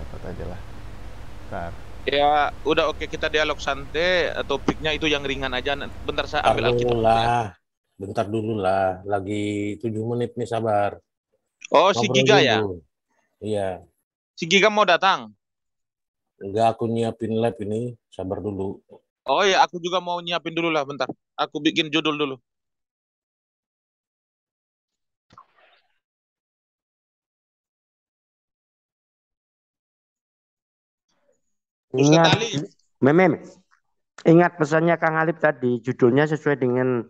Dapat aja lah. Ntar. Ya, udah oke kita dialog santai, topiknya itu yang ringan aja. Bentar saya Bentar ambil dulu Alkitab dulu ya. lah. Bentar dulu lah. Lagi 7 menit nih sabar. Oh, si Ngobrol Giga dulu. ya? Iya. Si Giga mau datang. Enggak aku nyiapin lab ini. Sabar dulu. Oh ya, aku juga mau nyiapin dulu lah bentar. Aku bikin judul dulu. Ustadz Ingat, Ali. Memem, ingat pesannya Kang Alip tadi, judulnya sesuai dengan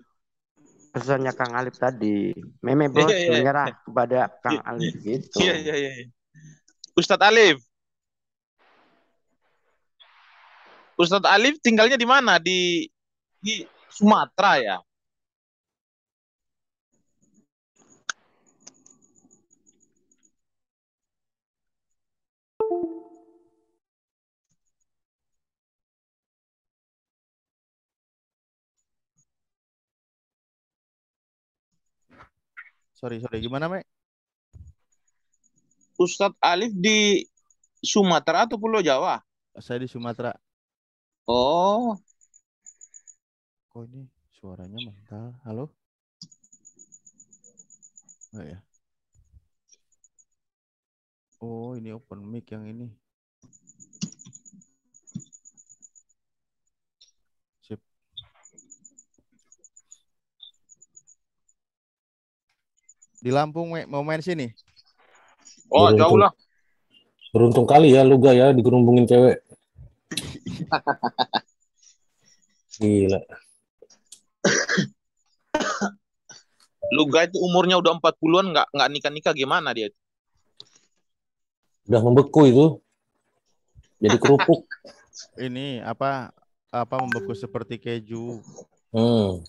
pesannya Kang Alip tadi. Meme Iya, bos iya, menyerah kepada Kang iya, Alip gitu. iya, iya, iya. Ustadz Alif. Ustadz Alif tinggalnya di mana? Di Sumatera ya? Sorry, gimana, Mek? Ustadz Alif di Sumatera atau Pulau Jawa? Saya di Sumatera. Oh, Kok ini suaranya mental? Halo? Enggak ya? Oh, ini open mic yang ini. Sip. Di Lampung, Mek. Mau main sini? oh jauh Beruntung, lah. beruntung kali ya lu gak ya digerumbungin cewek. Gila. Luga itu umurnya udah 40-an nggak nikah-nikah gimana dia? Udah membeku itu. Jadi kerupuk. Ini apa membeku seperti keju. Hmm.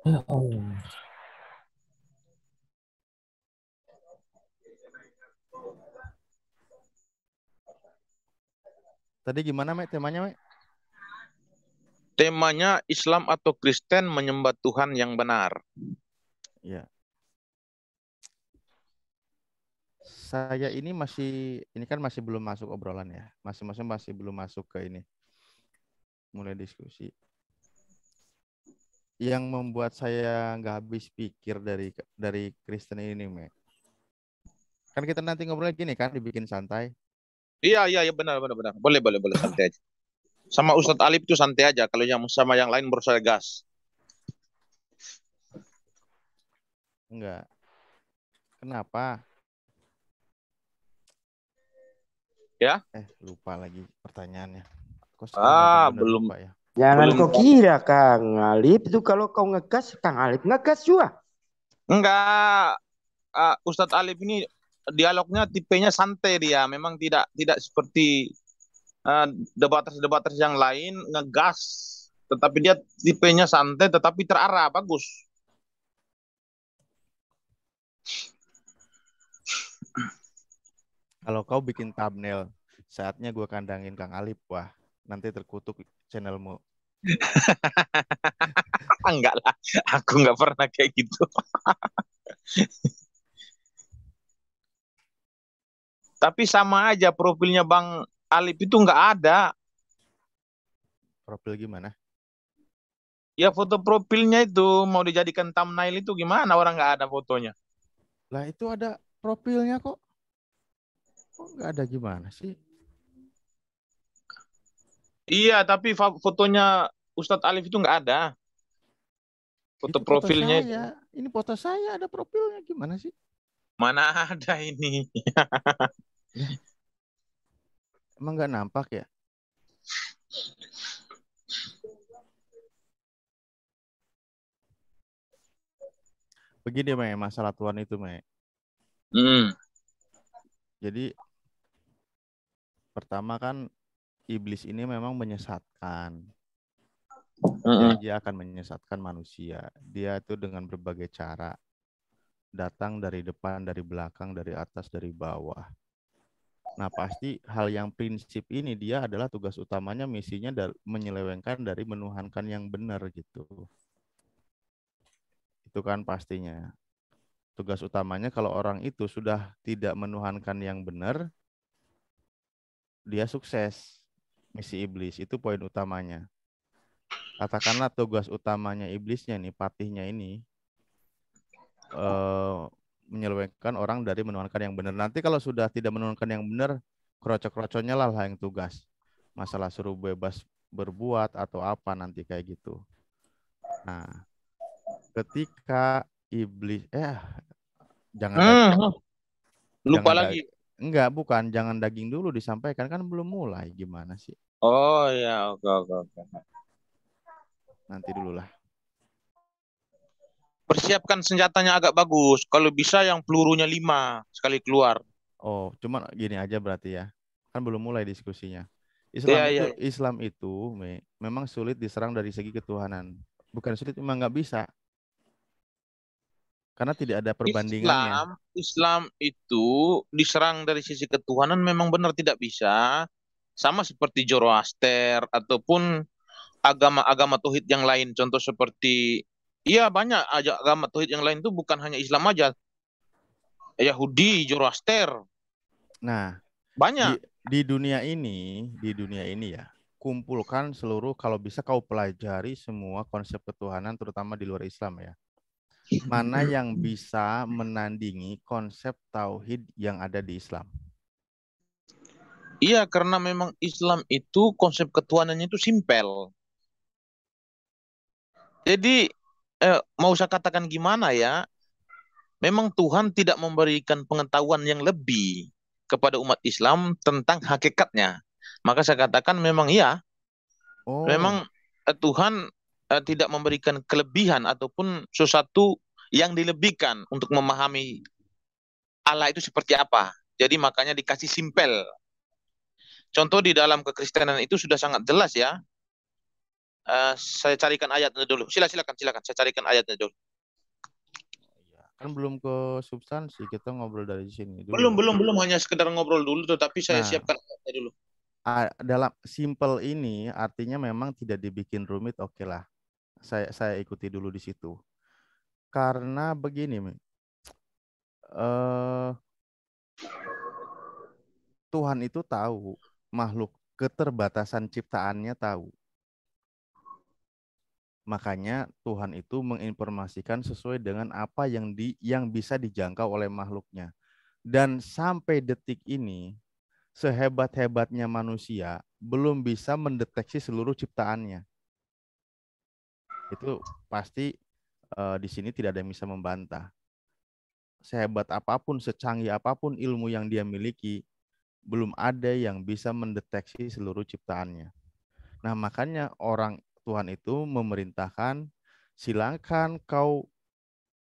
Ya Allah. Tadi gimana, Mek? Temanya, Mek? Temanya Islam atau Kristen menyembah Tuhan yang benar. Ya. Saya ini kan masih belum masuk obrolan ya. Masih belum masuk ke ini. Mulai diskusi. Yang membuat saya nggak habis pikir dari Kristen ini, Mek. Kan kita nanti ngobrol gini kan, dibikin santai. Iya, iya, iya, benar, benar, benar. Boleh, boleh, boleh, santai aja. Sama Ustadz Alif itu santai aja. Kalau yang sama yang lain berusaha gas. Enggak. Kenapa? Ya? Lupa lagi pertanyaannya. Kok sekarang benar-benar Belum, lupa ya? Jangan belum kau tahu. kira Kang Alip itu kalau kau ngegas, Kang Alip ngegas juga. Enggak, Ustadz Alif ini dialognya tipenya santai dia. Memang tidak tidak seperti eh, debaters-debaters yang lain ngegas. Tetapi dia tipenya santai tetapi terarah. Bagus. Kalau kau bikin thumbnail, saatnya gue kandangin Kang Alip. Wah, nanti terkutuk channelmu. Enggak lah, aku nggak pernah kayak gitu. Tapi sama aja profilnya Bang Alif itu nggak ada. Profil gimana? Ya foto profilnya itu mau dijadikan thumbnail itu gimana orang nggak ada fotonya. Lah itu ada profilnya kok. Kok nggak ada gimana sih? Iya, tapi fotonya Ustadz Alif itu nggak ada. Foto Itu foto profilnya itu. saya. Ini foto saya ada profilnya gimana sih? Mana ada ini. Lah, emang nggak nampak ya? Begini, Me, masalah Tuhan itu, Me. Hmm. Jadi pertama kan iblis ini memang menyesatkan. Mm-mm. Dia akan menyesatkan manusia. Dia itu dengan berbagai cara. Datang dari depan, dari belakang, dari atas, dari bawah. Nah, pasti hal yang prinsip ini dia adalah tugas utamanya, misinya menyelewengkan dari menuhankan yang benar gitu. Itu kan pastinya. Tugas utamanya kalau orang itu sudah tidak menuhankan yang benar, dia sukses. Misi iblis itu poin utamanya. Katakanlah tugas utamanya iblisnya nih, patihnya ini eh, menyelewengkan orang dari menuhankan yang benar. Nanti kalau sudah tidak menuhankan yang benar, kroco-kroconya lah yang tugas. Masalah suruh bebas berbuat atau apa nanti kayak gitu. Nah, ketika iblis jangan daging, Hmm, lupa jangan lagi. daging. Enggak, bukan, jangan daging dulu disampaikan, kan belum mulai. Gimana sih? Oh ya, oke oke oke. Nanti dulu lah. Persiapkan senjatanya agak bagus. Kalau bisa yang pelurunya 5 sekali keluar. Oh, cuma gini aja berarti ya. Kan belum mulai diskusinya. Iya Islam iya. itu Islam itu memang sulit diserang dari segi ketuhanan. Bukan sulit, memang nggak bisa karena tidak ada perbandingannya. Islam itu diserang dari sisi ketuhanan memang benar tidak bisa. Sama seperti Zoroaster ataupun agama-agama tauhid yang lain. Contoh seperti, iya banyak aja agama tauhid yang lain itu bukan hanya Islam aja. Yahudi, Zoroaster, Nah, banyak. di dunia ini ya, kumpulkan seluruh, kalau bisa kau pelajari semua konsep ketuhanan terutama di luar Islam ya. Mana yang bisa menandingi konsep tauhid yang ada di Islam? Iya, karena memang Islam itu konsep ketuhanannya itu simpel. Jadi, mau saya katakan gimana ya, memang Tuhan tidak memberikan pengetahuan yang lebih kepada umat Islam tentang hakikatnya. Maka saya katakan memang iya, Oh, memang Tuhan tidak memberikan kelebihan ataupun sesuatu yang dilebihkan untuk memahami Allah itu seperti apa. Jadi makanya dikasih simpel. Contoh di dalam kekristenan itu sudah sangat jelas ya. Saya carikan ayatnya dulu. Silakan. Saya carikan ayatnya dulu. iya. Kan belum ke substansi, kita ngobrol dari sini Belum, dulu. belum, belum. Hanya sekedar ngobrol dulu, tetapi saya Nah, siapkan ayatnya dulu. dalam simple ini artinya memang tidak dibikin rumit, oke lah. Saya ikuti dulu di situ. Karena begini, eh, Tuhan itu tahu makhluk, keterbatasan ciptaannya tahu. Makanya Tuhan itu menginformasikan sesuai dengan apa yang bisa dijangkau oleh makhluknya. Dan sampai detik ini, sehebat-hebatnya manusia belum bisa mendeteksi seluruh ciptaannya. Itu pasti di sini tidak ada yang bisa membantah. Sehebat apapun, secanggih apapun ilmu yang dia miliki, belum ada yang bisa mendeteksi seluruh ciptaannya. Nah, makanya orang Tuhan itu memerintahkan, silakan kau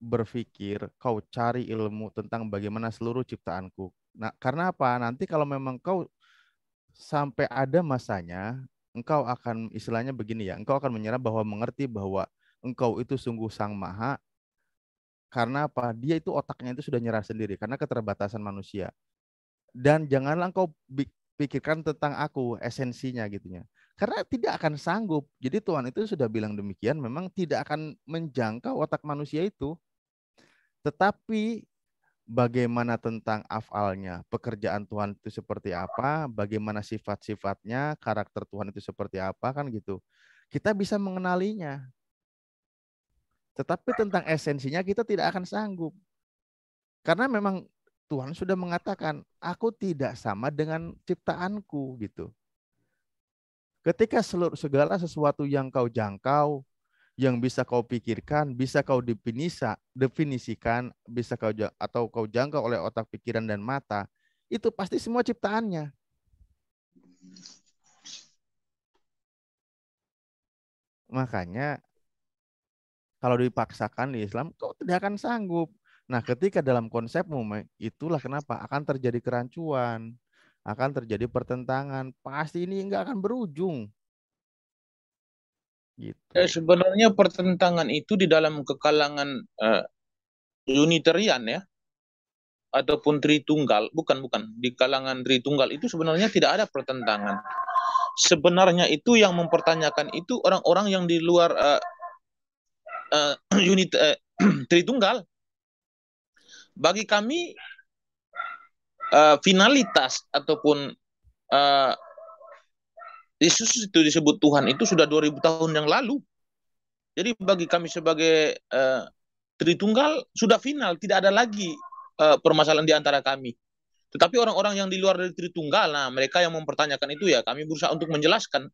berpikir, kau cari ilmu tentang bagaimana seluruh ciptaanku. Nah, karena apa? Nanti kalau memang kau sampai ada masanya, engkau akan istilahnya begini ya, engkau akan menyerah bahwa mengerti bahwa engkau itu sungguh Sang Maha, karena apa? Dia itu otaknya itu sudah nyerah sendiri karena keterbatasan manusia. Dan janganlah engkau pikirkan tentang aku, esensinya gitunya. Karena tidak akan sanggup. Jadi Tuhan itu sudah bilang demikian, memang tidak akan menjangkau otak manusia itu. Tetapi bagaimana tentang afalnya, pekerjaan Tuhan itu seperti apa, bagaimana sifat-sifatnya, karakter Tuhan itu seperti apa, kan gitu. Kita bisa mengenalinya. Tetapi tentang esensinya kita tidak akan sanggup. Karena memang Tuhan sudah mengatakan, aku tidak sama dengan ciptaanku gitu. Ketika segala sesuatu yang kau jangkau, yang bisa kau pikirkan, bisa kau definisikan, bisa atau kau jangkau oleh otak, pikiran, dan mata, itu pasti semua ciptaannya. Makanya kalau dipaksakan di Islam, kau tidak akan sanggup. Nah, ketika dalam konsepmu, itulah kenapa akan terjadi kerancuan, akan terjadi pertentangan. Pasti ini enggak akan berujung. Gitu. Sebenarnya pertentangan itu di dalam kekalangan Unitarian ya. ataupun Tritunggal, bukan, di kalangan Tritunggal itu sebenarnya tidak ada pertentangan. Sebenarnya itu yang mempertanyakan itu orang-orang yang di luar unit Tritunggal. Bagi kami finalitas ataupun Yesus itu disebut Tuhan itu sudah 2000 tahun yang lalu. Jadi bagi kami sebagai Tritunggal sudah final, tidak ada lagi permasalahan di antara kami. Tetapi orang-orang yang di luar dari Tritunggal, nah mereka yang mempertanyakan itu ya kami berusaha untuk menjelaskan.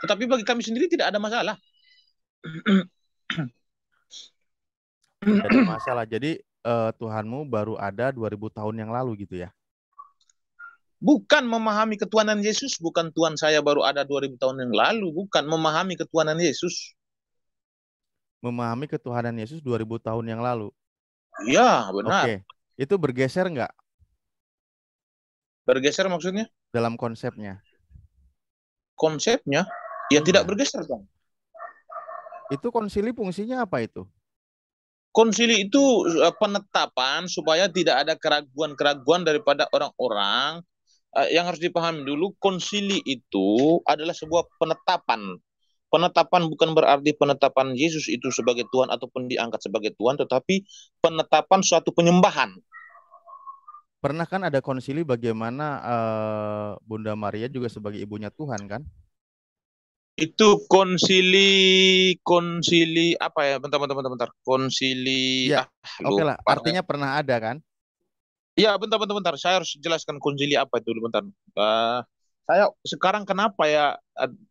Tetapi bagi kami sendiri tidak ada masalah. Tidak ada masalah. Jadi Tuhanmu baru ada 2000 tahun yang lalu gitu ya? Bukan memahami ketuhanan Yesus, bukan Tuhan saya baru ada 2000 tahun yang lalu, bukan memahami ketuhanan Yesus. Memahami ketuhanan Yesus 2000 tahun yang lalu. Ya, benar. Oke. Itu bergeser nggak Bergeser maksudnya? dalam konsepnya? Konsepnya ya Iya. tidak bergeser, Bang. Itu konsili fungsinya apa itu? Konsili itu penetapan supaya tidak ada keraguan-keraguan daripada orang-orang. Yang harus dipahami dulu, konsili itu adalah sebuah penetapan. Penetapan bukan berarti penetapan Yesus itu sebagai Tuhan ataupun diangkat sebagai Tuhan, tetapi penetapan suatu penyembahan. Pernah kan ada konsili bagaimana Bunda Maria juga sebagai ibunya Tuhan kan? Itu konsili apa ya? Bentar. Konsili Ya, oke lah. lupa. Artinya pernah ada kan? Ya, bentar. Saya harus jelaskan konsili apa itu dulu, bentar. Saya sekarang kenapa ya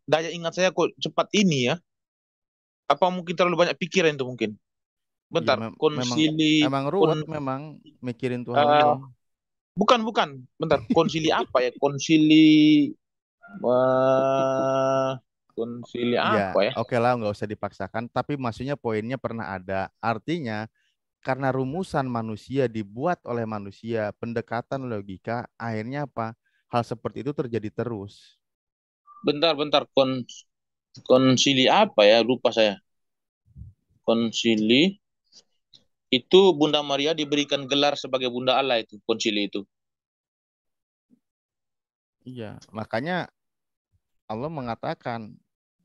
daya ingat saya kok cepat ini ya? Apa mungkin terlalu banyak pikiran itu mungkin? Iya, Bentar, konsili emang ruwet memang mikirin Tuhan eh, ini. bukan. Bentar, konsili apa ya? Konsili konsili Iya, apa ya? oke lah, nggak usah dipaksakan. Tapi maksudnya poinnya pernah ada. Artinya karena rumusan manusia dibuat oleh manusia, pendekatan logika, akhirnya apa? Hal seperti itu terjadi terus. Bentar, konsili apa ya? Lupa saya. Konsili itu Bunda Maria diberikan gelar sebagai Bunda Allah itu, konsili itu. Iya, makanya Allah mengatakan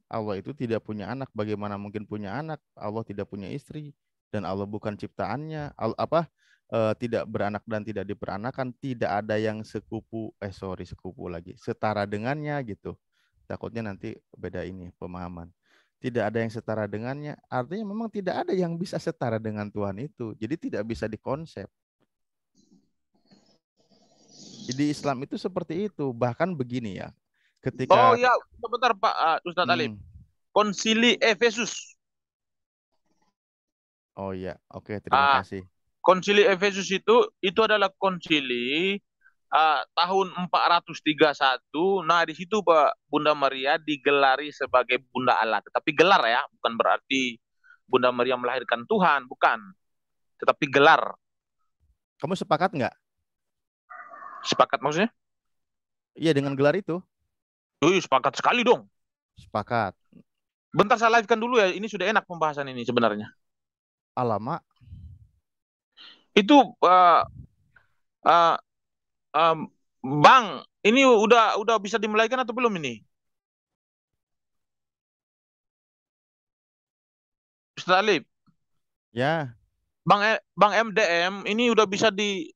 Allah itu tidak punya anak. Bagaimana mungkin punya anak? Allah tidak punya istri dan Allah bukan ciptaannya. Tidak beranak dan tidak diperanakan. Tidak ada yang sekupu lagi, setara dengannya gitu. Takutnya nanti beda ini pemahaman. Tidak ada yang setara dengannya. Artinya memang tidak ada yang bisa setara dengan Tuhan itu. Jadi tidak bisa dikonsep. Jadi Islam itu seperti itu. Bahkan begini ya. Oh Ketika ya, bentar Pak Ustadz Alif. Konsili Efesus. oh ya, oke, terima kasih. Konsili Efesus itu adalah konsili tahun 431. Nah, di situ Pak Bunda Maria digelari sebagai Bunda Allah. Tetapi gelar ya, bukan berarti Bunda Maria melahirkan Tuhan, bukan. Tetapi gelar. Kamu sepakat nggak? Sepakat maksudnya? Iya dengan gelar itu. Sepakat sekali dong. Sepakat. Bentar saya live-kan dulu ya. Ini sudah enak pembahasan ini sebenarnya. Alamak. Itu Bang, ini udah bisa dimulaikan atau belum ini? Ustaz Alif, Ya, Bang MDM ini udah bisa di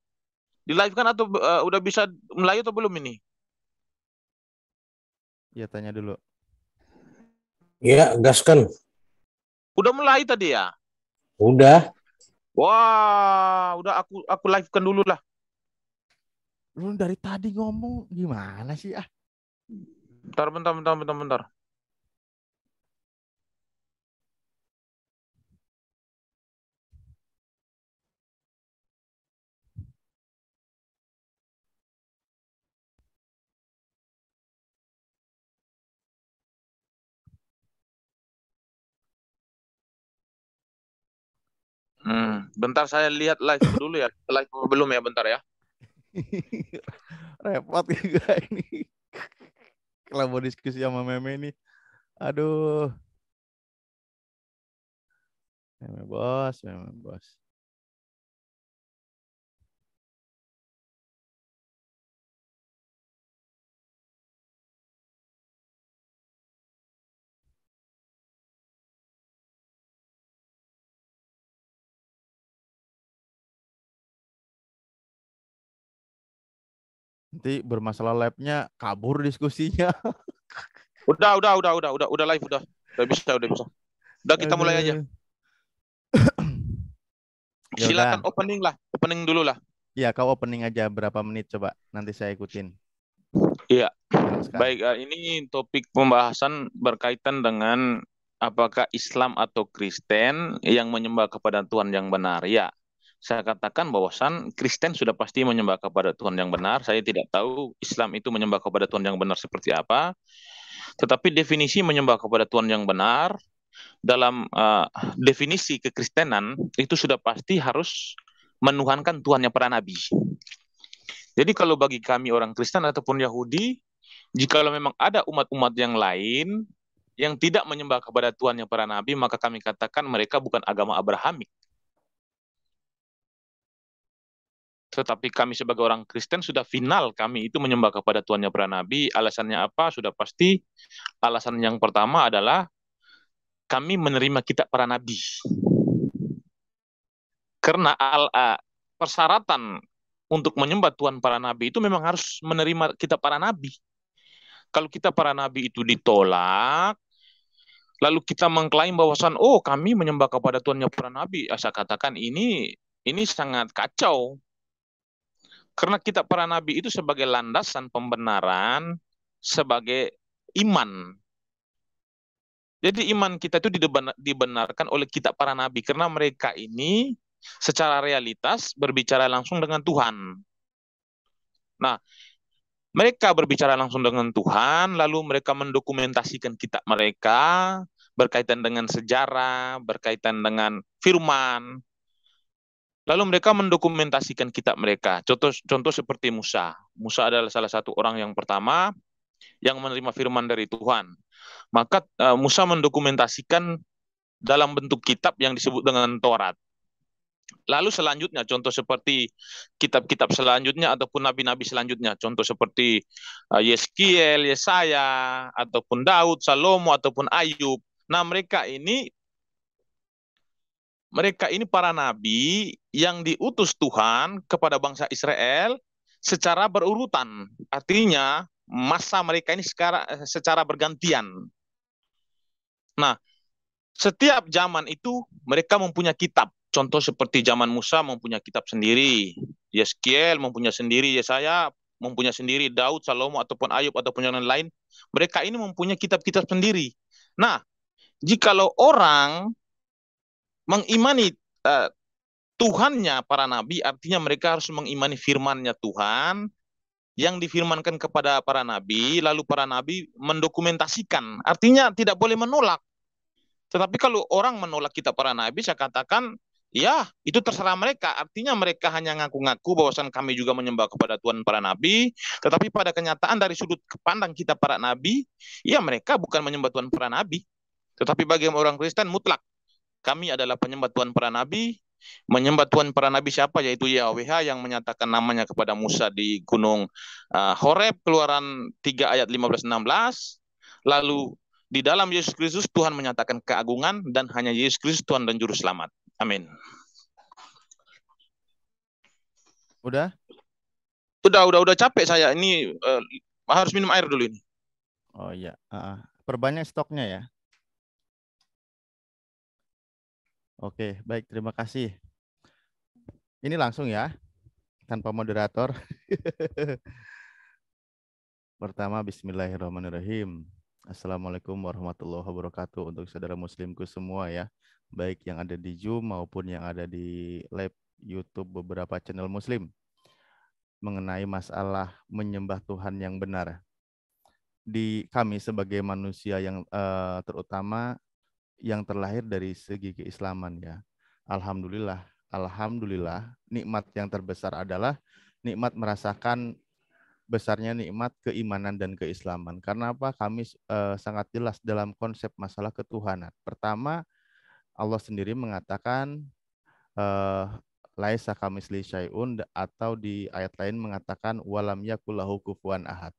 live kan atau udah bisa mulai atau belum ini? ya tanya dulu. Ya, gaskan. Udah mulai tadi ya? Udah. Wah, udah aku live kan dulu lah. Lu dari tadi ngomong gimana sih ah? Bentar. Bentar saya lihat live dulu ya. Live belum ya, bentar ya. Repot juga ini. Kalau mau diskusi sama Meme ini. Aduh. Meme bos. Nanti bermasalah labnya kabur diskusinya. Udah live udah bisa. Udah kita mulai aja. Aduh. Ya udah. Silakan opening dulu lah. Ya, kau opening aja berapa menit coba. Nanti saya ikutin. Iya. Jelaskan. Baik, ini topik pembahasan berkaitan dengan apakah Islam atau Kristen yang menyembah kepada Tuhan yang benar. Ya, saya katakan bahwasan Kristen sudah pasti menyembah kepada Tuhan yang benar. Saya tidak tahu Islam itu menyembah kepada Tuhan yang benar seperti apa. Tetapi definisi menyembah kepada Tuhan yang benar dalam definisi kekristenan itu sudah pasti harus menuhankan Tuhannya para nabi. Jadi kalau bagi kami orang Kristen ataupun Yahudi, jikalau memang ada umat-umat yang lain yang tidak menyembah kepada Tuhannya para nabi, maka kami katakan mereka bukan agama Abrahamik. Tetapi kami sebagai orang Kristen sudah final kami itu menyembah kepada Tuhannya para nabi. Alasannya apa? Sudah pasti. Alasan yang pertama adalah kami menerima kitab para nabi. Karena persyaratan untuk menyembah Tuhan para nabi itu memang harus menerima kitab para nabi. Kalau kitab para nabi itu ditolak, lalu kita mengklaim bahwasan kami menyembah kepada Tuhannya para nabi, saya katakan ini sangat kacau. Karena kitab para nabi itu sebagai landasan pembenaran, sebagai iman. Jadi iman kita itu dibenarkan oleh kitab para nabi karena mereka ini secara realitas berbicara langsung dengan Tuhan. Nah, mereka berbicara langsung dengan Tuhan, lalu mereka mendokumentasikan kitab mereka berkaitan dengan sejarah, berkaitan dengan firman. Lalu mereka mendokumentasikan kitab mereka. Contoh seperti Musa. Musa adalah salah satu orang yang pertama yang menerima firman dari Tuhan. Maka Musa mendokumentasikan dalam bentuk kitab yang disebut dengan Taurat. Lalu selanjutnya, contoh seperti kitab-kitab selanjutnya ataupun nabi-nabi selanjutnya, contoh seperti Yeskiel, Yesaya, ataupun Daud, Salomo, ataupun Ayub. Nah, mereka ini para nabi yang diutus Tuhan kepada bangsa Israel secara berurutan. Artinya, masa mereka ini secara bergantian. Nah, setiap zaman itu mereka mempunyai kitab. Contoh seperti zaman Musa mempunyai kitab sendiri, Yeskiel mempunyai sendiri, Yesaya mempunyai sendiri, Daud, Salomo, ataupun Ayub, ataupun yang lain. Mereka ini mempunyai kitab-kitab sendiri. Nah, jikalau orang mengimani Tuhannya para nabi, artinya mereka harus mengimani firman-Nya Tuhan, yang difirmankan kepada para nabi, lalu para nabi mendokumentasikan. Artinya tidak boleh menolak. Tetapi kalau orang menolak kitab para nabi, saya katakan, ya, itu terserah mereka. Artinya mereka hanya ngaku-ngaku bahwasan kami juga menyembah kepada Tuhan para nabi, tetapi pada kenyataan dari sudut pandang kita para nabi, ya mereka bukan menyembah Tuhan para nabi. Tetapi bagi orang Kristen mutlak, kami adalah penyembah Tuhan para nabi. Menyembah Tuhan para nabi siapa? Yaitu YHWH yang menyatakan namanya kepada Musa di Gunung Horeb, Keluaran 3 ayat 15-16. Lalu di dalam Yesus Kristus Tuhan menyatakan keagungan dan hanya Yesus Kristus Tuhan dan Juru Selamat. Amin. Udah? Udah capek saya. Ini harus minum air dulu ini. Oh iya. Perbanyak stoknya ya. Oke, baik. Terima kasih. Ini langsung ya, tanpa moderator. Pertama, bismillahirrahmanirrahim. Assalamualaikum warahmatullahi wabarakatuh untuk saudara muslimku semua ya. Baik yang ada di Zoom maupun yang ada di live YouTube beberapa channel muslim. Mengenai masalah menyembah Tuhan yang benar. Di kami sebagai manusia yang terutama yang terlahir dari segi keislaman ya. Alhamdulillah, nikmat yang terbesar adalah nikmat merasakan besarnya nikmat keimanan dan keislaman. Karena apa? Kami sangat jelas dalam konsep masalah ketuhanan. Pertama, Allah sendiri mengatakan laisa kamitsli syai'un, atau di ayat lain mengatakan walam yakul lahu kufuwan ahad.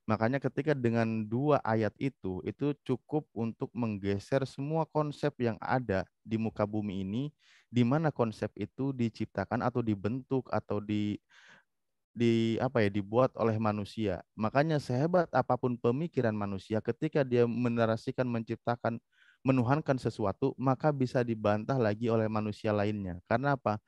Makanya ketika dengan dua ayat itu cukup untuk menggeser semua konsep yang ada di muka bumi ini, di mana konsep itu diciptakan atau dibentuk atau dibuat oleh manusia. Makanya sehebat apapun pemikiran manusia, ketika dia menarasikan, menciptakan, menuhankan sesuatu, maka bisa dibantah lagi oleh manusia lainnya. Karena apa?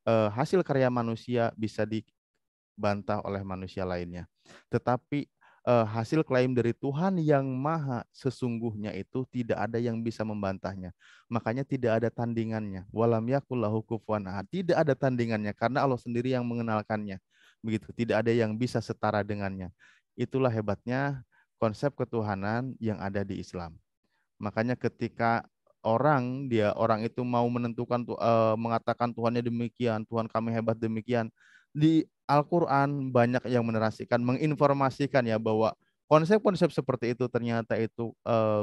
Hasil karya manusia bisa dibantah oleh manusia lainnya. Tetapi hasil klaim dari Tuhan yang maha sesungguhnya itu tidak ada yang bisa membantahnya. Makanya tidak ada tandingannya. Walam yakul lahu kufuwan ahad. Tidak ada tandingannya karena Allah sendiri yang mengenalkannya. Begitu, tidak ada yang bisa setara dengannya. Itulah hebatnya konsep ketuhanan yang ada di Islam. Makanya ketika orang itu mau menentukan mengatakan Tuhannya demikian, Tuhan kami hebat demikian, di Al-Qur'an banyak yang menarasikan, menginformasikan ya bahwa konsep-konsep seperti itu ternyata itu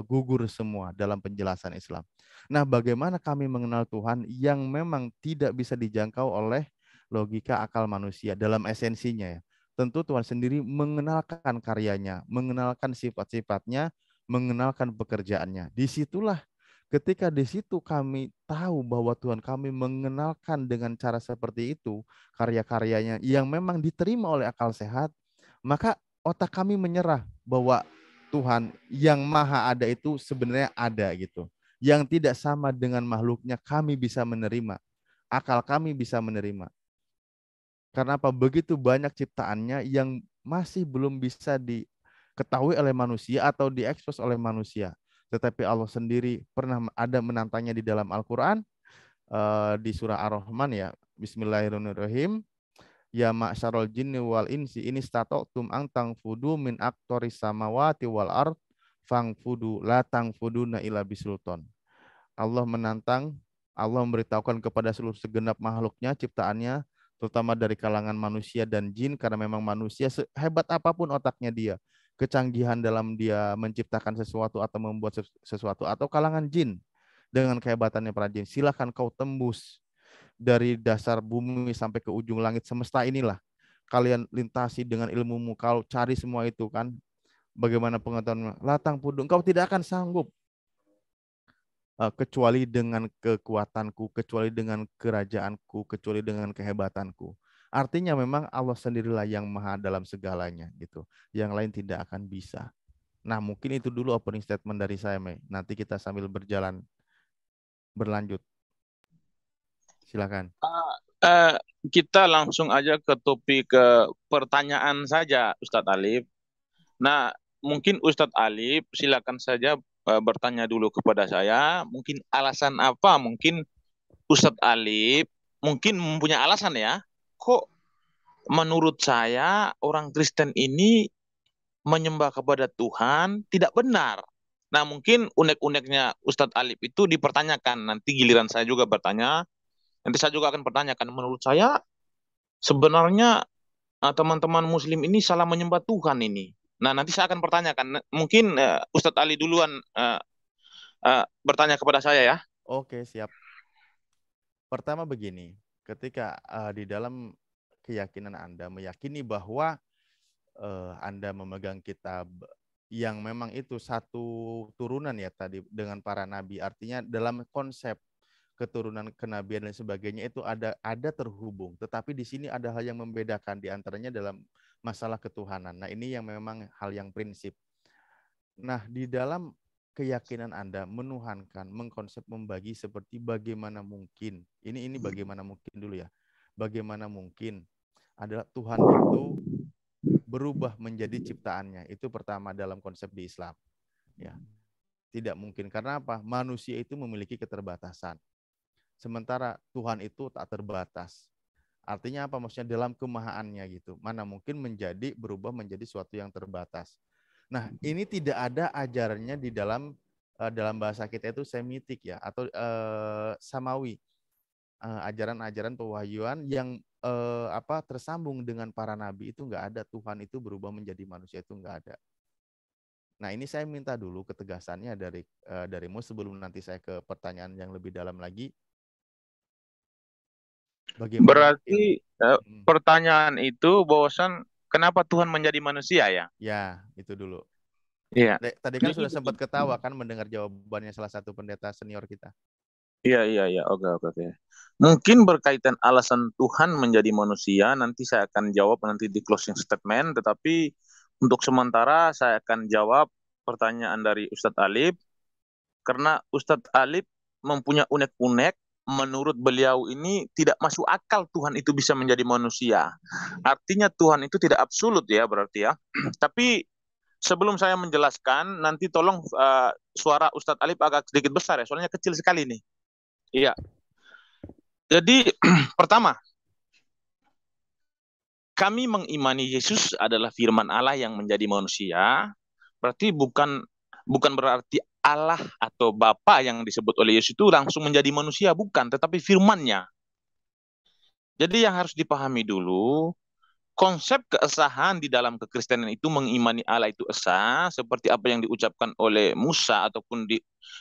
gugur semua dalam penjelasan Islam. Nah, bagaimana kami mengenal Tuhan yang memang tidak bisa dijangkau oleh logika akal manusia dalam esensinya ya. Tentu Tuhan sendiri mengenalkan karyanya, mengenalkan sifat-sifatnya, mengenalkan pekerjaannya. Disitulah ketika di situ kami tahu bahwa Tuhan kami mengenalkan dengan cara seperti itu karya-karyanya yang memang diterima oleh akal sehat, maka otak kami menyerah bahwa Tuhan yang maha ada itu sebenarnya ada gitu. Yang tidak sama dengan makhluknya kami bisa menerima. Akal kami bisa menerima. Karena apa? Begitu banyak ciptaannya yang masih belum bisa diketahui oleh manusia atau diekspos oleh manusia. Tetapi Allah sendiri pernah ada menantangnya di dalam Al-Quran, di surah Ar-Rahman ya. Bismillahirrahmanirrahim. Ya ma'syarul jinni wal insi ini stata'tum ang tangfudu min aktoris samawati wal ard fangfudu la tangfuduna illa bisultan. Allah menantang, Allah memberitahukan kepada seluruh segenap makhluknya, ciptaannya, terutama dari kalangan manusia dan jin, karena memang manusia sehebat apapun otaknya dia, kecanggihan dalam dia menciptakan sesuatu atau membuat sesuatu, atau kalangan jin dengan kehebatannya para jin, silakan kau tembus dari dasar bumi sampai ke ujung langit semesta inilah. Kalian lintasi dengan ilmumu, kau cari semua itu kan. Bagaimana pengetahuan? Latang pudung, kau tidak akan sanggup kecuali dengan kekuatanku, kecuali dengan kerajaanku, kecuali dengan kehebatanku. Artinya memang Allah sendirilah yang maha dalam segalanya gitu. Yang lain tidak akan bisa. Nah, mungkin itu dulu opening statement dari saya, Mei. Nanti kita sambil berlanjut. Silakan. Kita langsung aja ke topik pertanyaan saja, Ustadz Alif. Nah, mungkin Ustadz Alif silakan saja bertanya dulu kepada saya. Mungkin alasan apa? Mungkin Ustadz Alif mungkin mempunyai alasan ya. Kok menurut saya orang Kristen ini menyembah kepada Tuhan tidak benar. Nah, mungkin unek-uneknya Ustadz Alif itu dipertanyakan. Nanti giliran saya juga bertanya. Nanti saya juga akan pertanyakan. Menurut saya sebenarnya teman-teman Muslim ini salah menyembah Tuhan ini. Nah, nanti saya akan pertanyakan. Mungkin Ustadz Ali duluan bertanya kepada saya ya. Oke, siap. Pertama begini, ketika di dalam keyakinan Anda meyakini bahwa Anda memegang kitab yang memang itu satu turunan ya tadi dengan para nabi, artinya dalam konsep keturunan kenabian dan sebagainya itu ada terhubung, tetapi di sini ada hal yang membedakan di antaranya dalam masalah ketuhanan. Nah, ini yang memang hal yang prinsip. Nah, di dalam keyakinan Anda menuhankan, mengkonsep, membagi seperti bagaimana mungkin. Ini bagaimana mungkin dulu ya. Bagaimana mungkin adalah Tuhan itu berubah menjadi ciptaannya. Itu pertama dalam konsep di Islam. Ya. Tidak mungkin karena apa? Manusia itu memiliki keterbatasan. Sementara Tuhan itu tak terbatas. Artinya apa? Maksudnya dalam kemahaannya gitu. Mana mungkin berubah menjadi suatu yang terbatas. Nah, ini tidak ada ajarannya di dalam bahasa kita itu semitik ya, atau samawi. Ajaran-ajaran pewahyuan yang tersambung dengan para nabi itu nggak ada. Tuhan itu berubah menjadi manusia itu nggak ada. Nah, ini saya minta dulu ketegasannya darimu sebelum nanti saya ke pertanyaan yang lebih dalam lagi. Bagaimana Berarti pertanyaan itu bahwasan kenapa Tuhan menjadi manusia ya? Ya, itu dulu. Iya. Tadi kan sudah sempat ketawa kan mendengar jawabannya salah satu pendeta senior kita. Iya. Oke. Mungkin berkaitan alasan Tuhan menjadi manusia, nanti saya akan jawab nanti di closing statement, tetapi untuk sementara saya akan jawab pertanyaan dari Ustadz Alif, karena Ustadz Alif mempunyai unek-unek, menurut beliau ini tidak masuk akal Tuhan itu bisa menjadi manusia. Artinya Tuhan itu tidak absolut ya berarti ya. Tapi sebelum saya menjelaskan, nanti tolong suara Ustadz Alif agak sedikit besar ya, soalnya kecil sekali nih. Iya. Jadi pertama, kami mengimani Yesus adalah firman Allah yang menjadi manusia. Berarti bukan berarti Allah atau Bapa yang disebut oleh Yesus itu langsung menjadi manusia, bukan, tetapi firman-Nya. Jadi yang harus dipahami dulu, konsep keesahan di dalam kekristenan itu mengimani Allah itu esa, seperti apa yang diucapkan oleh Musa ataupun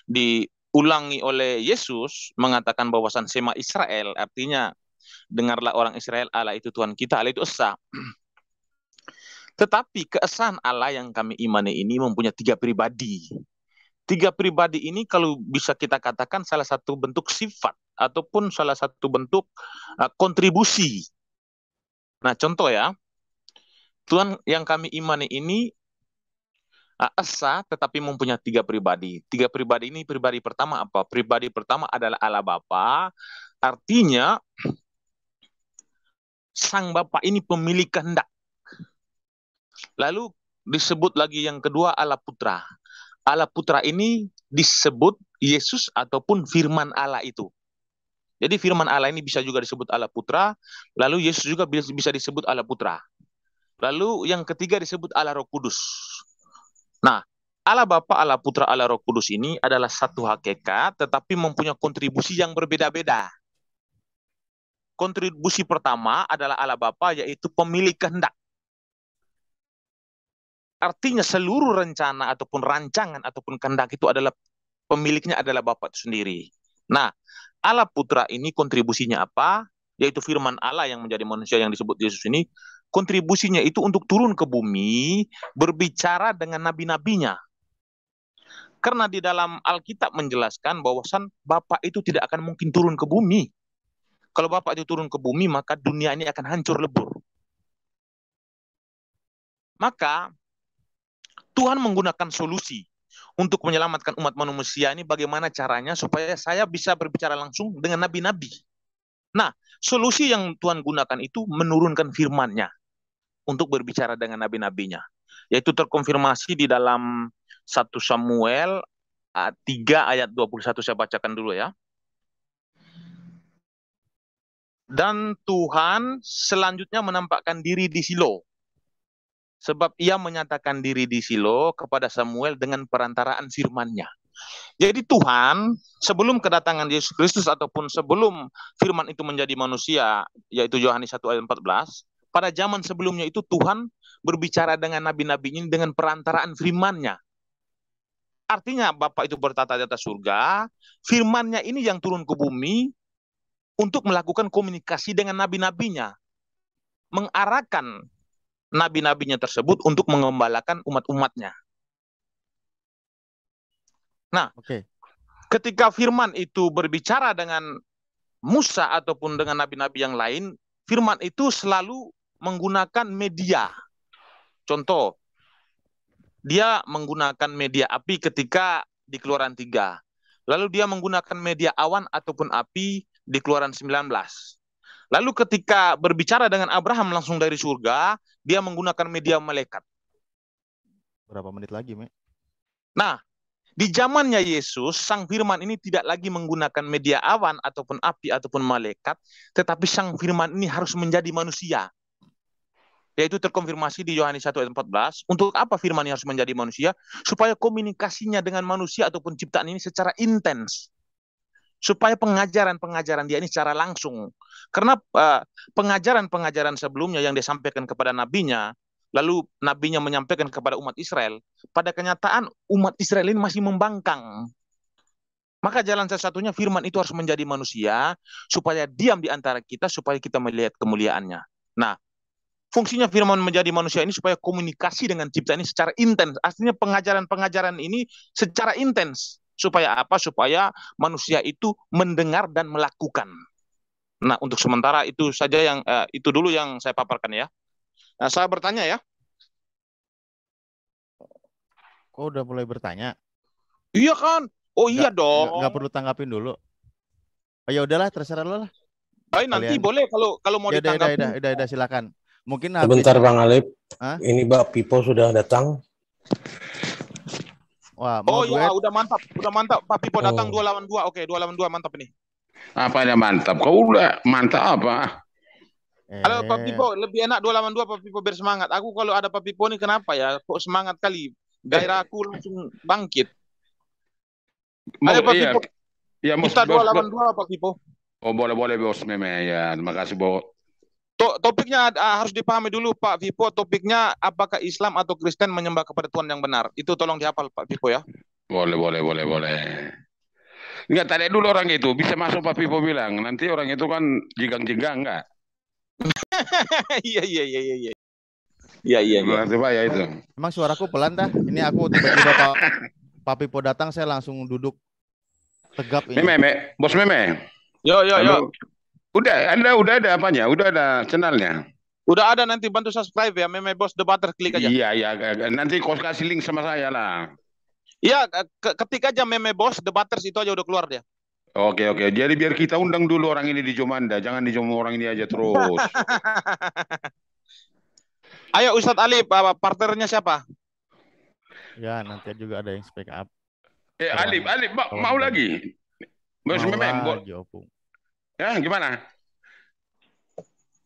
diulangi oleh Yesus, mengatakan bahwasan Sema Israel, artinya dengarlah orang Israel, Allah itu Tuhan kita, Allah itu esa. Tetapi keesahan Allah yang kami imani ini mempunyai 3 pribadi. 3 pribadi ini kalau bisa kita katakan salah satu bentuk sifat ataupun salah satu bentuk kontribusi. Nah, contoh ya, Tuhan yang kami imani ini esa tetapi mempunyai 3 pribadi. 3 pribadi ini, pribadi pertama apa? Pribadi pertama adalah Allah Bapa, artinya Sang Bapa ini pemilik kehendak. Lalu disebut lagi yang kedua Allah Putra. Allah Putra ini disebut Yesus ataupun firman Allah itu. Jadi firman Allah ini bisa juga disebut Allah Putra, lalu Yesus juga bisa disebut Allah Putra. Lalu yang ketiga disebut Allah Roh Kudus. Nah, Allah Bapa, Allah Putra, Allah Roh Kudus ini adalah satu hakikat, tetapi mempunyai kontribusi yang berbeda-beda. Kontribusi pertama adalah Allah Bapa, yaitu pemilik kehendak. Artinya seluruh rencana ataupun rancangan ataupun kehendak itu adalah pemiliknya adalah Bapa itu sendiri. Nah, Allah Putra ini kontribusinya apa? Yaitu firman Allah yang menjadi manusia yang disebut Yesus ini. Kontribusinya itu untuk turun ke bumi, berbicara dengan nabi-nabinya. Karena di dalam Alkitab menjelaskan bahwasan Bapa itu tidak akan mungkin turun ke bumi. Kalau Bapa itu turun ke bumi, maka dunia ini akan hancur lebur. Maka Tuhan menggunakan solusi untuk menyelamatkan umat manusia ini, bagaimana caranya supaya saya bisa berbicara langsung dengan nabi-nabi. Nah, solusi yang Tuhan gunakan itu menurunkan firman-Nya untuk berbicara dengan nabi-nabinya. Yaitu terkonfirmasi di dalam 1 Samuel 3 ayat 21, saya bacakan dulu ya. Dan Tuhan selanjutnya menampakkan diri di Silo. Sebab ia menyatakan diri di Silo kepada Samuel dengan perantaraan firman-Nya. Jadi Tuhan sebelum kedatangan Yesus Kristus ataupun sebelum firman itu menjadi manusia, yaitu Yohanes 1 ayat 14, pada zaman sebelumnya itu Tuhan berbicara dengan nabi-nabi ini dengan perantaraan firman-Nya. Artinya Bapa itu bertata di atas surga, firman-Nya ini yang turun ke bumi untuk melakukan komunikasi dengan nabi-nabinya, mengarahkan nabi-nabinya tersebut untuk mengembalakan umat-umatnya. Nah, ketika firman itu berbicara dengan Musa ataupun dengan nabi-nabi yang lain, firman itu selalu menggunakan media. Contoh, dia menggunakan media api ketika di Keluaran 3. Lalu dia menggunakan media awan ataupun api di Keluaran 19. Lalu ketika berbicara dengan Abraham langsung dari surga, dia menggunakan media malaikat. Berapa menit lagi, Mek? Nah, di zamannya Yesus, Sang Firman ini tidak lagi menggunakan media awan ataupun api ataupun malaikat, tetapi Sang Firman ini harus menjadi manusia. Yaitu terkonfirmasi di Yohanes 1 ayat 14. Untuk apa firman ini harus menjadi manusia? Supaya komunikasinya dengan manusia ataupun ciptaan ini secara intens. Supaya pengajaran-pengajaran dia ini secara langsung. Karena pengajaran-pengajaran sebelumnya yang disampaikan kepada nabinya, lalu nabinya menyampaikan kepada umat Israel, pada kenyataan umat Israel ini masih membangkang. Maka jalan satu-satunya firman itu harus menjadi manusia, supaya diam di antara kita, supaya kita melihat kemuliaannya. Nah, fungsinya firman menjadi manusia ini supaya komunikasi dengan ciptaan ini secara intens. Artinya pengajaran-pengajaran ini secara intens. Supaya apa? Supaya manusia itu mendengar dan melakukan. Nah, untuk sementara itu saja yang itu dulu yang saya paparkan ya. Nah, saya bertanya ya. Kok udah mulai bertanya? Iya kan? Oh iya Nggak dong. perlu tanggapin dulu. Oh ya udahlah, terserah lo lah. Nanti Kalian. boleh kalau mau Ya ditanggapi. udah silakan. Mungkin habis. Sebentar Bang Alip. Hah? Ini Mbak Pipo sudah datang. Wah, mau Oh duet? ya, udah mantap. Pak Pipo datang 2 lawan 2. Oke, 2 lawan 2 mantap ini. Apa yang mantap? Kau udah mantap apa? Halo Pak Pipo, lebih enak 2 lawan 2 Pak Pipo biar semangat. Aku kalau ada Pak Pipo ini kenapa ya? Kok semangat kali. Gairah aku langsung bangkit. Ayo Pak Iya. Pipo. Ya, Kita 2 lawan 2 Pak Pipo. Oh, boleh bos Meme ya. Terima kasih bos. Topiknya harus dipahami dulu Pak Pipo. Topiknya apakah Islam atau Kristen menyembah kepada Tuhan yang benar? Itu tolong dihafal Pak Pipo ya. Boleh. Enggak, tadi dulu orang itu bisa masuk Pak Pipo bilang. Nanti orang itu kan jigang-jigang enggak? Iya. Nanti Pak ya itu. Emang suaraku pelan dah. Ini aku tiba-tiba Pak Pipo datang, saya langsung duduk tegap ini. Meme, bos Meme. Yo. Anda udah ada apanya? Udah ada channelnya? Udah ada, nanti bantu subscribe ya. Meme Bos Debater, klik aja. Iya. Nanti kau kasih link sama saya lah. Iya, ketik aja Meme Bos Debaters itu aja udah keluar dia. Oke. Jadi biar kita undang dulu orang ini di Jomanda. Jangan di Jomo orang ini aja terus. Ayo Ustadz Ali, partnernya siapa? Ya, nanti juga ada yang speak up. Alip, mau lagi? Bos Meme, ya gimana?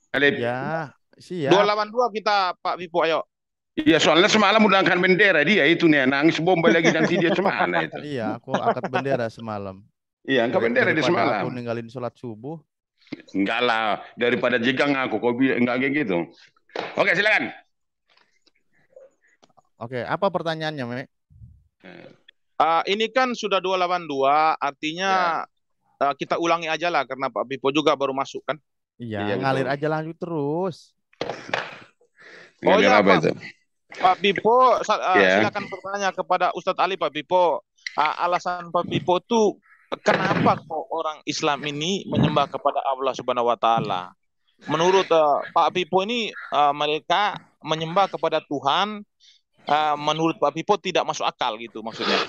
Alip. Ya, siap. 2 lawan 2 kita Pak Pipo, ayo. Iya, soalnya semalam udah angkat bendera dia itu nih, nangis bomba lagi nanti dia semana itu. Iya, aku angkat bendera semalam. Iya, angkat bendera dia semalam. Aku ninggalin sholat subuh. Enggak lah, daripada jigang aku, kau bilang enggak kayak gitu. Oke, silakan. Oke, apa pertanyaannya, Mek? Ini kan sudah 2 lawan 2, artinya kita ulangi aja lah karena Pak Pipo juga baru masuk kan. Iya, ngalir aja lanjut terus. Oh ya, Pak. itu? Pak Pipo, silakan bertanya kepada Ustadz Ali Pak Pipo. Alasan Pak Pipo itu kenapa kok orang Islam ini menyembah kepada Allah Subhanahu wa taala? Menurut Pak Pipo ini mereka menyembah kepada Tuhan, menurut Pak Pipo tidak masuk akal gitu maksudnya.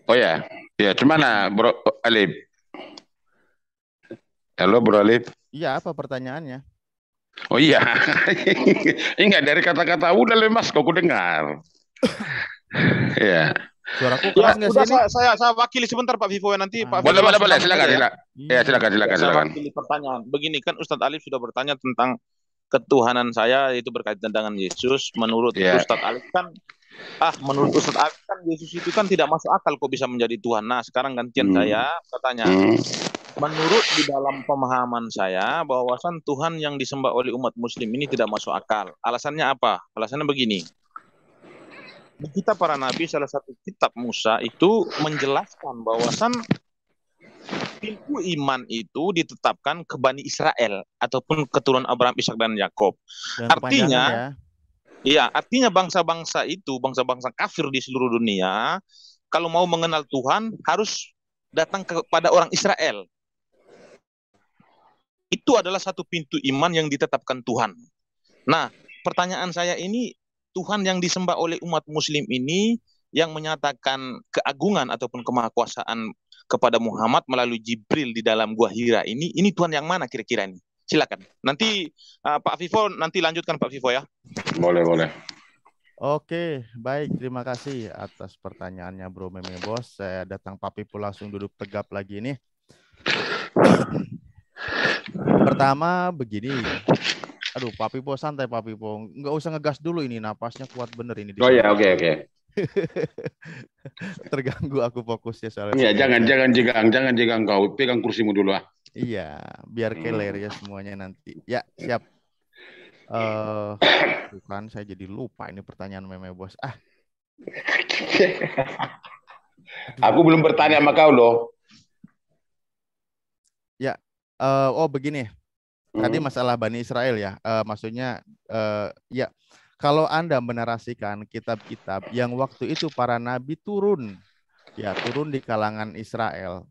Oh ya, cuman Bro Alip. Halo Bro Alip. Iya, apa pertanyaannya? Oh iya, enggak dari kata-kata udah lemas kok aku dengar. Ya. Suaraku keras nggak sih ini? Saya wakili sebentar Pak Vivo nanti Pak. Boleh, silakan. Ya, silakan. Wakili pertanyaan. Begini kan Ustadz Alif sudah bertanya tentang ketuhanan saya, itu berkaitan dengan Yesus. Menurut Ustadz Alif kan, menurut Ustadz Alif kan Yesus itu kan tidak masuk akal kok bisa menjadi Tuhan. Nah, sekarang gantian saya bertanya. Menurut di dalam pemahaman saya, bahwasan Tuhan yang disembah oleh umat muslim ini tidak masuk akal. Alasannya apa? Alasannya begini. Di kitab para nabi, salah satu kitab Musa itu menjelaskan bahwasan pintu iman itu ditetapkan ke Bani Israel ataupun keturunan Abraham, Ishak dan Yakub. Artinya, artinya bangsa-bangsa itu, bangsa-bangsa kafir di seluruh dunia, kalau mau mengenal Tuhan harus datang kepada orang Israel. Itu adalah satu pintu iman yang ditetapkan Tuhan. Nah, pertanyaan saya ini, Tuhan yang disembah oleh umat muslim ini yang menyatakan keagungan ataupun kemahakuasaan kepada Muhammad melalui Jibril di dalam Gua Hira ini Tuhan yang mana kira-kira ini? Silakan. Nanti Pak Vivo nanti lanjutkan Pak Vivo ya. Boleh. Oke, baik. Terima kasih atas pertanyaannya Bro Meme Bos. Saya datang Pak Vivo langsung duduk tegap lagi nih. Pertama begini. Aduh, Pak Pipo santai Pak Pipo. Nggak usah ngegas dulu ini, napasnya kuat bener ini. Oh ya, oke. Terganggu aku fokusnya soalnya. Iya, jangan jigang kau. Pegang kursimu dulu ah. Iya, biar keler ya semuanya nanti. Ya, siap. Bukan, saya jadi lupa ini pertanyaan Meme Bos. Aku belum bertanya sama kau loh. Ya, begini. Tadi masalah Bani Israel ya, maksudnya ya kalau Anda menarasikan kitab-kitab yang waktu itu para nabi turun ya turun di kalangan Israel.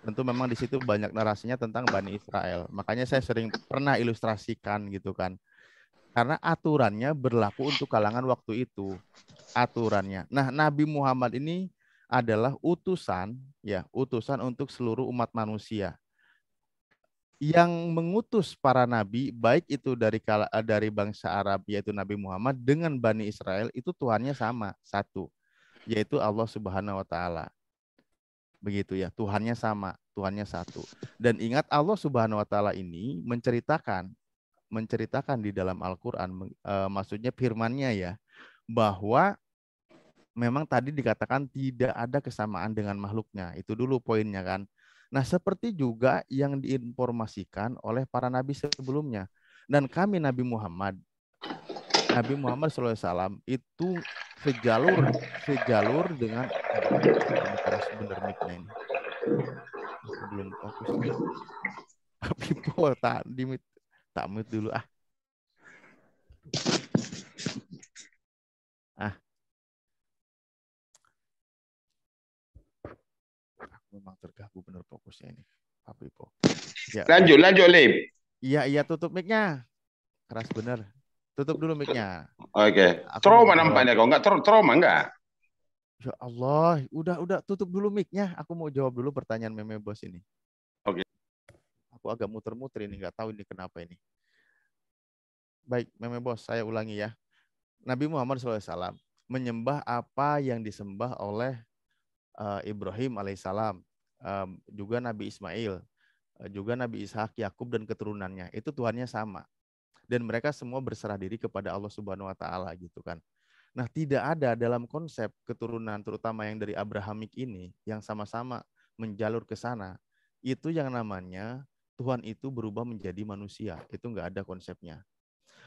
Tentu memang di situ banyak narasinya tentang Bani Israel. Makanya saya sering pernah ilustrasikan gitu kan. Karena aturannya berlaku untuk kalangan waktu itu. Aturannya. Nah, Nabi Muhammad ini adalah utusan, ya, utusan untuk seluruh umat manusia. Yang mengutus para nabi, baik itu dari bangsa Arab, yaitu Nabi Muhammad, dengan Bani Israel, itu Tuhannya sama, satu, yaitu Allah Subhanahu wa Ta'ala. Begitu ya, Tuhannya sama, Tuhannya satu. Dan ingat, Allah Subhanahu wa Ta'ala ini menceritakan di dalam Al-Quran, maksudnya firman-Nya ya, bahwa memang tadi dikatakan tidak ada kesamaan dengan makhluknya. Itu dulu poinnya kan. Nah, seperti juga yang diinformasikan oleh para nabi sebelumnya. Dan kami Nabi Muhammad SAW itu sejalur dengan, ini keras bener mic-nya ini. Aku belum fokus nih. Tapi tak mute dulu ah. Memang terganggu bener fokusnya ini. Pak Pipo. Ya, Lanjut, Lip. Iya, tutup mic-nya. Keras bener. Tutup dulu mic-nya. Oke. Trauma nampaknya kok. Enggak trauma enggak? Ya Allah, udah tutup dulu mic-nya. Aku mau jawab dulu pertanyaan Meme Bos ini. Oke. Aku agak muter-muter ini, nggak tahu ini kenapa ini. Baik, Meme Bos, saya ulangi ya. Nabi Muhammad SAW menyembah apa yang disembah oleh Ibrahim alaihissalam, juga Nabi Ismail, juga Nabi Ishak, Yakub dan keturunannya. Itu Tuhannya sama. Dan mereka semua berserah diri kepada Allah Subhanahu wa Ta'ala gitu kan. Nah, tidak ada dalam konsep keturunan terutama yang dari Abrahamik ini yang sama-sama menjalur ke sana. Itu yang namanya Tuhan itu berubah menjadi manusia. Itu enggak ada konsepnya.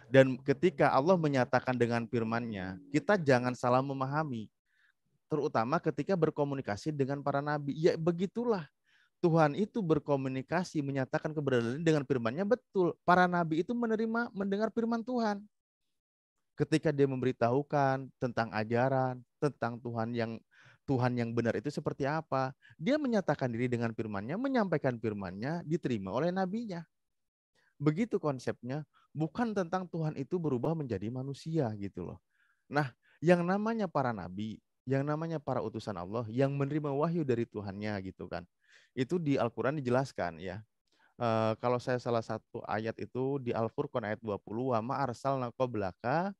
Dan ketika Allah menyatakan dengan firman-Nya, kita jangan salah memahami. Terutama ketika berkomunikasi dengan para nabi. Ya begitulah. Tuhan itu berkomunikasi, menyatakan keberadaannya dengan firman-Nya, betul. Para nabi itu mendengar firman Tuhan. Ketika dia memberitahukan tentang ajaran, tentang Tuhan yang benar itu seperti apa. Dia menyatakan diri dengan firman-Nya, menyampaikan firman-Nya, diterima oleh nabinya. Begitu konsepnya, bukan tentang Tuhan itu berubah menjadi manusia gitu loh. Nah, yang namanya para nabi, yang namanya para utusan Allah yang menerima wahyu dari Tuhannya gitu kan. Itu di Al-Quran dijelaskan ya. Kalau saya salah satu ayat itu di Al-Furqan ayat 20, wa ma arsalna qablaka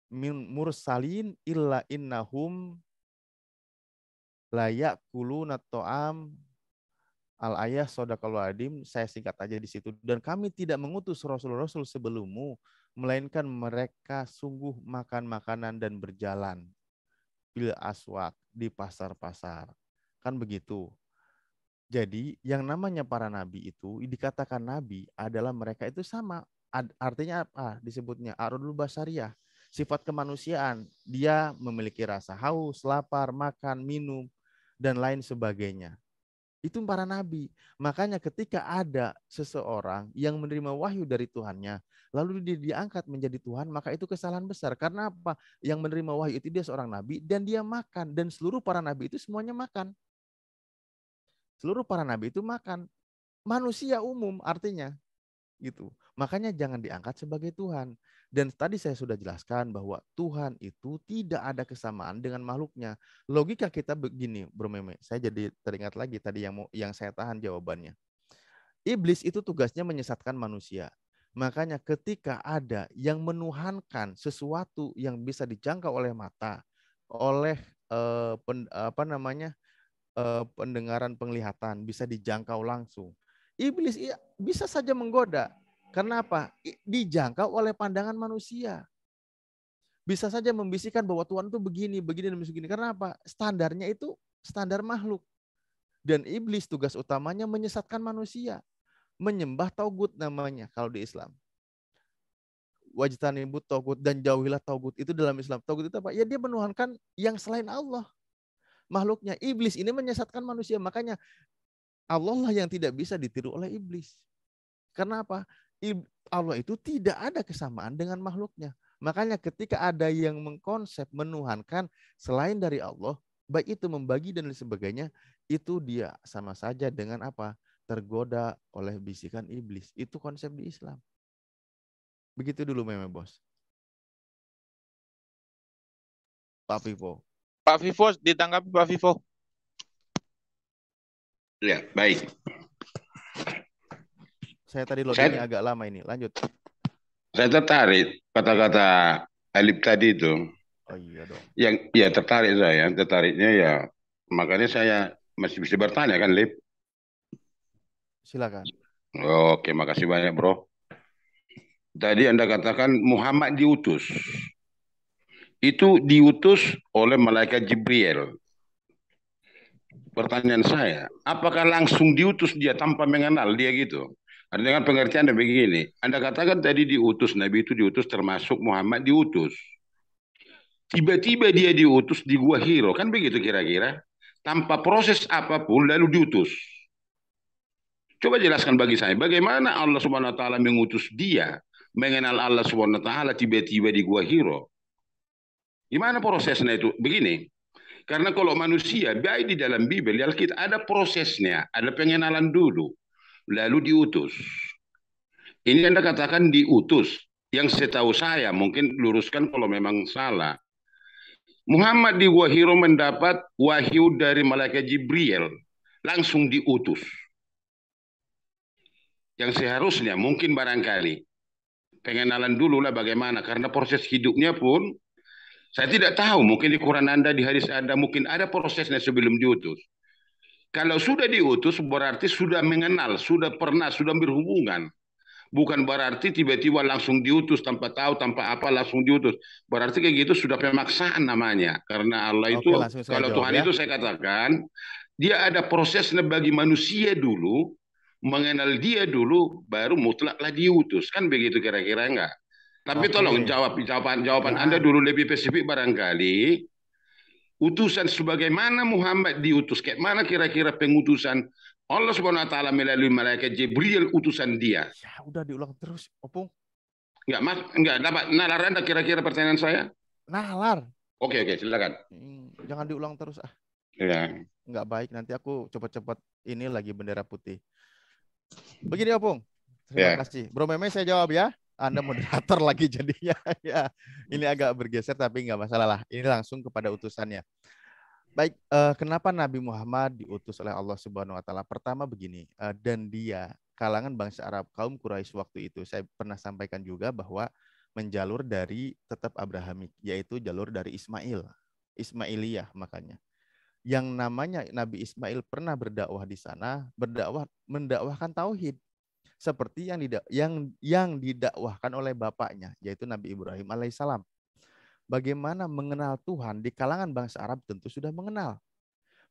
min mursalin illa innahum la ya'kuluna ta'am al-ayah sodaqallahu adim. Saya singkat aja di situ. Dan kami tidak mengutus rasul-rasul sebelummu, melainkan mereka sungguh makan makanan dan berjalan bil aswak, di pasar-pasar. Kan begitu. Jadi yang namanya para nabi itu dikatakan nabi adalah mereka itu sama. Artinya apa? Disebutnya arudul basariyah. Sifat kemanusiaan. Dia memiliki rasa haus, lapar, makan, minum, dan lain sebagainya. Itu para nabi. Makanya ketika ada seseorang yang menerima wahyu dari Tuhannya, lalu dia diangkat menjadi Tuhan, maka itu kesalahan besar. Karena apa? Yang menerima wahyu itu dia seorang nabi dan dia makan. Dan seluruh para nabi itu semuanya makan. Seluruh para nabi itu makan. Manusia umum artinya. Gitu. Makanya jangan diangkat sebagai Tuhan. Dan tadi saya sudah jelaskan bahwa Tuhan itu tidak ada kesamaan dengan makhluknya. Logika kita begini, Bro Meme. Saya jadi teringat lagi tadi yang saya tahan jawabannya. Iblis itu tugasnya menyesatkan manusia. Makanya ketika ada yang menuhankan sesuatu yang bisa dijangkau oleh mata, oleh pendengaran, penglihatan, bisa dijangkau langsung. Iblis bisa saja menggoda. Karena apa? Dijangkau oleh pandangan manusia. Bisa saja membisikkan bahwa Tuhan itu begini, begini, dan begini. Karena apa? Standarnya itu standar makhluk. Dan iblis tugas utamanya menyesatkan manusia. Menyembah taugut namanya kalau di Islam. Wajtanibut taugut dan jauhilah taugut. Itu dalam Islam. Taugut itu apa? Ya dia menuhankan yang selain Allah. Makhluknya. Iblis ini menyesatkan manusia. Makanya Allah lah yang tidak bisa ditiru oleh iblis. Karena apa? Allah itu tidak ada kesamaan dengan makhluknya. Makanya ketika ada yang mengkonsep menuhankan selain dari Allah, baik itu membagi dan lain sebagainya, itu dia sama saja dengan apa? Tergoda oleh bisikan iblis. Itu konsep di Islam. Begitu dulu Meme Bos. Pak Vivo. Pak Vivo, ditanggapi Pak Vivo. Ya, baik. Saya tadi loadingnya agak lama ini. Lanjut. Saya tertarik kata-kata Alif tadi itu. Oh iya dong. Yang ya tertarik saya, tertariknya ya makanya saya masih bisa bertanya kan, Lip. Silakan. Oke, makasih banyak, Bro. Tadi Anda katakan Muhammad diutus. Itu diutus oleh malaikat Jibril. Pertanyaan saya, apakah langsung diutus dia tanpa mengenal dia gitu? Dengan pengertian Anda begini, Anda katakan tadi diutus, Nabi itu diutus termasuk Muhammad diutus. Tiba-tiba dia diutus di Gua Hiro, kan begitu kira-kira? Tanpa proses apapun lalu diutus. Coba jelaskan bagi saya, bagaimana Allah Subhanahu wa taala mengutus dia, mengenal Allah Subhanahu wa taala tiba-tiba di Gua Hiro? Gimana prosesnya itu? Begini, karena kalau manusia, baik di dalam Bible, di Alkitab ada prosesnya, ada pengenalan dulu, lalu diutus. Ini Anda katakan diutus. Yang setahu saya, mungkin luruskan kalau memang salah. Muhammad di Gua Hiro mendapat wahyu dari malaikat Jibril, langsung diutus. Yang seharusnya mungkin barangkali pengenalan dulu lah bagaimana, karena proses hidupnya pun saya tidak tahu, mungkin di Quran Anda, di hadis Anda, mungkin ada prosesnya sebelum diutus. Kalau sudah diutus, berarti sudah mengenal, sudah pernah, sudah berhubungan. Bukan berarti tiba-tiba langsung diutus, tanpa tahu, tanpa apa, langsung diutus. Berarti kayak gitu sudah pemaksaan namanya. Karena Allah itu, kalau Tuhan itu saya katakan, dia ada prosesnya bagi manusia dulu, mengenal dia dulu, baru mutlaklah diutus. Kan begitu kira-kira enggak? Tapi tolong jawaban Anda dulu lebih spesifik barangkali. Utusan sebagaimana Muhammad diutus, kayak mana kira-kira pengutusan Allah Subhanahu wa taala melalui malaikat Jibril utusan dia? Ya udah diulang terus, Opung. Enggak dapat nalar Anda kira-kira pertanyaan saya? Nalar. Oke, silakan. Jangan diulang terus ah. Ya. Enggak baik, nanti aku cepat-cepat ini lagi bendera putih. Begini Opung. Terima kasih. Bro Meme saya jawab ya. Anda moderator lagi jadinya. Ya, ini agak bergeser tapi nggak masalah lah. Ini langsung kepada utusannya. Baik, kenapa Nabi Muhammad diutus oleh Allah Subhanahu wa taala? Pertama begini, dan dia kalangan bangsa Arab, kaum Quraisy waktu itu, saya pernah sampaikan juga bahwa menjalur dari tetap Abrahamik, yaitu jalur dari Ismail, Ismailiyah makanya. Yang namanya Nabi Ismail pernah berdakwah di sana, mendakwahkan tauhid. Seperti yang didakwahkan oleh bapaknya, yaitu Nabi Ibrahim alaihissalam. Bagaimana mengenal Tuhan di kalangan bangsa Arab tentu sudah mengenal.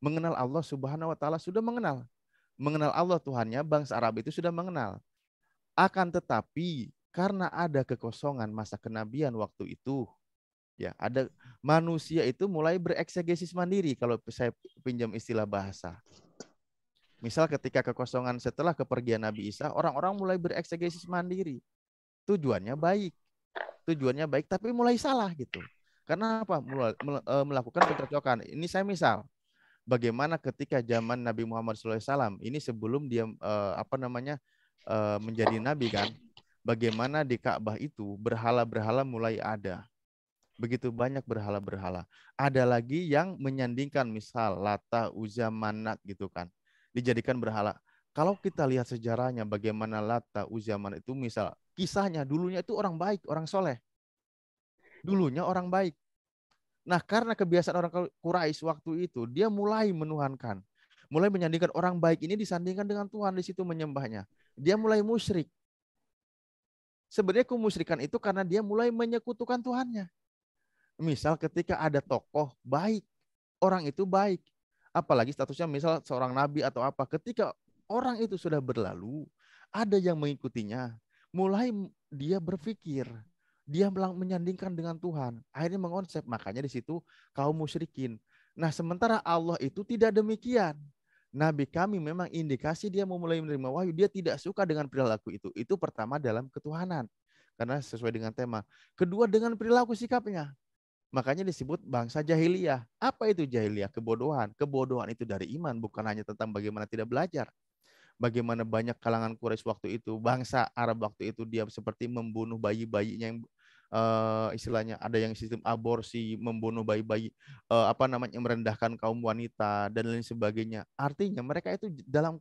Mengenal Allah Subhanahu wa taala sudah mengenal. Mengenal Allah Tuhannya bangsa Arab itu sudah mengenal. Akan tetapi karena ada kekosongan masa kenabian waktu itu, ya ada manusia itu mulai bereksegesis mandiri kalau saya pinjam istilah bahasa. Misal ketika kekosongan setelah kepergian Nabi Isa, orang-orang mulai bereksegesis mandiri. Tujuannya baik, tapi mulai salah gitu. Karena apa? Melakukan pencocokan. Ini saya misal, bagaimana ketika zaman Nabi Muhammad SAW, ini sebelum dia menjadi nabi kan, bagaimana di Ka'bah itu berhala-berhala mulai ada. Begitu banyak berhala-berhala. Ada lagi yang menyandingkan misal Lata, Uzza, Manat gitu kan. Dijadikan berhala. Kalau kita lihat sejarahnya bagaimana Lata, Uzza, Manat itu misal kisahnya dulunya itu orang baik, orang soleh. Dulunya orang baik. Nah karena kebiasaan orang Quraisy waktu itu dia mulai menuhankan. Mulai menyandingkan orang baik ini disandingkan dengan Tuhan, di situ menyembahnya. Dia mulai musyrik. Sebenarnya kemusyrikan itu karena dia mulai menyekutukan Tuhannya. Misal ketika ada tokoh baik, orang itu baik. Apalagi statusnya misal seorang nabi atau apa. Ketika orang itu sudah berlalu, ada yang mengikutinya. Mulai dia berpikir, dia menyandingkan dengan Tuhan. Akhirnya mengonsep, makanya di situ kaum musyrikin. Nah sementara Allah itu tidak demikian. Nabi kami memang indikasi dia memulai menerima wahyu, dia tidak suka dengan perilaku itu. Itu pertama dalam ketuhanan. Karena sesuai dengan tema. Kedua dengan perilaku sikapnya. Makanya disebut bangsa jahiliyah. Apa itu jahiliyah? Kebodohan. Kebodohan itu dari iman, bukan hanya tentang bagaimana tidak belajar. Bagaimana banyak kalangan Quraisy waktu itu, bangsa Arab waktu itu, dia seperti membunuh bayi-bayinya yang istilahnya ada yang sistem aborsi, membunuh bayi-bayi, merendahkan kaum wanita dan lain sebagainya. Artinya mereka itu dalam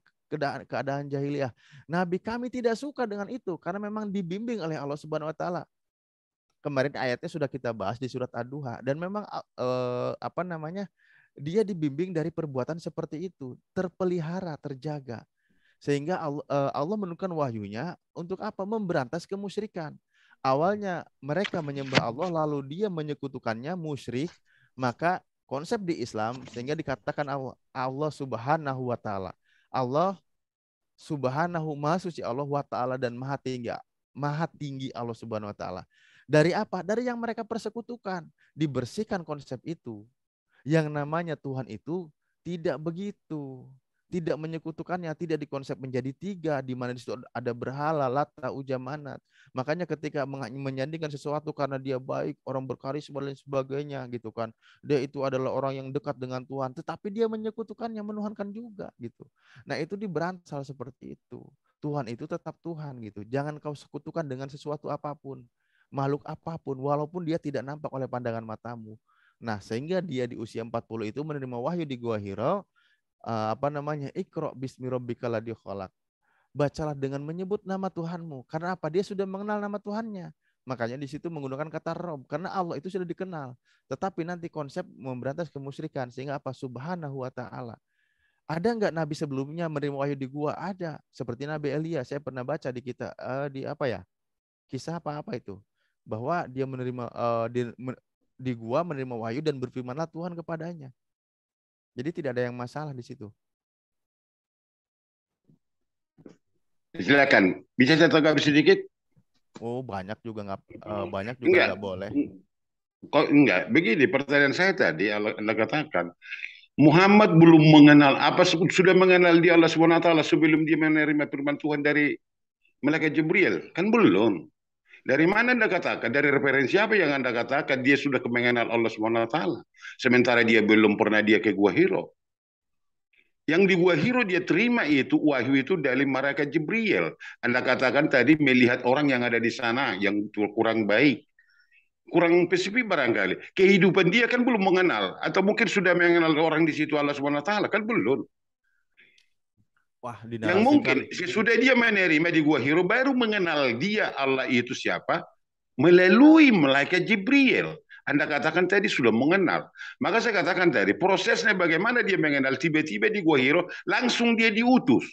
keadaan jahiliyah. Nabi kami tidak suka dengan itu karena memang dibimbing oleh Allah Subhanahu wa taala. Kemarin ayatnya sudah kita bahas di surat Ad-Duha, dan memang dia dibimbing dari perbuatan seperti itu, terpelihara, terjaga, sehingga Allah menurunkan wahyunya untuk apa? Memberantas kemusyrikan. Awalnya mereka menyembah Allah lalu dia menyekutukannya, musyrik, maka konsep di Islam sehingga dikatakan Allah Subhanahu wa taala. Allah Subhanahu, maha suci Allah, wa taala, dan maha tinggi Allah Subhanahu wa taala. Dari apa? Dari yang mereka persekutukan. Dibersihkan konsep itu. Yang namanya Tuhan itu tidak begitu. Tidak menyekutukannya, tidak dikonsep menjadi tiga, di mana di situ ada berhala, Lata, Uja, Manat. Makanya ketika menyandingkan sesuatu karena dia baik, orang berkarisma dan sebagainya gitu kan. Dia itu adalah orang yang dekat dengan Tuhan, tetapi dia menyekutukannya, menuhankan juga gitu. Nah, itu diberantas seperti itu. Tuhan itu tetap Tuhan gitu. Jangan kau sekutukan dengan sesuatu apapun, makhluk apapun, walaupun dia tidak nampak oleh pandangan matamu. Nah, sehingga dia di usia 40 itu menerima wahyu di Gua Hira, Iqra bismi rabbikal ladzi khalaq. Bacalah dengan menyebut nama Tuhanmu. Karena apa? Dia sudah mengenal nama Tuhannya. Makanya di situ menggunakan kata Rob, karena Allah itu sudah dikenal. Tetapi nanti konsep memberantas kemusyrikan, sehingga apa? Subhanahu wa ta'ala. Ada nggak nabi sebelumnya menerima wahyu di gua? Ada. Seperti Nabi Elia, saya pernah baca di kita kisah apa itu, bahwa dia menerima di gua menerima wahyu dan berfirmanlah Tuhan kepadanya. Jadi tidak ada yang masalah di situ. Silakan. Bisa saya tanggapi sedikit? Oh, banyak juga nggak boleh. Kok enggak? Begini pertanyaan saya tadi, Anda katakan Muhammad belum mengenal sudah mengenal dia Allah SWT sebelum dia menerima firman Tuhan dari malaikat Jibril? Kan belum. Dari mana Anda katakan? Dari referensi apa yang Anda katakan dia sudah mengenal Allah SWT? Sementara dia belum pernah dia ke Gua Hira. Yang di Gua Hira dia terima itu wahyu itu dari malaikat Jibril. Anda katakan tadi melihat orang yang ada di sana yang kurang baik. Kurang spesifik barangkali. Kehidupan dia kan belum mengenal. Atau mungkin sudah mengenal orang di situ Allah SWT. Kan belum. Wah, yang mungkin sudah dia menerima di Gua Hira baru mengenal dia Allah itu siapa melalui malaikat Jibril. Anda katakan tadi sudah mengenal. Maka saya katakan tadi prosesnya bagaimana dia mengenal, tiba-tiba di Gua Hira langsung dia diutus.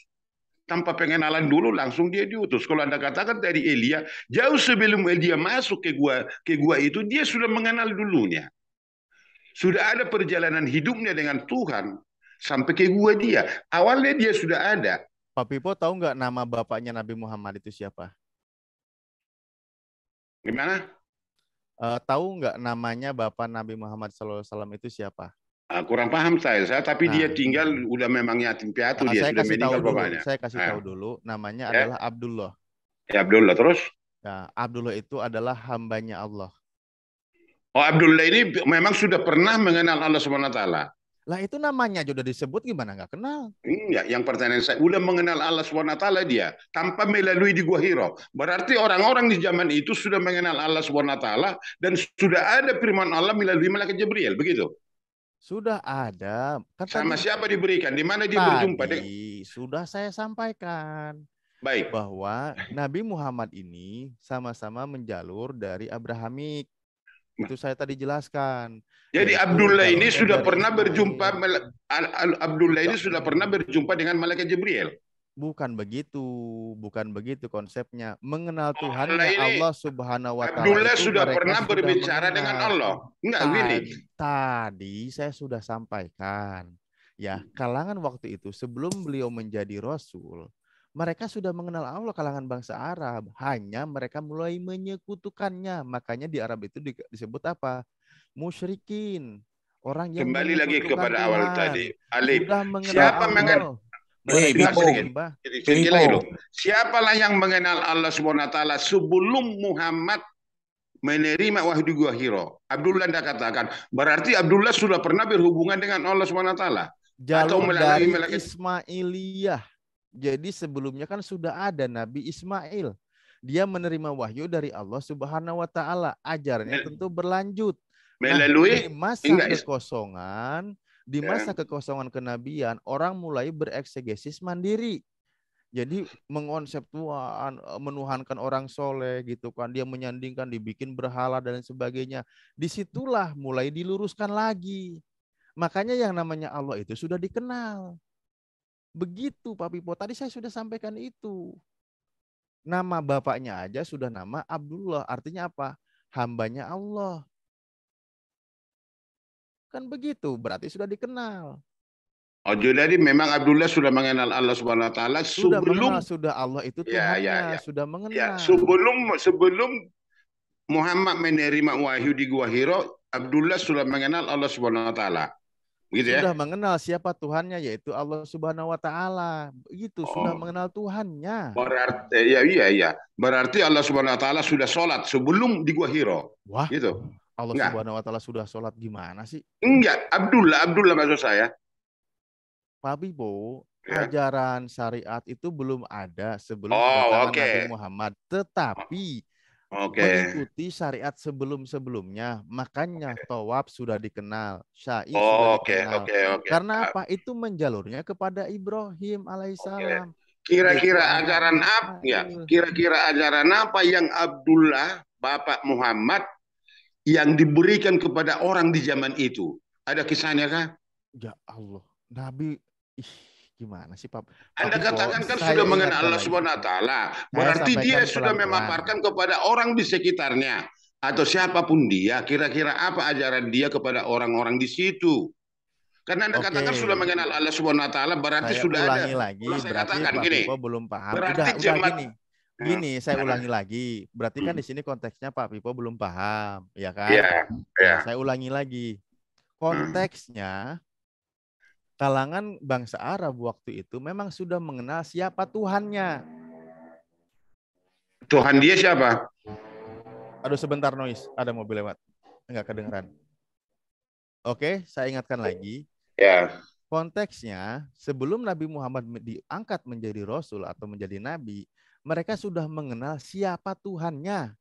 Tanpa pengenalan dulu langsung dia diutus. Kalau Anda katakan tadi Elia, jauh sebelum Elia masuk ke gua itu dia sudah mengenal dulunya. Sudah ada perjalanan hidupnya dengan Tuhan sampai ke gua dia. Awalnya dia sudah ada. Pak Pipo tahu nggak nama bapaknya Nabi Muhammad itu siapa? Gimana? Tahu nggak namanya bapak Nabi Muhammad SAW itu siapa? Kurang paham saya tapi dia tinggal udah memang yatim piatu, dia sudah meninggal bapaknya. Saya kasih tahu dulu, namanya adalah Abdullah. Ya, Abdullah terus? Nah, Abdullah itu adalah hambanya Allah. Oh, Abdullah ini memang sudah pernah mengenal Allah SWT. Lah itu namanya sudah disebut, gimana nggak kenal? Enggak, yang pertanyaan saya, udah mengenal Allah SWT dia tanpa melalui di Gua Hira. Berarti orang-orang di zaman itu sudah mengenal Allah SWT dan sudah ada firman Allah melalui malaikat Jibril, begitu? Sudah ada. Sama siapa diberikan? Di mana dia berjumpa? Sudah saya sampaikan. Baik. Bahwa Nabi Muhammad ini sama-sama menjalur dari Abrahamik. Itu saya tadi jelaskan. Jadi Abdullah ini sudah pernah berjumpa, Abdullah ini sudah pernah berjumpa dengan malaikat Jibril. Bukan begitu konsepnya. Mengenal Tuhannya Allah Subhanahu wa taala. Abdullah sudah pernah berbicara dengan Allah. Enggak gini. Tadi saya sudah sampaikan. Ya, kalangan waktu itu sebelum beliau menjadi rasul, mereka sudah mengenal Allah, kalangan bangsa Arab. Hanya mereka mulai menyekutukannya. Makanya di Arab itu disebut apa? Musyrikin. Orang yang kembali lagi kepada Tuhan. Awal tadi. Alif. Siapa mengenal? Siapalah yang mengenal Allah SWT sebelum Muhammad menerima wahyu di Gua Hiro. Abdullah tidak katakan. Berarti Abdullah sudah pernah berhubungan dengan Allah SWT. Atau Jalur melalui dari malaikat. Ismailiyah. Jadi sebelumnya kan sudah ada Nabi Ismail. Dia menerima wahyu dari Allah Subhanahu wa taala. Ajarannya tentu berlanjut. Nah, Melalui di masa enggak, kekosongan, di ya. masa kekosongan kenabian, orang mulai bereksegesis mandiri. Jadi mengonseptuan, menuhankan orang soleh gitu kan. Dia menyandingkan, dibikin berhala dan lain sebagainya. Disitulah mulai diluruskan lagi. Makanya yang namanya Allah itu sudah dikenal. Begitu Pak Pipo. Tadi saya sudah sampaikan itu. Nama bapaknya aja sudah nama Abdullah. Artinya apa? Hambanya Allah. Kan begitu. Berarti sudah dikenal. Oh, jadi memang Abdullah sudah mengenal Allah Subhanahu wa taala Sudah mengenal, sebelum sudah Allah itu ya, Tuhannya. ya. Sudah Ya, mengenal. sebelum Muhammad menerima wahyu di Gua Hiro, Abdullah sudah mengenal Allah Subhanahu wa taala. Begitu Sudah ya? mengenal siapa Tuhannya, yaitu Allah Subhanahu wa taala. Begitu, sudah Oh, mengenal Tuhannya. berarti iya. Berarti Allah Subhanahu wa taala sudah sholat sebelum di Gua Hiro. Wah, Gitu. Allah Enggak. Subhanahu wa taala sudah sholat gimana sih? Enggak, Abdullah maksud saya. Pak Bibo, Ya. ajaran syariat itu belum ada sebelum Oh, kedatangan oke. Nabi Muhammad. Tetapi Oke. mengikuti syariat sebelum-sebelumnya. Makanya tawaf sudah dikenal, syai sudah Oh, oke. dikenal. Oke. Karena apa? Itu menjalurnya kepada Ibrahim alaihissalam. Kira-kira Yaitu anaknya ajaran apa ya? Ismail. Kira-kira ajaran apa yang Abdullah, Bapak Muhammad, yang diberikan kepada orang di zaman itu? Ada kisahnya kah? Ya Allah, Nabi, gimana sih Pak? Anda Pipo, katakan kan saya sudah mengenal ingatkan Allah lagi. Subhanahu wa taala. Saya Berarti dia sampaikan sudah pelan-pelan. memaparkan kepada orang di sekitarnya atau siapapun dia, kira-kira apa ajaran dia kepada orang-orang di situ. Karena Anda Oke. katakan sudah mengenal Allah Subhanahu wa taala, berarti Saya sudah ulangi ada. lagi, Kalau saya berarti katakan Pak gini, Pipo belum paham. berarti Udah jemaat gini, saya ulangi lagi. Berarti kan di sini konteksnya Pak Pipo belum paham, ya kan? Iya, Nah, iya. saya ulangi lagi. Konteksnya kalangan bangsa Arab waktu itu memang sudah mengenal siapa Tuhannya. Tuhan dia siapa? Aduh sebentar noise, ada mobil lewat. Enggak kedengeran. Oke, saya ingatkan lagi. Ya. Konteksnya, sebelum Nabi Muhammad diangkat menjadi Rasul atau menjadi Nabi, mereka sudah mengenal siapa Tuhannya.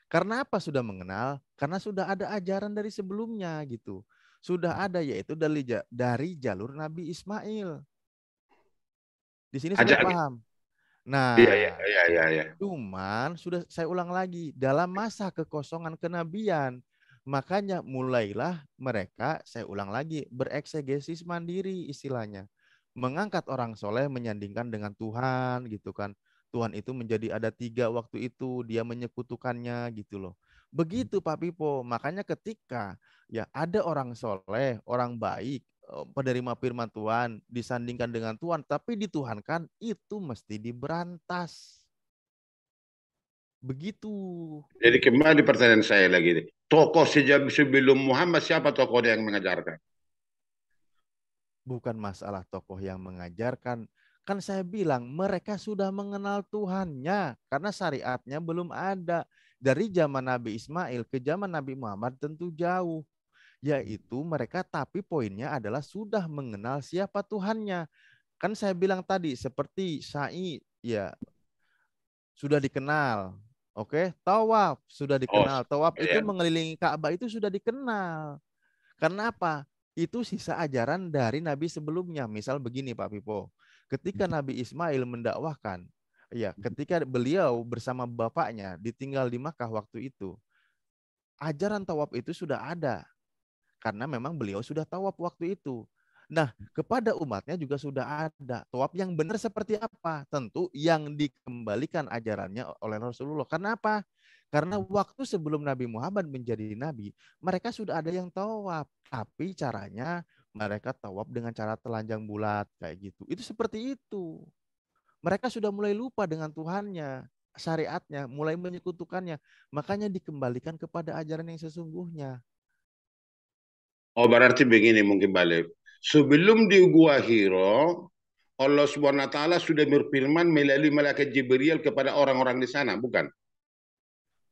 Karena apa sudah mengenal? Karena sudah ada ajaran dari sebelumnya gitu. Sudah ada yaitu dari jalur Nabi Ismail. Di sini sudah paham. Nah, iya. Cuman sudah saya ulang lagi, dalam masa kekosongan kenabian, makanya mulailah mereka, saya ulang lagi, bereksegesis mandiri istilahnya. Mengangkat orang soleh menyandingkan dengan Tuhan gitu kan. Tuhan itu menjadi ada 3 waktu itu, dia menyekutukannya gitu loh. Begitu Pak Pipo, makanya ketika ya ada orang soleh, orang baik, penerima firman Tuhan, disandingkan dengan Tuhan, tapi dituhankan, itu mesti diberantas. Begitu. Jadi kembali pertanyaan saya lagi. Tokoh sebelum Muhammad siapa tokoh yang mengajarkan? Bukan masalah tokoh yang mengajarkan. Kan saya bilang mereka sudah mengenal Tuhannya. Karena syariatnya belum ada. Dari zaman Nabi Ismail ke zaman Nabi Muhammad tentu jauh. Yaitu mereka tapi poinnya adalah sudah mengenal siapa Tuhannya. Kan saya bilang tadi seperti syai ya sudah dikenal. Oke, tawaf sudah dikenal. Tawaf itu mengelilingi Ka'bah itu sudah dikenal. Karena apa? Itu sisa ajaran dari Nabi sebelumnya. Misal begini Pak Pipo, ketika Nabi Ismail mendakwahkan, ya ketika beliau bersama bapaknya ditinggal di Makkah waktu itu, ajaran tawaf itu sudah ada. Karena memang beliau sudah tawaf waktu itu. Nah, kepada umatnya juga sudah ada. Tawaf yang benar seperti apa? Tentu yang dikembalikan ajarannya oleh Rasulullah. Karena apa? Karena waktu sebelum Nabi Muhammad menjadi nabi, mereka sudah ada yang tawaf. Tapi caranya mereka tawaf dengan cara telanjang bulat kayak gitu. Itu seperti itu. Mereka sudah mulai lupa dengan Tuhannya, syariatnya, mulai menyekutukannya. Makanya dikembalikan kepada ajaran yang sesungguhnya. Oh, berarti begini mungkin balik. Sebelum di Gua Hiro, Allah Subhanahu wa taala sudah berfirman melalui malaikat Jibril kepada orang-orang di sana, bukan?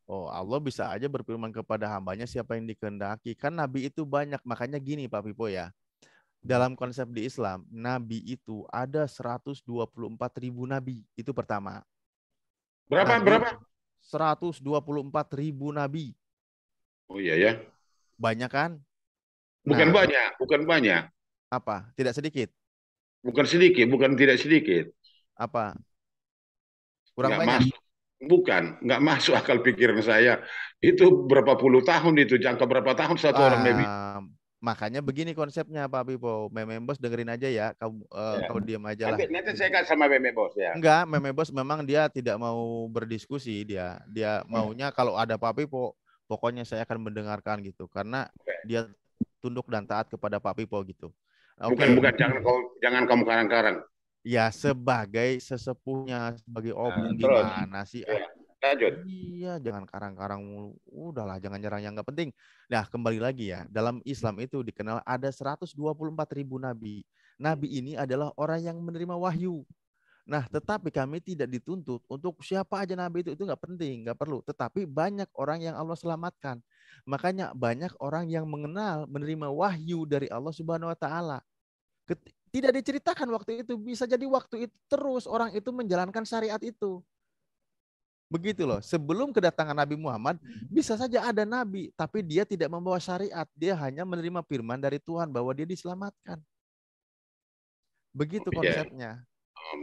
Oh, Allah bisa aja berfirman kepada hambanya siapa yang dikehendaki. Kan nabi itu banyak. Makanya gini Pak Pipo ya. Dalam konsep di Islam, nabi itu ada 124.000 nabi. Itu pertama. Berapa Nabi berapa? 124.000 nabi. Oh iya ya. Banyak kan? Bukan Nah, banyak, bukan banyak. apa? Tidak sedikit. Bukan sedikit, bukan tidak sedikit. Apa? Kurang Nggak banyak. masuk. Bukan, nggak masuk akal pikiran saya. Itu berapa puluh tahun itu, jangka berapa tahun satu orang Nabi? Makanya begini konsepnya Pak Pipo. Memembos dengerin aja ya. Kau Ya. diam aja lah. Nanti saya kasih sama Meme Bos ya. Enggak, Memebos memang dia tidak mau berdiskusi dia. Dia maunya kalau ada Pak Pipo, pokoknya saya akan mendengarkan gitu. Karena dia tunduk dan taat kepada Pak Pipo gitu. Bukan, Oke. bukan, jangan kamu karang-karang. Ya sebagai sesepuhnya, sebagai opung Terus, gimana sih? ya, lanjut. Iya, jangan karang-karang mulu. Udahlah, jangan nyerang yang nggak penting. Nah, kembali lagi ya. Dalam Islam itu dikenal ada 124.000 nabi. Nabi ini adalah orang yang menerima wahyu. Nah, tetapi kami tidak dituntut untuk siapa aja nabi itu nggak penting, nggak perlu. Tetapi banyak orang yang Allah selamatkan. Makanya banyak orang yang mengenal menerima wahyu dari Allah Subhanahu wa taala. Tidak diceritakan waktu itu, bisa jadi waktu itu terus orang itu menjalankan syariat itu. Begitu loh. Sebelum kedatangan Nabi Muhammad, bisa saja ada nabi, tapi dia tidak membawa syariat. Dia hanya menerima firman dari Tuhan bahwa dia diselamatkan. Begitu Ya. konsepnya.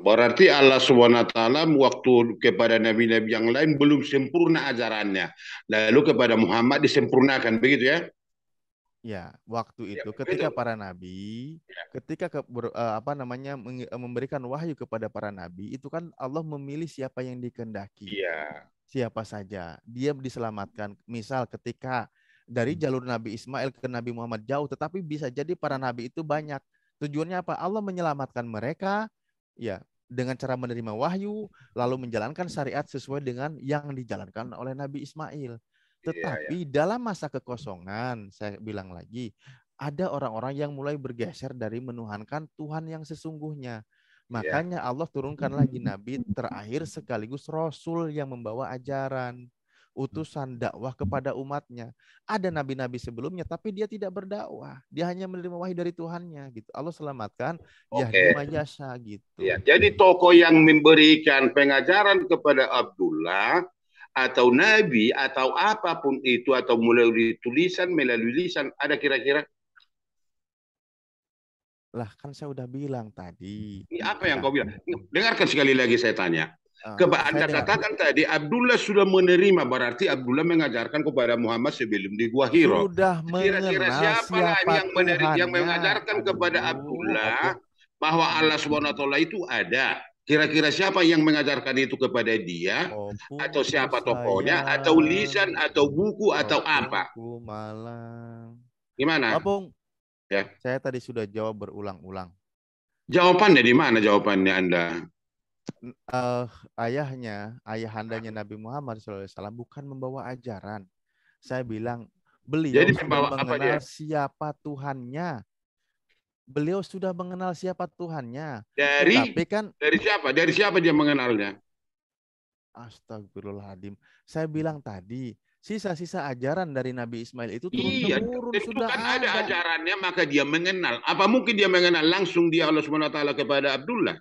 Berarti Allah SWT waktu kepada nabi-nabi yang lain belum sempurna ajarannya. Lalu kepada Muhammad disempurnakan, begitu ya? Ya, waktu Ya, itu ketika betul. para nabi, ketika memberikan wahyu kepada para nabi, itu kan Allah memilih siapa yang dikehendaki. Iya. Siapa saja, dia diselamatkan. Misal ketika dari jalur Nabi Ismail ke Nabi Muhammad jauh, tetapi bisa jadi para nabi itu banyak. Tujuannya apa? Allah menyelamatkan mereka, ya, dengan cara menerima wahyu, lalu menjalankan syariat sesuai dengan yang dijalankan oleh Nabi Ismail. Iya, ya. Tetapi dalam masa kekosongan, saya bilang lagi, ada orang-orang yang mulai bergeser dari menuhankan Tuhan yang sesungguhnya. Iya. Makanya Allah turunkan lagi Nabi terakhir sekaligus Rasul yang membawa ajaran, utusan dakwah kepada umatnya. Ada nabi-nabi sebelumnya, tapi dia tidak berdakwah. Dia hanya menerima wahyu dari Tuhannya. Gitu. Allah selamatkan Yahdi Oke. Majasa Ya, gitu. jadi tokoh yang memberikan pengajaran kepada Abdullah atau Nabi atau apapun itu atau melalui tulisan, melalui lisan, ada kira-kira Lah kan saya udah bilang tadi. ini apa yang Ya, kau bilang? Dengarkan sekali lagi saya tanya. saya Anda dengar. katakan tadi Abdullah sudah menerima, berarti Abdullah mengajarkan kepada Muhammad sebelum di Gua Hiro. Sudah Kira-kira mengenal siapa lagi siapa yang Tuhannya. mengajarkan kepada Aduh, Abdullah opung. bahwa Allah SWT itu ada? Kira-kira siapa yang mengajarkan itu kepada dia? Atau Opungku siapa tokohnya? Atau lisan? sayang, Atau buku? Atau apa? opungku malang. Gimana? Opung, Ya. saya tadi sudah jawab berulang-ulang. Jawabannya di mana jawabannya Anda? eh ayahandanya Nabi Muhammad SAW bukan membawa ajaran. Saya bilang beliau Jadi sudah membawa apa dia? mengenal siapa Tuhannya. Beliau sudah mengenal siapa Tuhannya. Tetapi kan Dari siapa? Dari siapa dia mengenalnya? astagfirullahaladzim. Saya bilang tadi, sisa-sisa ajaran dari Nabi Ismail itu Iya, turun-temurun tentu sudah kan ada ada. ajarannya, maka dia mengenal. Apa mungkin dia mengenal langsung dia Allah SWT kepada Abdullah?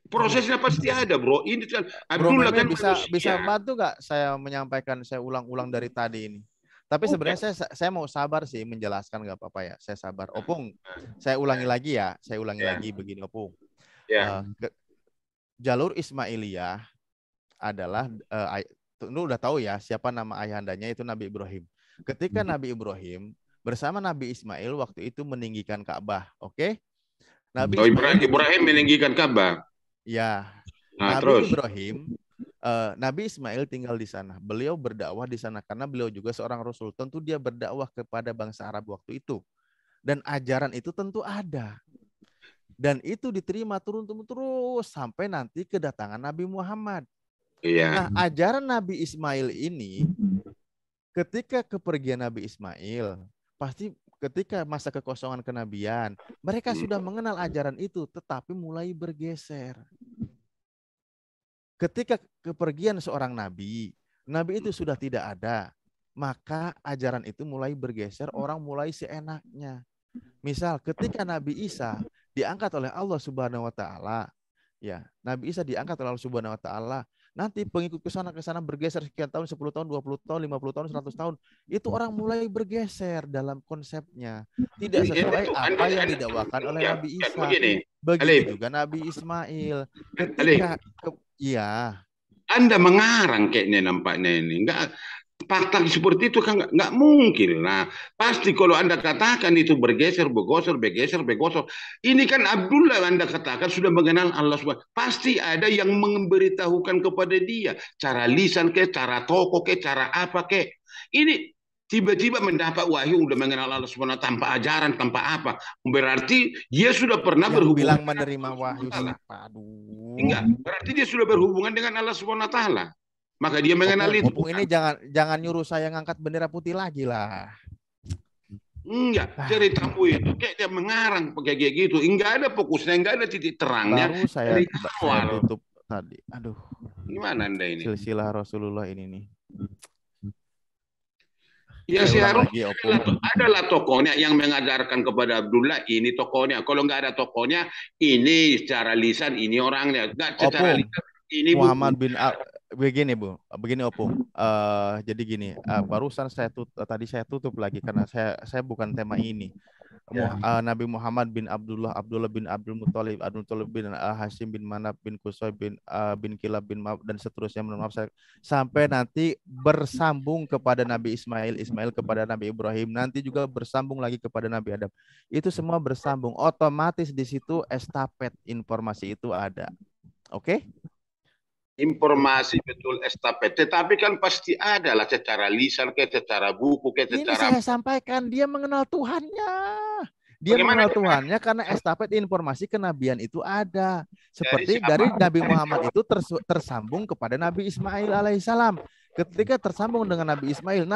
Aduh, Prosesnya pasti ada, bro. Ini kan Bro Abdullah Meme kan bisa manusia. bantu nggak saya menyampaikan, saya ulang-ulang dari tadi ini. Tapi Bukan. sebenarnya saya mau sabar sih menjelaskan, nggak apa-apa ya. Saya sabar. Opung, saya ulangi lagi ya. Saya ulangi Ya, lagi begini Opung. ya. Jalur Ismailiyah adalah lu udah tahu ya siapa nama ayahandanya, itu Nabi Ibrahim. Ketika Nabi Ibrahim bersama Nabi Ismail waktu itu meninggikan Ka'bah, oke? Nabi Oh, Ismail Ibrahim meninggikan Ka'bah. ya, Nah, Nabi terus. Ibrahim, Nabi Ismail tinggal di sana. Beliau berdakwah di sana karena beliau juga seorang rasul. Tentu dia berdakwah kepada bangsa Arab waktu itu. Dan ajaran itu tentu ada. Dan itu diterima turun terus sampai nanti kedatangan Nabi Muhammad. Iya. Nah, ajaran Nabi Ismail ini ketika kepergian Nabi Ismail, pasti ketika masa kekosongan kenabian, mereka sudah mengenal ajaran itu, tetapi mulai bergeser. ketika kepergian seorang nabi, nabi itu sudah tidak ada, maka ajaran itu mulai bergeser, orang mulai seenaknya. Misal ketika Nabi Isa diangkat oleh Allah Subhanahu wa taala, ya, Nabi Isa diangkat oleh Allah Subhanahu wa taala, nanti pengikut ke sana bergeser sekian tahun, 10 tahun, 20 tahun, 50 tahun, 100 tahun, itu orang mulai bergeser dalam konsepnya, tidak sesuai apa yang didakwakan oleh Nabi Isa. Begitu juga Nabi Ismail. Ketika iya, Anda mengarang kayaknya nampaknya ini. Enggak, fakta seperti itu kan nggak mungkin. Nah, pasti kalau Anda katakan itu bergeser, bergosor. Ini kan Abdullah Anda katakan sudah mengenal Allah SWT. Pasti ada yang memberitahukan kepada dia. Cara lisan ke, cara toko ke, cara apa ke. Ini tiba-tiba mendapat wahyu udah mengenal Allah SWT tanpa ajaran, tanpa apa. Berarti dia sudah pernah yang berhubungan. bilang menerima wahyu siapa? Aduh. Enggak, berarti dia sudah berhubungan dengan Allah SWT. Maka dia mengenal itu. Opung ini jangan nyuruh saya ngangkat bendera putih lagi lah. Enggak, ceritamu itu kayak dia mengarang pakai kayak gitu. Enggak ada fokusnya, enggak ada titik terangnya. Baru saya tutup tadi. Aduh. Gimana Anda ini? Silsilah Rasulullah ini nih. Ya seharusnya adalah tokohnya yang mengajarkan kepada Abdullah, ini tokohnya. Kalau nggak ada tokohnya, ini secara lisan, ini orangnya. Nggak secara lisan, ini Muhammad bin begini Opung. Jadi gini, barusan tadi saya tutup lagi karena saya bukan tema ini. Nabi Muhammad bin Abdullah bin Abdul Muthalib bin Hashim bin Manaf bin Qusay bin Kilab bin Ma'ab dan seterusnya, sampai nanti bersambung kepada Nabi Ismail kepada Nabi Ibrahim, nanti juga bersambung lagi kepada Nabi Adam. Itu semua bersambung, otomatis di situ estafet informasi itu ada. Oke? Informasi betul estafet, tetapi kan pasti ada lah secara lisan, secara buku, secara. Ini saya sampaikan, dia mengenal Tuhannya. Dia mengenal Tuhannya karena estafet informasi kenabian itu ada. Seperti dari Nabi Muhammad itu tersambung kepada Nabi Ismail alaihissalam. Ketika tersambung dengan Nabi Ismail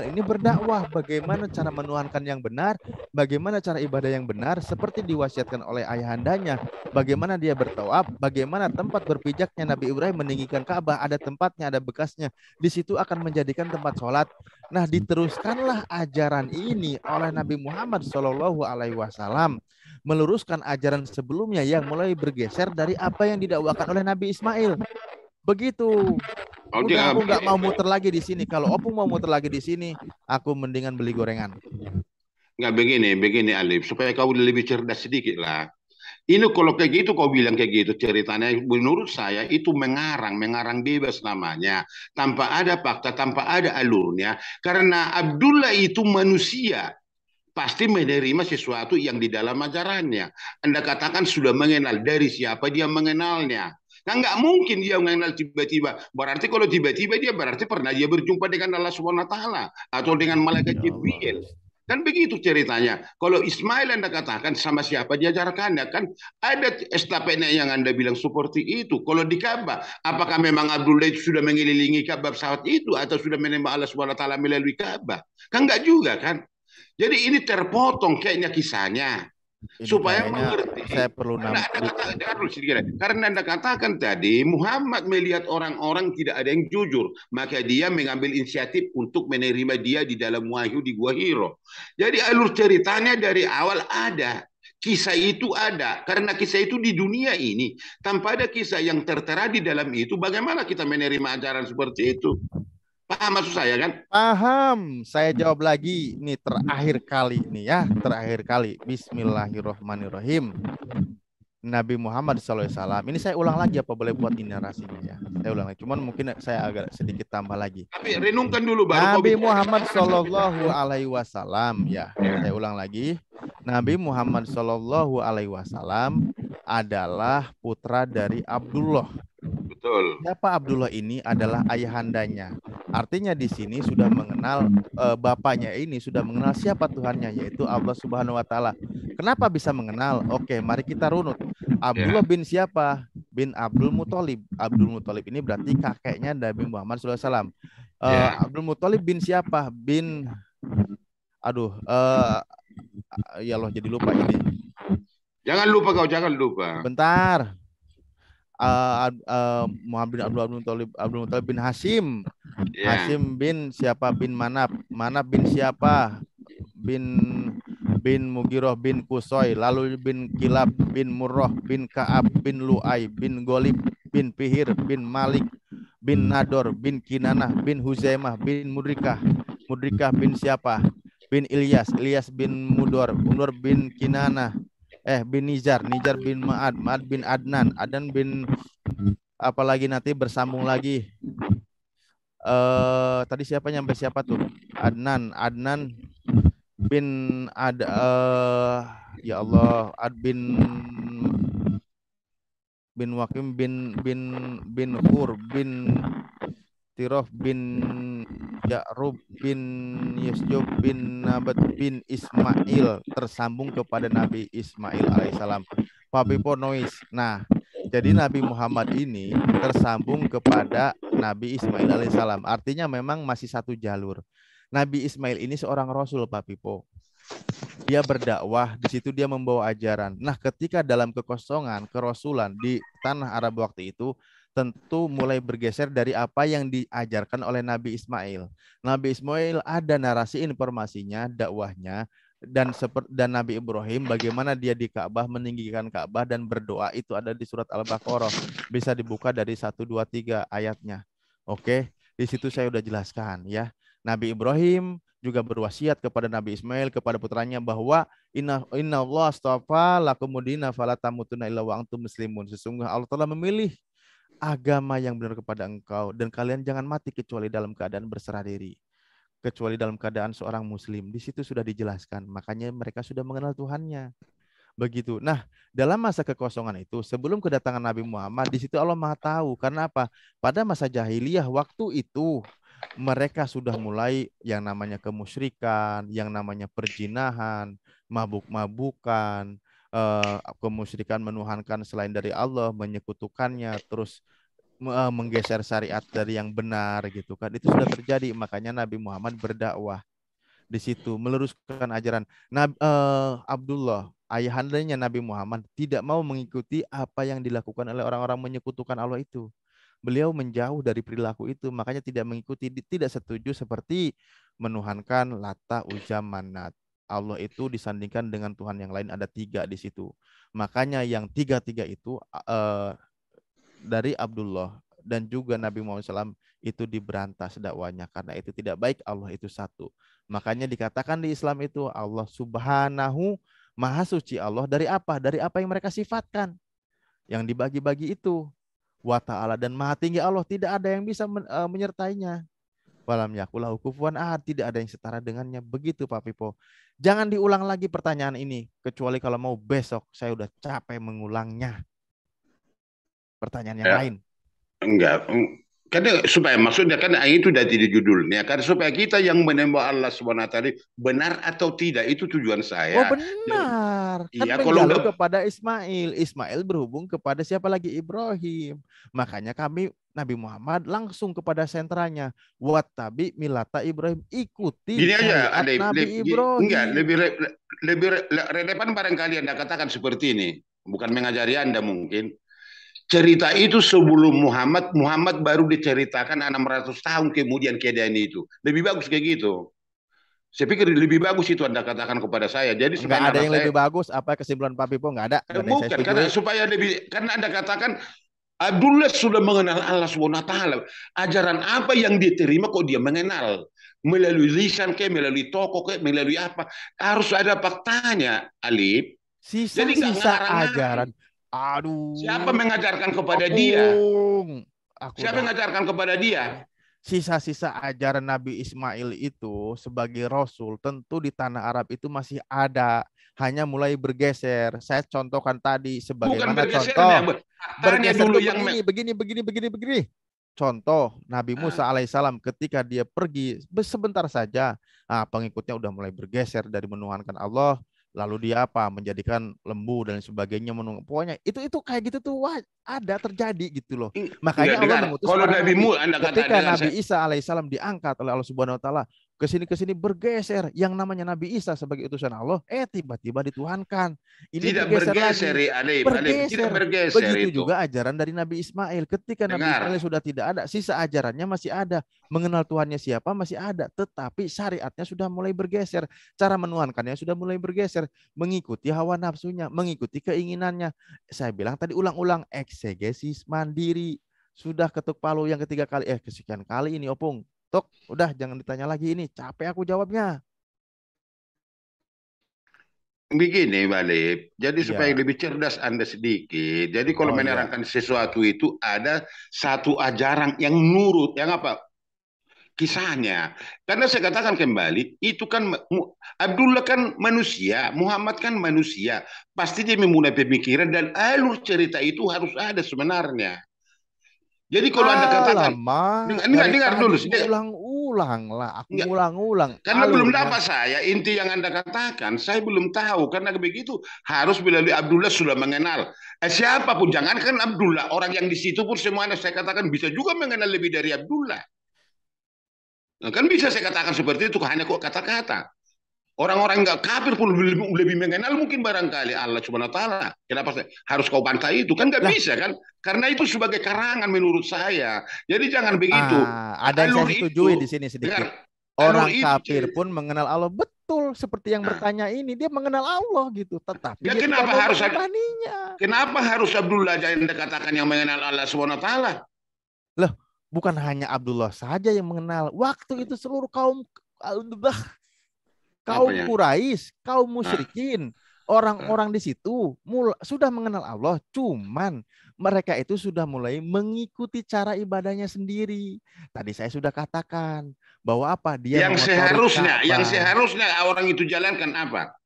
ini berdakwah bagaimana cara menuhankan yang benar, bagaimana cara ibadah yang benar, seperti diwasiatkan oleh ayahandanya, bagaimana dia bertawaf, bagaimana tempat berpijaknya Nabi Ibrahim meninggikan Ka'bah, ada tempatnya, ada bekasnya, di situ akan menjadikan tempat sholat. Nah, diteruskanlah ajaran ini oleh Nabi Muhammad SAW, meluruskan ajaran sebelumnya yang mulai bergeser dari apa yang didakwakan oleh Nabi Ismail. Begitu. Udah, aku nggak mau muter lagi di sini. Kalau Opung mau muter lagi di sini, aku mendingan beli gorengan. Nggak, begini Alif, supaya kau lebih cerdas sedikit lah. Ini kalau kayak gitu kau bilang kayak gitu ceritanya, menurut saya itu mengarang bebas namanya, tanpa ada fakta, tanpa ada alurnya. Karena Abdullah itu manusia, pasti menerima sesuatu yang di dalam ajarannya. Anda katakan sudah mengenal, dari siapa dia mengenalnya? Kan nggak mungkin dia mengenal tiba-tiba. Berarti kalau tiba-tiba dia berarti pernah dia berjumpa dengan Allah SWT atau dengan malaikat Jibril. Kan begitu ceritanya. Kalau Ismail Anda katakan sama siapa diajarkannya, kan ada estafetnya yang Anda bilang seperti itu. Kalau di Ka'bah, apakah memang Abdullah itu sudah mengelilingi Ka'bah saat itu atau sudah menemui Allah SWT melalui Ka'bah? Kan nggak juga kan? Jadi ini terpotong kayaknya kisahnya. Ini supaya mengerti. Saya perlu karena Anda katakan tadi Muhammad melihat orang-orang tidak ada yang jujur, maka dia mengambil inisiatif untuk menerima dia di dalam wahyu di Gua Hiro. Jadi alur ceritanya dari awal ada. Kisah itu ada, karena kisah itu di dunia ini. Tanpa ada kisah yang tertera di dalam itu, bagaimana kita menerima ajaran seperti itu? Paham maksud saya kan? Paham. Saya jawab lagi. Ini terakhir kali nih ya. Terakhir kali. Bismillahirrahmanirrahim. Nabi Muhammad SAW. Ini saya ulang lagi apa boleh buat ini narasinya ya. Saya ulang lagi. Cuman mungkin saya agak sedikit tambah lagi. Tapi renungkan dulu baru. Nabi Muhammad SAW ya. Saya ulang lagi. Nabi Muhammad SAW adalah putra dari Abdullah. Betul. Siapa Abdullah ini adalah ayahandanya. Artinya di sini sudah mengenal bapaknya ini, sudah mengenal siapa Tuhannya, yaitu Allah Subhanahu wa taala. Kenapa bisa mengenal? Oke, mari kita runut. Abdullah bin siapa? Bin Abdul Muthalib. Abdul Muthalib ini berarti kakeknya Nabi Muhammad SAW. Abdul Muthalib bin siapa? Bin ya Allah jadi lupa ini. Jangan lupa kau, jangan lupa. Bentar. Muhammad bin Abdul Muthalib bin Hashim. Ya. Hashim bin siapa bin Manaf. Manaf bin siapa? Bin Mugiroh bin Kusoy, lalu bin Kilab bin Murroh bin Ka'ab bin Lu'ay bin Golib bin Pihir bin Malik bin Nador bin Kinanah bin Huzaimah bin Mudrikah bin siapa? Bin Ilyas bin Mudor bin Kinanah bin Nizar bin Ma'ad bin Adnan bin apalagi nanti bersambung lagi. Tadi siapa nyampe siapa tuh? Adnan bin ya Allah, bin Wakim bin Hur bin Tirof bin Ya'rub bin Yusjub bin Nabat bin Ismail, tersambung kepada Nabi Ismail alaihissalam. Papipo Nois. Nah, jadi Nabi Muhammad ini tersambung kepada Nabi Ismail alaihissalam. Artinya memang masih satu jalur. Nabi Ismail ini seorang rasul, Pak Pipo. Dia berdakwah, di situ dia membawa ajaran. Nah, ketika dalam kekosongan kerasulan di tanah Arab waktu itu, tentu mulai bergeser dari apa yang diajarkan oleh Nabi Ismail. Nabi Ismail ada narasi informasinya, dakwahnya, dan Nabi Ibrahim bagaimana dia di Ka'bah, meninggikan Ka'bah dan berdoa, itu ada di surat Al-Baqarah. Bisa dibuka dari 1, 2, 3 ayatnya. Oke, di situ saya udah jelaskan ya. Nabi Ibrahim juga berwasiat kepada Nabi Ismail, kepada putranya, bahwa inna Allah astafa lakumudina fala tamutunna illa wa antum muslimun. Sesungguhnya Allah telah memilih agama yang benar kepada engkau, dan kalian jangan mati kecuali dalam keadaan berserah diri, kecuali dalam keadaan seorang muslim. Di situ sudah dijelaskan, makanya mereka sudah mengenal Tuhannya. Begitu. Nah, dalam masa kekosongan itu, sebelum kedatangan Nabi Muhammad, di situ Allah Maha tahu. Karena apa? Pada masa jahiliyah waktu itu, mereka sudah mulai yang namanya kemusyrikan, yang namanya perjinahan, mabuk-mabukan, kemusyrikan menuhankan selain dari Allah, menyekutukannya, terus menggeser syariat dari yang benar gitu kan. Itu sudah terjadi, makanya Nabi Muhammad berdakwah di situ, meluruskan ajaran. Abdullah, ayahandanya Nabi Muhammad, tidak mau mengikuti apa yang dilakukan oleh orang-orang menyekutukan Allah itu. Beliau menjauh dari perilaku itu, makanya tidak mengikuti, tidak setuju seperti menuhankan Lata, Uzza, Manat. Allah itu disandingkan dengan Tuhan yang lain, ada 3 di situ. Makanya yang 3-3 itu dari Abdullah dan juga Nabi Muhammad SAW itu diberantas dakwanya, karena itu tidak baik. Allah itu satu. Makanya dikatakan di Islam itu Allah Subhanahu Maha Suci. Allah dari apa? Dari apa yang mereka sifatkan, yang dibagi-bagi itu. Wa ta'ala, dan maha tinggi Allah, tidak ada yang bisa menyertainya. Walam yakulahu kufuwan ahad, tidak ada yang setara dengannya. Begitu Pak Pipo. Jangan diulang lagi pertanyaan ini, kecuali kalau mau besok, saya udah capek mengulangnya. Pertanyaan yang lain. Enggak. Karena supaya maksudnya kan itu dari di judulnya, karena supaya kita yang menyembah Allah SWT benar atau tidak, itu tujuan saya. Oh benar. Kan iya, menjalur kepada Ismail. Ismail berhubung kepada siapa lagi? Ibrahim. Makanya kami Nabi Muhammad langsung kepada sentranya. Wattabi milata Ibrahim, ikuti gini syariat aja, Nabi Ibrahim. Enggak, lebih relevan barangkali Anda katakan seperti ini. Bukan mengajari Anda mungkin. Cerita itu sebelum Muhammad baru diceritakan 600 tahun kemudian kejadian itu. Lebih bagus kayak gitu. Saya pikir lebih bagus itu Anda katakan kepada saya. Jadi nggak ada yang lebih bagus. Apa kesimpulan Pak Pipo? Nggak ada. Bukan, karena supaya lebih, karena Anda katakan Abdullah sudah mengenal Allah SWT. Ajaran apa yang diterima kok dia mengenal? Melalui lisan kayak, melalui toko kayak, melalui apa? Harus ada faktanya, Alif. Sisa-sisa ajaran. Aduh. Siapa mengajarkan kepada dia? Siapa mengajarkan kepada dia? Sisa-sisa ajaran Nabi Ismail itu sebagai Rasul tentu di tanah Arab itu masih ada. Hanya mulai bergeser. Saya contohkan tadi sebagaimana contoh. Bergeser dulu yang begini. Contoh Nabi Musa alaihissalam ketika dia pergi sebentar saja, pengikutnya udah mulai bergeser dari menuhankan Allah. Lalu dia apa? Menjadikan lembu dan sebagainya. Pokoknya itu kayak gitu tuh ada terjadi gitu loh. Makanya Allah mengutus ketika Nabi Isa alaihissalam diangkat oleh Allah Subhanahu Wa Taala, kesini bergeser. Yang namanya Nabi Isa sebagai utusan Allah, tiba-tiba dituhankan. Ini Tidak bergeser bergeser, lagi. Alif, tidak bergeser Begitu itu. juga ajaran dari Nabi Ismail. Ketika Nabi Dengar. Ismail sudah tidak ada, sisa ajarannya masih ada. Mengenal Tuhannya siapa masih ada. Tetapi syariatnya sudah mulai bergeser. Cara menuhankannya sudah mulai bergeser. Mengikuti hawa nafsunya, mengikuti keinginannya. Saya bilang tadi ulang-ulang, eksegesis mandiri. Sudah ketuk palu yang ketiga kali, kesekian kali ini Opung. Tok, udah jangan ditanya lagi ini, capek aku jawabnya. Begini, Balik. Jadi supaya Ya. lebih cerdas Anda sedikit. Jadi kalau Oh, menerangkan sesuatu itu ada satu ajaran yang nurut, yang apa? Kisahnya. Karena saya katakan kembali, itu kan Abdullah kan manusia, Muhammad kan manusia. Pasti dia memulai pemikiran dan alur cerita itu harus ada sebenarnya. Jadi kalau Anda katakan, dengar dulu. Ulang-ulang lah, aku ulang-ulang. Karena belum dapat saya, inti yang Anda katakan, saya belum tahu. Karena begitu harus melalui Abdullah sudah mengenal. Siapapun, jangankan Abdullah, orang yang di situ pun semuanya saya katakan bisa juga mengenal lebih dari Abdullah. Nah, kan bisa saya katakan seperti itu, hanya kok kata-kata. Orang-orang nggak kafir pun lebih mengenal mungkin barangkali Allah Subhanahu wa taala. Kenapa harus kau bantah itu? Kan nggak bisa kan? Karena itu sebagai karangan menurut saya. Jadi jangan begitu. Ada yang saya setujui di sini sedikit. Orang kafir pun mengenal Allah, betul seperti yang bertanya ini, dia mengenal Allah gitu. Tetapi ya, dia kenapa harus Abdullah yang dikatakan yang mengenal Allah Subhanahu wa taala? Loh, bukan hanya Abdullah saja yang mengenal. Waktu itu seluruh kaum Quraisy, kaum musyrikin, orang-orang di situ sudah mengenal Allah, cuman mereka itu sudah mulai mengikuti cara ibadahnya sendiri. Tadi saya sudah katakan bahwa apa? Dia yang seharusnya orang itu jalankan apa?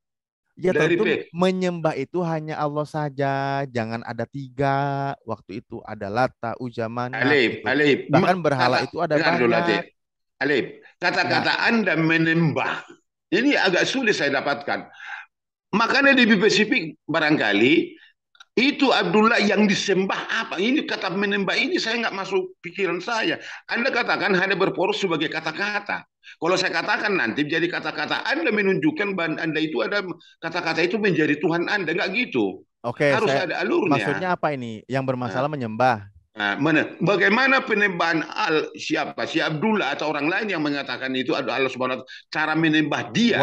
Ya tentu menyembah itu hanya Allah saja, jangan ada tiga. Waktu itu ada Lata, Uzamana. Alif. Bahkan berhala itu ada banyak. Alif, kata-kata Anda menyembah ini agak sulit saya dapatkan. Makanya lebih spesifik barangkali itu Abdullah yang disembah apa? Ini kata menyembah ini saya nggak masuk pikiran saya. Anda katakan hanya berporos sebagai kata-kata. Kalau saya katakan nanti jadi kata-kata Anda menunjukkan bahwa Anda itu ada kata-kata itu menjadi Tuhan Anda, nggak gitu. Oke, harus ada alurnya. Maksudnya apa ini? Yang bermasalah menyembah. Bagaimana penyembahan si Abdullah atau orang lain yang mengatakan itu adalah Allah Subhanahu wa taala, cara menyembah dia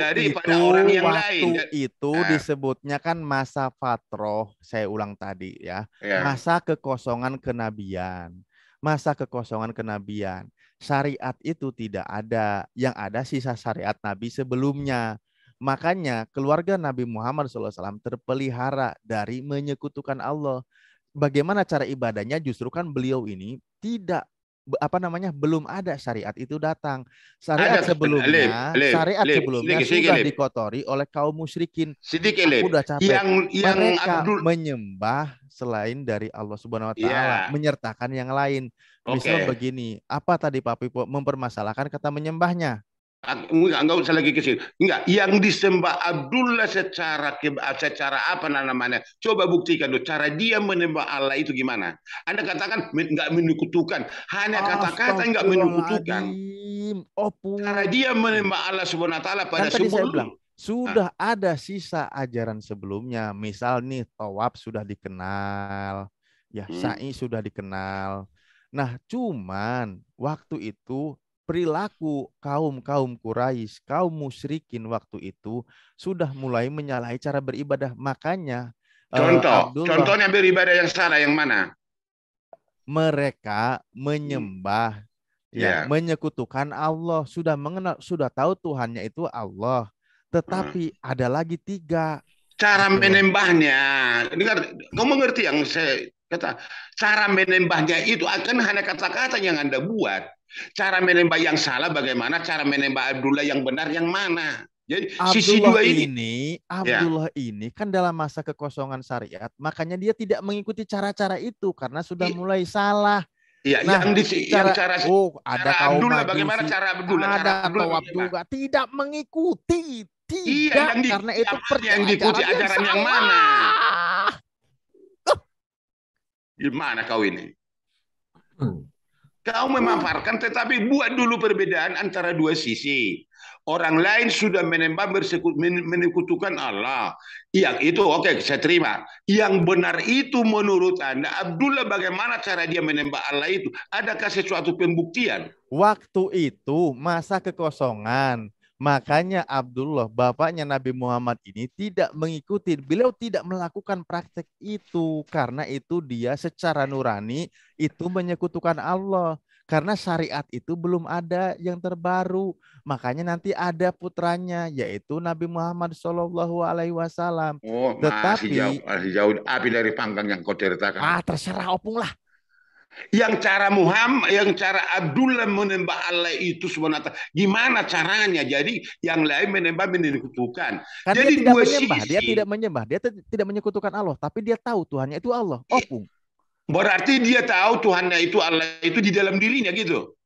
daripada orang yang lain. Itu disebutnya kan masa fatroh, saya ulang tadi ya. Masa kekosongan kenabian. Syariat itu tidak ada, yang ada sisa syariat Nabi sebelumnya. Makanya keluarga Nabi Muhammad SAW terpelihara dari menyekutukan Allah. Bagaimana cara ibadahnya, justru kan beliau ini tidak belum ada syariat itu datang. Syariat sebelumnya sudah dikotori oleh kaum musyrikin. Aku udah capek. Mereka menyembah selain dari Allah Subhanahu wa taala, menyertakan yang lain. Misalnya begini, apa tadi Pak Pipo mempermasalahkan kata menyembahnya? Enggak usah lagi ke sini. Enggak, yang disembah Abdullah secara apa namanya? Coba buktikan dulu cara dia menyembah Allah itu gimana? Anda katakan enggak menyekutukan, hanya kata-kata enggak menyekutukan. Cara dia menyembah Allah Subhanahu wa taala pada sebelum sudah ada sisa ajaran sebelumnya. Misal nih tawaf sudah dikenal, ya sa'i sudah dikenal. Nah, cuman waktu itu perilaku kaum Quraisy, kaum musyrikin waktu itu sudah mulai menyalahi cara beribadah. Makanya contohnya beribadah yang salah yang mana? Mereka menyembah menyekutukan Allah, sudah mengenal, sudah tahu Tuhannya itu Allah. Tetapi ada lagi tiga cara menyembahnya. Dengar, kamu mengerti yang saya kata? Cara menyembahnya itu akan hanya kata-kata yang Anda buat. Cara menyembah yang salah bagaimana? Cara menyembah Abdullah yang benar yang mana? Jadi sisi dua ini. Abdullah ini kan dalam masa kekosongan syariat, makanya dia tidak mengikuti cara-cara itu karena sudah mulai salah. Iya, nah, cara Abdullah bagaimana cara Abdullah? Ada tawaf juga tidak mengikuti. Tidak, karena itu yang diikuti ajaran yang mana? Gimana kau ini? Kau memaparkan, tetapi buat dulu perbedaan antara dua sisi. Orang lain sudah menyekutukan Allah. Yang itu oke, saya terima. Yang benar itu menurut Anda, Abdullah bagaimana cara dia menyembah Allah itu? Adakah sesuatu pembuktian? Waktu itu masa kekosongan. Makanya Abdullah, bapaknya Nabi Muhammad ini tidak mengikuti. Beliau tidak melakukan praktek itu. Karena itu dia secara nurani itu menyekutukan Allah. Karena syariat itu belum ada yang terbaru. Makanya nanti ada putranya, yaitu Nabi Muhammad SAW. Oh, Tetapi, masih jauh api dari panggang yang kau ceritakan. terserah opung lah. Yang cara Muhammad, yang cara Abdullah menyembah Allah itu sebenarnya gimana caranya? Jadi yang lain menyekutukan. Kan Jadi dia tidak dua menyembah, sisi. dia tidak menyembah, dia tidak menyekutukan Allah, tapi dia tahu Tuhannya itu Allah. Opung. Berarti dia tahu Tuhannya itu Allah itu di dalam dirinya gitu.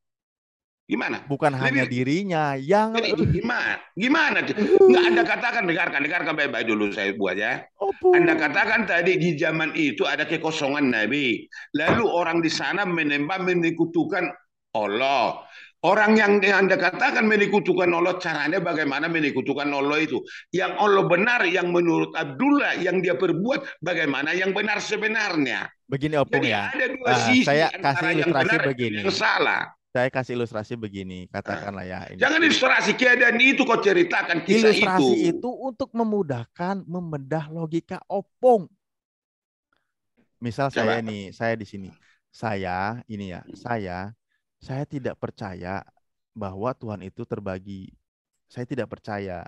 Gimana? Bukan hanya dirinya yang gimana? Nggak Anda katakan, dengarkan baik-baik dulu saya buat ya. Anda katakan tadi di zaman itu ada kekosongan Nabi. Lalu orang di sana menyekutukan Allah. Orang yang Anda katakan menyekutukan Allah, caranya bagaimana menyekutukan Allah itu? Yang Allah benar, yang menurut Abdullah yang dia perbuat, bagaimana yang benar sebenarnya? Begini opung Jadi ya. ada dua sisi Saya antara kasih yang ilustrasi benar begini. dan yang salah. Saya kasih ilustrasi begini, katakanlah ya. Ini. Jangan ilustrasi keadaan itu kau ceritakan kisah ilustrasi itu untuk memudahkan membedah logika opung. Misal saya nih, saya di sini. Saya ini ya, saya tidak percaya bahwa Tuhan itu terbagi. Saya tidak percaya.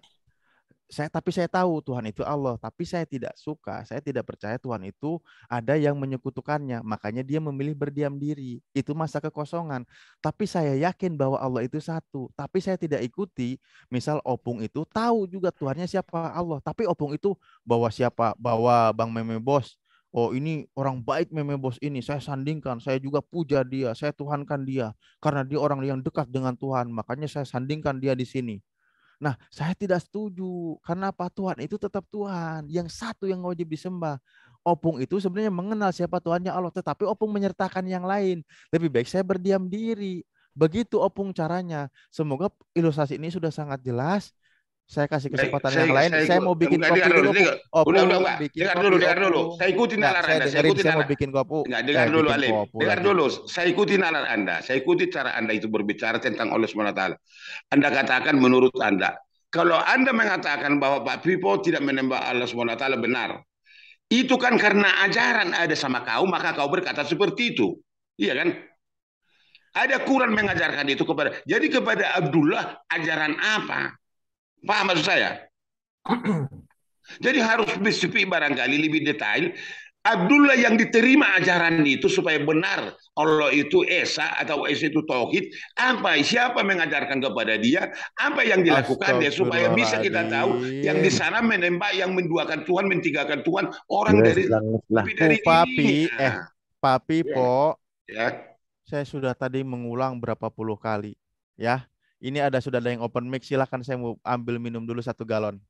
Tapi saya tahu Tuhan itu Allah, tapi saya tidak suka, saya tidak percaya Tuhan itu ada yang menyekutukannya, makanya dia memilih berdiam diri. Itu masa kekosongan. Tapi saya yakin bahwa Allah itu satu, tapi saya tidak ikuti. Misal opung itu tahu juga Tuhannya siapa Allah, tapi opung itu bawa siapa? Bawa Bang Meme Bos. Oh ini orang baik Meme Bos ini, saya sandingkan, saya juga puja dia, saya tuhankan dia, karena dia orang yang dekat dengan Tuhan, makanya saya sandingkan dia di sini. Nah, saya tidak setuju. Karena apa? Tuhan itu tetap Tuhan. Yang satu yang wajib disembah. Opung itu sebenarnya mengenal siapa Tuhannya Allah. Tetapi opung menyertakan yang lain. Lebih baik saya berdiam diri. Begitu opung caranya. Semoga ilustrasi ini sudah sangat jelas. Saya kasih kesempatan yang lain. Saya mau bikin kopi dulu. Udah. Dengar dulu. Saya ikuti nalar Anda. Saya mau bikin kopi. Dengar dulu, Alif. Dengar dulu. Saya ikuti nalar Anda. Saya ikuti cara Anda itu berbicara tentang Allah SWT. Anda katakan menurut Anda. Kalau Anda mengatakan bahwa Pak Pipo tidak menyembah Allah SWT benar. Itu kan karena ajaran ada sama kau, maka kau berkata seperti itu. Iya kan? Ada Quran mengajarkan itu kepada. Jadi kepada Abdullah ajaran apa? Paham maksud saya? Jadi harus spesifik barangkali lebih detail. Abdullah yang diterima ajaran itu supaya benar Allah itu Esa atau Esa itu Tauhid. Siapa mengajarkan kepada dia? Apa yang dilakukan dia supaya bisa kita tahu yang di sana menembak, yang menduakan Tuhan, mentigakan Tuhan orang dari Papi Po. Ya. Saya sudah tadi mengulang berapa puluh kali, ya. Ini sudah ada yang open mic, silakan saya mau ambil minum dulu 1 galon.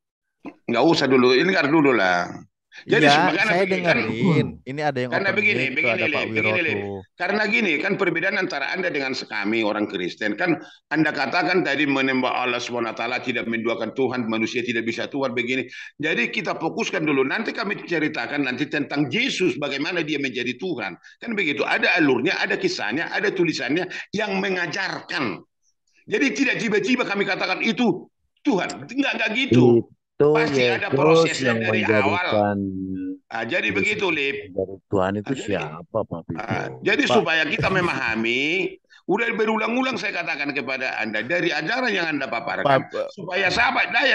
Nggak usah dulu, ini kan dulu lah. Jadi ya, saya dengerin. Ini ada yang karena open begini, mic, ada Pak Wiroto. Karena gini, kan perbedaan antara Anda dengan kami orang Kristen. Kan Anda katakan tadi menyembah Allah SWT tidak menduakan Tuhan, manusia tidak bisa Tuhan begini. Jadi kita fokuskan dulu. Nanti kami ceritakan nanti tentang Yesus, bagaimana dia menjadi Tuhan. Kan begitu, ada alurnya, ada kisahnya, ada tulisannya yang mengajarkan. Jadi tidak tiba-tiba kami katakan itu Tuhan, enggak gitu. Itu pasti ada prosesnya yang dari awal. Jadi begitu, Lip. Tuhan itu siapa, Pak Pipo? Jadi supaya kita memahami, udah berulang-ulang saya katakan kepada Anda dari ajaran yang Anda paparkan, supaya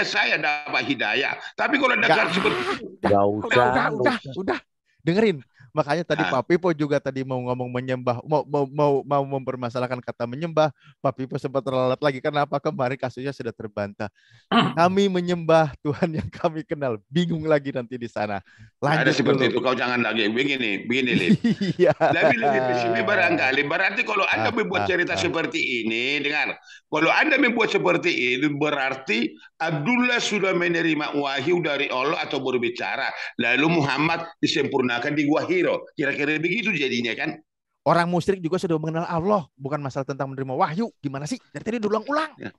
saya dapat hidayah. Tapi kalau dengar seperti itu, udah dengerin. Makanya tadi Pak Pipo juga tadi mau ngomong menyembah, mau mempermasalahkan kata menyembah. Pak Pipo sempat terlalat lagi. Kenapa? Kemarin kasusnya sudah terbantah. Kami menyembah Tuhan yang kami kenal. Bingung lagi nanti di sana. Lanjut ada seperti dulu. Itu kau jangan lagi begini Lip. Iya. Lebih pesimis barangkali. Berarti kalau Anda membuat cerita seperti ini, dengar. Kalau Anda membuat seperti ini berarti Abdullah sudah menerima wahyu dari Allah atau berbicara. Lalu Muhammad disempurnakan di wahyu. Kira-kira begitu jadinya kan? Orang musyrik juga sudah mengenal Allah, bukan masalah tentang menerima wahyu. Gimana sih? Dari tadi diulang-ulang. Ya.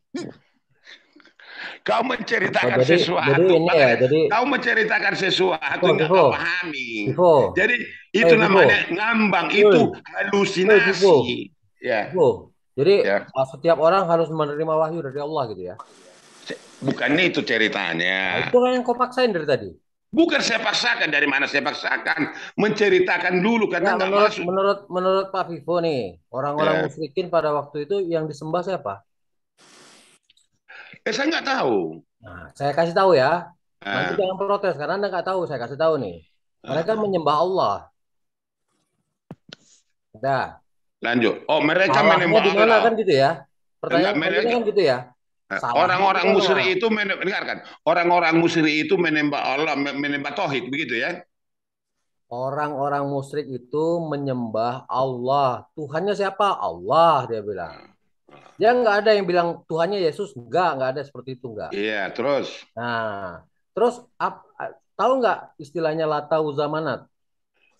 Kau menceritakan jadi sesuatu, ini ya, jadi kau menceritakan sesuatu nggak Vivo, kau pahami. Vivo, Jadi itu Vivo, namanya ngambang, Vivo, itu Vivo, halusinasi. Ya, Vivo. Jadi ya. setiap orang harus menerima wahyu dari Allah gitu ya. Bukannya itu Nah, ceritanya. itu kan yang kau paksain dari tadi. Bukan saya paksakan, dari mana saya paksakan? Menceritakan dulu karena Ya, nggak masuk. menurut Pak Vivo nih, orang-orang Ya. musyrikin pada waktu itu yang disembah siapa? Saya nggak tahu. Nah, saya kasih tahu ya. Nanti Ah, jangan protes karena Anda nggak tahu. Saya kasih tahu nih. Mereka menyembah Allah. Udah. lanjut. Oh, mereka Salahnya menyembah di mana Allah. kan gitu ya? Enggak, Pertanyaan mereka kan gitu ya. Salahnya orang-orang di mana? musyrik itu dengarkan. Orang-orang musyrik itu menyembah Allah, menyembah tauhid begitu ya. Orang-orang musyrik itu menyembah Allah. Tuhannya siapa? Allah, dia bilang. Dia nggak ada yang bilang Tuhannya Yesus. Nggak ada seperti itu, nggak. Iya, terus. Nah, terus tahu nggak istilahnya Lata Uzamanat?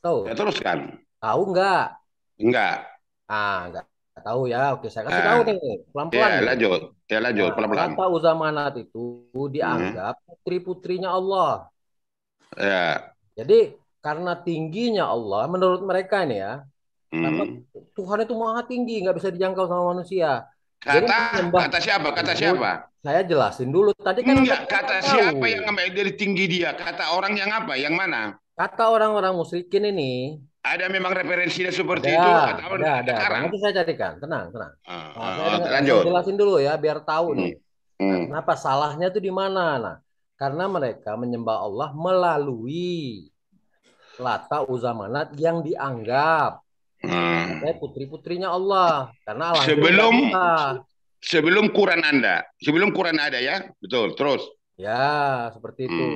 Tahu? Ya terus kan? Tahu nggak? Enggak. Nggak tahu ya. Oke, saya kasih tahu nih, pelan-pelan Ya, nih. lanjut. Ya, lanjut Nah, pelan-pelan. Lata Uzamanat itu dianggap putri-putrinya Allah. Ya. Jadi karena tingginya Allah, menurut mereka ini ya, karena Tuhan itu maha tinggi, nggak bisa dijangkau sama manusia. Jadi Kata siapa? Kata siapa? Saya jelasin dulu. Tadi kan Enggak, kata siapa yang dari tinggi dia? Kata orang yang apa? Yang mana? Kata orang-orang musyrikin ini. Ada memang referensinya seperti itu? Atau ada. Nanti saya carikan. Tenang. Lanjut. Saya jelasin dulu ya, biar tahu nih. Nah, kenapa salahnya itu di mana? Nah, karena mereka menyembah Allah melalui Lata Uzamanat yang dianggap putri-putrinya Allah. Karena Allah sebelum Quran ada ya, betul. Terus. Ya, seperti itu.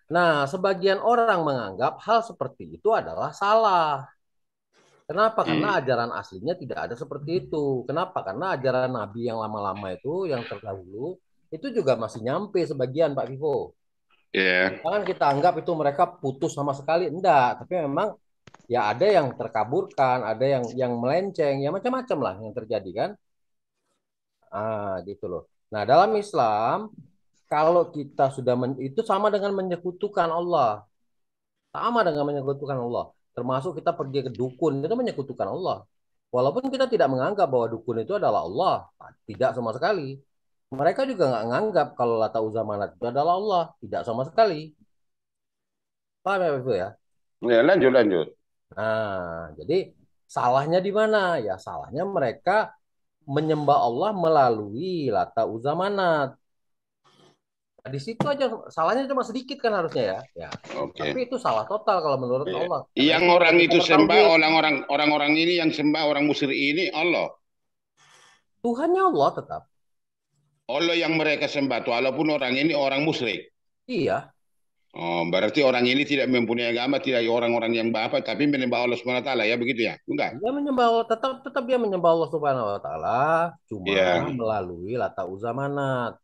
Nah, sebagian orang menganggap hal seperti itu adalah salah. Kenapa? Karena ajaran aslinya tidak ada seperti itu. Kenapa? Karena ajaran Nabi yang lama-lama itu, yang terdahulu, itu juga masih nyampe sebagian, Pak Vivo. Iya. Jangan kita anggap itu mereka putus sama sekali. Enggak, tapi memang ya ada yang terkaburkan, ada yang melenceng, ya macam-macam lah yang terjadi kan. Gitu loh. Nah, dalam Islam, kalau kita sudah itu sama dengan menyekutukan Allah. Sama dengan menyekutukan Allah. Termasuk kita pergi ke dukun, itu menyekutukan Allah. Walaupun kita tidak menganggap bahwa dukun itu adalah Allah. Tidak sama sekali. Mereka juga nggak menganggap kalau Lata Uzamanat itu adalah Allah. Tidak sama sekali. Paham ya, Ibu ya? Ya, lanjut. Nah, jadi salahnya di mana? Ya, salahnya mereka menyembah Allah melalui Lata Uzamanat. Nah, di situ aja salahnya cuma sedikit kan harusnya ya. Okay. Tapi itu salah total kalau menurut Allah. Yang orang itu sembah, orang-orang ini yang sembah orang musyrik ini Allah. Tuhannya Allah tetap. Allah yang mereka sembah tuh, walaupun orang ini orang musyrik. Iya. Oh, berarti orang ini tidak mempunyai agama, tidak orang-orang yang apa, tapi menyembah Allah Subhanahu wa taala ya, begitu ya? Enggak. Dia menyembah Allah, tetap dia menyembah Allah Subhanahu wa taala, cuma melalui Lata Uzamanat.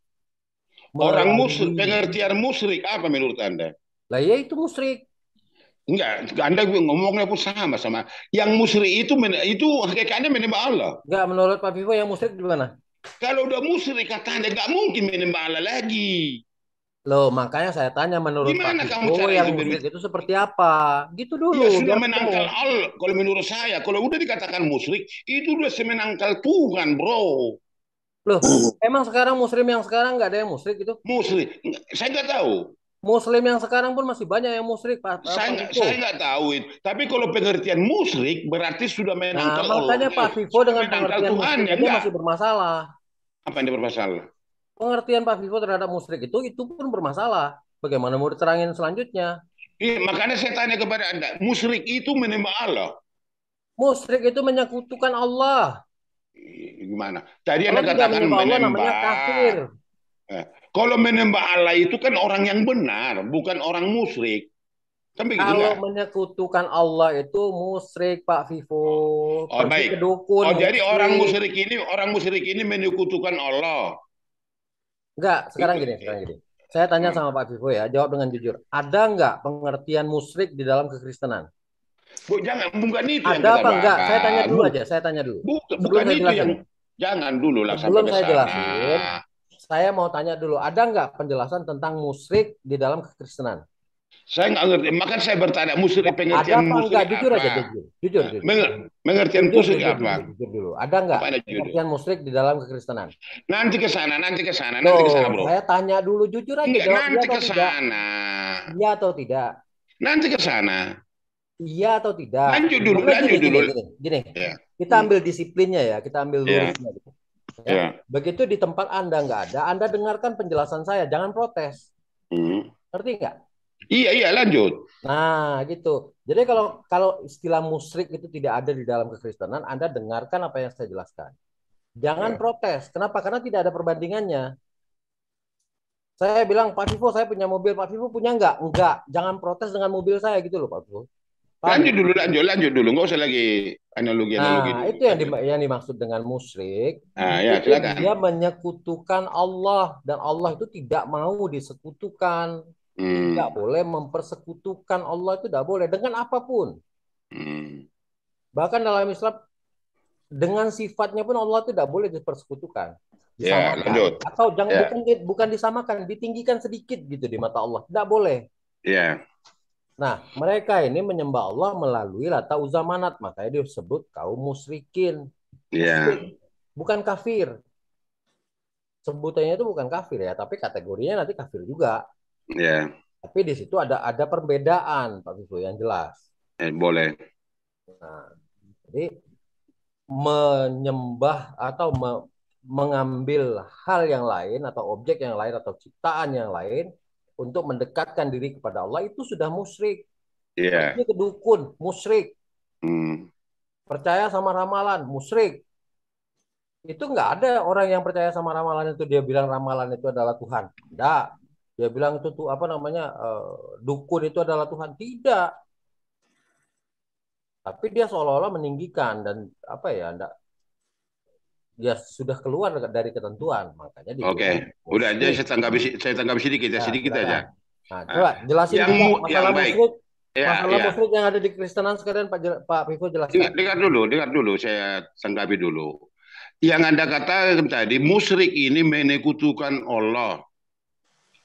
Orang musyrik, pengertian musyrik apa menurut Anda? Lah ya itu musyrik. Enggak, Anda ngomongnya pun sama. Yang musyrik itu hakikatnya menyembah Allah. Enggak, menurut Pak Vivo yang musyrik gimana? Kalau udah musyrik kata Anda enggak mungkin menyembah Allah lagi. Loh, makanya saya tanya menurut Pak Vivo yang musyrik itu seperti apa? Gitu dulu. Ya sudah menangkal Allah. Kalau menurut saya, kalau udah dikatakan musyrik, itu udah semenangkal Tuhan, bro. Loh, emang sekarang Muslim yang sekarang nggak ada yang musyrik gitu? Musyrik, saya nggak tahu. Muslim yang sekarang pun masih banyak yang musyrik, Pak. Saya nggak tahu itu. Tapi kalau pengertian musyrik berarti sudah menangkal Allah. Makanya Pak Vivo dengan pengertian musyrik itu masih bermasalah. Apa yang bermasalah? Pengertian Pak Vivo terhadap musyrik itu pun bermasalah. Bagaimana mau diterangin selanjutnya? Iya, makanya saya tanya kepada Anda, musyrik itu menyembah Allah. Musyrik itu menyekutukan Allah. Gimana? Tadi Anda katakan Allah namanya kafir. Kalau menyembah Allah itu kan orang yang benar, bukan orang musyrik. Kan begitu kalau menyekutukan Allah itu musyrik, Pak Vivo. Oh, baik. Kedukun, jadi orang musyrik ini menyekutukan Allah. Enggak, sekarang gini. Saya tanya sama Pak Vivo ya, jawab dengan jujur. Ada enggak pengertian musyrik di dalam kekristenan? Jangan, bukan itu yang Ada kita apa enggak? Saya tanya bahas. dulu aja, saya tanya dulu. Bukan Sebelum saya itu jelasin. yang jangan dulu lah sampai Sebelum ke saya sana. jelasin, saya mau tanya dulu, ada nggak penjelasan tentang musyrik di dalam kekristenan? Saya nggak ngerti, makanya saya bertanya musyrik, Ada pengertian apa enggak? musyrik Jujur aja, apa? jujur. Pengertian musyrik apa? Jujur dulu. Ada nggak Apa ada judul? pengertian musyrik di dalam kekristenan? Nanti ke sana, nanti ke sana, Loh, nanti ke sana, bro. saya tanya dulu, jujur aja, Enggak, jawab iya nanti atau ke tidak. sana. Iya atau tidak? Nanti ke sana. Iya atau tidak? Lanjut dulu, Karena lanjut dulu. Gini. Ya. Kita ambil disiplinnya ya, kita ambil Ya. lurusnya gitu. Ya. Ya. Begitu di tempat Anda nggak ada, Anda dengarkan penjelasan saya, jangan protes. Ngerti nggak? Iya, lanjut. Nah, gitu. Jadi kalau istilah musyrik itu tidak ada di dalam kekristenan, Anda dengarkan apa yang saya jelaskan. Jangan protes. Kenapa? Karena tidak ada perbandingannya. Saya bilang, Pak Vivo, saya punya mobil. Pak Vivo punya nggak? Enggak. Jangan protes dengan mobil saya gitu loh, Pak Vivo. Lanjut dulu. Nggak usah lagi analogi Nah, dulu. itu yang dimaksud dengan musyrik. Ya, Itu silakan. dia menyekutukan Allah. Dan Allah itu tidak mau disekutukan. Tidak boleh mempersekutukan Allah, itu tidak boleh. Dengan apapun. Bahkan dalam Islam, dengan sifatnya pun Allah tidak boleh dipersekutukan. Disamakan. Lanjut. Atau bukan disamakan, ditinggikan sedikit gitu di mata Allah. Tidak boleh. Ya. Nah, mereka ini menyembah Allah melalui Lata Uzza Manat, makanya disebut kaum musyrikin. Ya. Bukan kafir. Sebutannya itu bukan kafir ya, tapi kategorinya nanti kafir juga. Ya. Tapi di situ ada perbedaan, Pak Vivo, yang jelas. Boleh. Nah, jadi menyembah atau mengambil hal yang lain atau objek yang lain atau ciptaan yang lain untuk mendekatkan diri kepada Allah itu sudah musyrik. Iya. Ini kedukun, musyrik. Percaya sama ramalan, musyrik. Itu nggak ada orang yang percaya sama ramalan itu dia bilang ramalan itu adalah Tuhan. Tidak. Dia bilang itu tuh apa namanya dukun itu adalah Tuhan. Tidak. Tapi dia seolah-olah meninggikan dan apa ya, dia sudah keluar dari ketentuan, makanya dia. Oke, udah aja saya tanggapi sedikit aja. Nah, coba jelasin yang masalah musyrik. Masalah musyrik yang ada di Kristenan sekalian Pak Vivo jelaskan. Dengar dulu, saya tanggapi dulu. Yang Anda katakan tadi, musyrik ini menyekutukan Allah.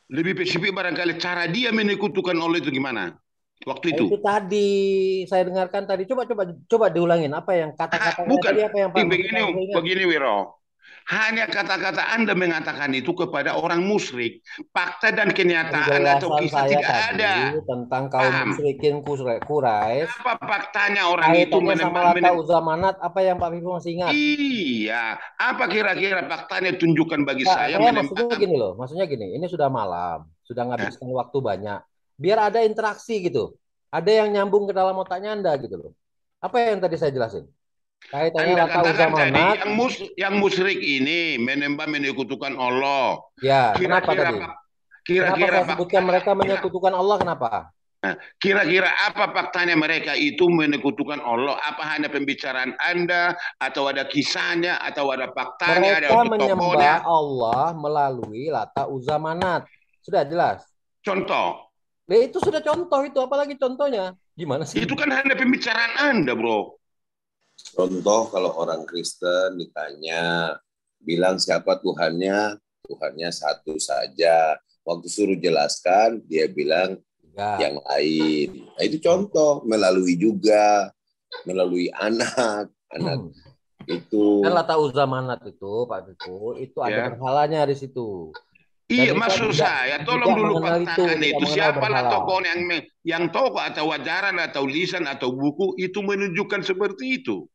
Lebih spesifik barangkali cara dia menyekutukan Allah itu gimana? Waktu itu. Itu tadi saya dengarkan tadi. Coba diulangin apa yang kata-kata tadi apa yang Pak begini Wiro. Hanya kata-kata Anda mengatakan itu kepada orang musyrik. Fakta dan kenyataan atau kisah tidak ada. Tentang kaum musyrikin Quraisy. Apa faktanya orang itu sama Lata Uzza Manat, apa yang Pak Vivo masih ingat? Iya. Apa kira-kira faktanya tunjukkan bagi saya? Maksudnya gini, ini sudah malam, sudah ngabiskan waktu banyak. Biar ada interaksi gitu. Ada yang nyambung ke dalam otaknya Anda gitu loh. Apa yang tadi saya jelasin? Kaitannya Lata Uzza Manat. Yang musyrik ini menyekutukan Allah. Ya, kenapa tadi? Kira-kira sebutkan mereka menyekutukan Allah, kenapa? Kira-kira apa faktanya mereka itu menyekutukan Allah? Apa hanya pembicaraan Anda atau ada kisahnya atau ada faktanya? Mereka menyembah Allah melalui Lata Uzza Manat. Sudah jelas. Contoh. Itu sudah contoh itu, apalagi contohnya? Gimana sih? Itu kan hanya pembicaraan Anda, bro. Contoh kalau orang Kristen ditanya, bilang siapa Tuhannya? Tuhannya satu saja. Waktu suruh jelaskan, dia bilang yang lain. Nah, itu contoh, melalui anak itu. Kan Lata Uzza Manat itu, Pak Vivo, itu ada berhalanya di situ. Iya, maksud saya, tolong dulu faktakan itu siapalah tokoh yang tokoh atau ajaran atau lisan atau buku itu menunjukkan seperti itu.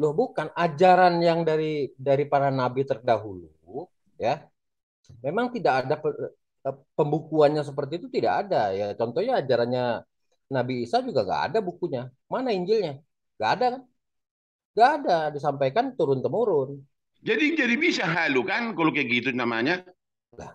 Loh, bukan ajaran yang dari para nabi terdahulu, ya. Memang tidak ada pembukuannya seperti itu, tidak ada ya. Contohnya ajarannya Nabi Isa juga nggak ada bukunya. Mana Injilnya? Nggak ada kan? Nggak ada, disampaikan turun temurun. Jadi bisa halu kan kalau kayak gitu namanya? Nah,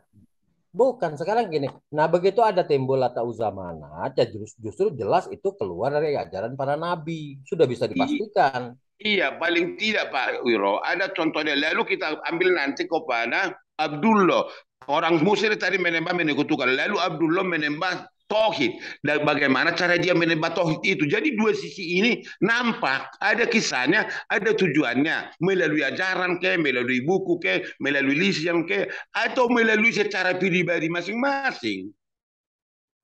bukan, sekarang gini. Nah, begitu ada timbul Lata Uzza Manat, ya justru jelas itu keluar dari ajaran para nabi. Sudah bisa dipastikan. Iya, paling tidak Pak Wiro, ada contohnya. Lalu kita ambil nanti kepada Abdullah. Orang musyrik tadi menyekutukan. Lalu Abdullah menyembah tauhid dan bagaimana cara dia menyembah tauhid itu. Jadi dua sisi ini nampak ada kisahnya, ada tujuannya melalui ajaran ke, melalui buku ke, melalui lisan ke, atau melalui secara pribadi masing-masing.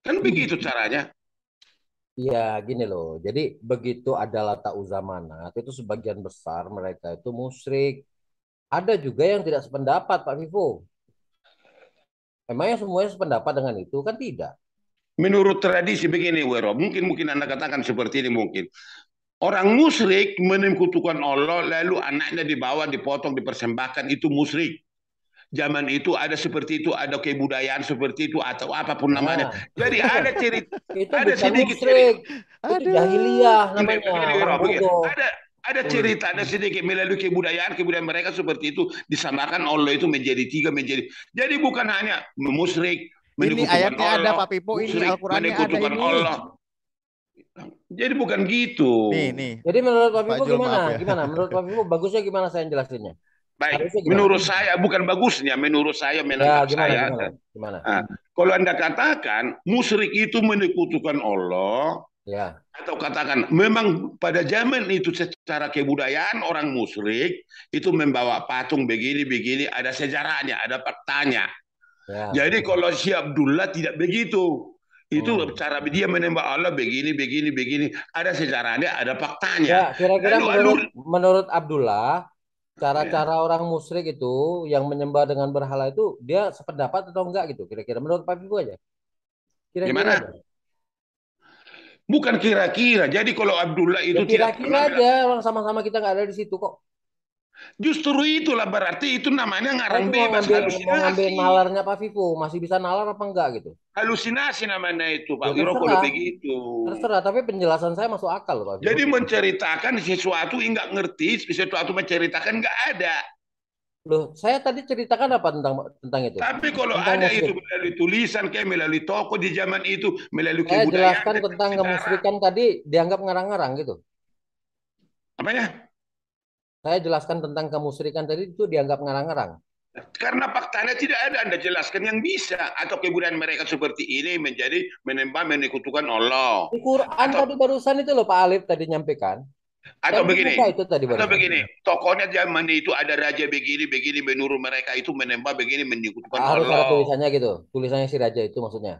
Kan begitu caranya. Iya, gini loh. Jadi begitu ada Lata Uzza Manat, itu sebagian besar mereka itu musyrik. Ada juga yang tidak sependapat, Pak Vivo. Emangnya semuanya sependapat dengan itu? Kan tidak. Menurut tradisi begini, Wero, mungkin Anda katakan seperti ini mungkin. Orang musyrik menyekutukan Allah, lalu anaknya dibawa, dipotong, dipersembahkan, itu musyrik. Zaman itu ada seperti itu, ada kebudayaan seperti itu, atau apapun namanya. Jadi ada cerita, itu ada bukan sedikit musyrik. cerita. Itu jahiliyah namanya. Begini, Wero, Orang bodoh. ada cerita, ada sedikit melalui kebudayaan mereka seperti itu, disamakan Allah itu menjadi tiga, jadi bukan hanya musyrik, Ini ayatnya ada Pak Pipo, ini Al-Qur'annya ada ini. Allah. Jadi bukan gitu. Nih. Jadi menurut Pak Pipo Jul, gimana? ya. Gimana? Menurut Pak Pipo bagusnya gimana saya jelasinnya? Baik, menurut saya bukan bagusnya, menurut saya menangkap saya. Gimana? Nah, kalau Anda katakan musyrik itu menyekutukan Allah, ya. Atau katakan memang pada zaman itu secara kebudayaan orang musyrik itu membawa patung begini, ada sejarahnya, ada faktanya. Ya. Jadi kalau si Abdullah tidak begitu. Itu cara dia menyembah Allah begini. Ada sejarahnya, ada faktanya. Ya, kira-kira menurut Abdullah, cara-cara orang musyrik itu yang menyembah dengan berhala itu dia sependapat atau enggak gitu? Kira-kira menurut Pak Fiku aja. Gimana? Bukan kira-kira. Jadi kalau Abdullah itu ya, kira-kira aja, orang sama-sama kita nggak ada di situ kok. Justru itulah berarti itu namanya ngarang bebas, halusinasi. Mau ngambil nalarnya Pak Vivo, masih bisa nalar apa enggak gitu? Halusinasi namanya itu Pak Wiro, kalau begitu. Terserah, tapi penjelasan saya masuk akal Pak Vivo. Jadi menceritakan sesuatu nggak ngerti, sesuatu menceritakan nggak ada. Loh, saya tadi ceritakan apa tentang itu? Tapi kalau tentang ada musrik. Itu melalui tulisan, kayak melalui toko di zaman itu, melalui saya kebudayaan. Saya jelaskan tentang kemusyrikan tadi dianggap ngarang-ngarang gitu. Apanya? Saya jelaskan tentang kemusyrikan tadi itu dianggap ngarang-ngarang. Karena faktanya tidak ada, Anda jelaskan yang bisa. Atau kebudayaan mereka seperti ini menjadi menyekutukan Allah. Di Quran tadi barusan itu loh Pak Alif tadi nyampaikan. Atau begini, tokohnya zaman itu ada raja begini, menurut mereka itu menembak begini, menyekutukan Allah. Harus ada tulisannya gitu, tulisannya si raja itu maksudnya.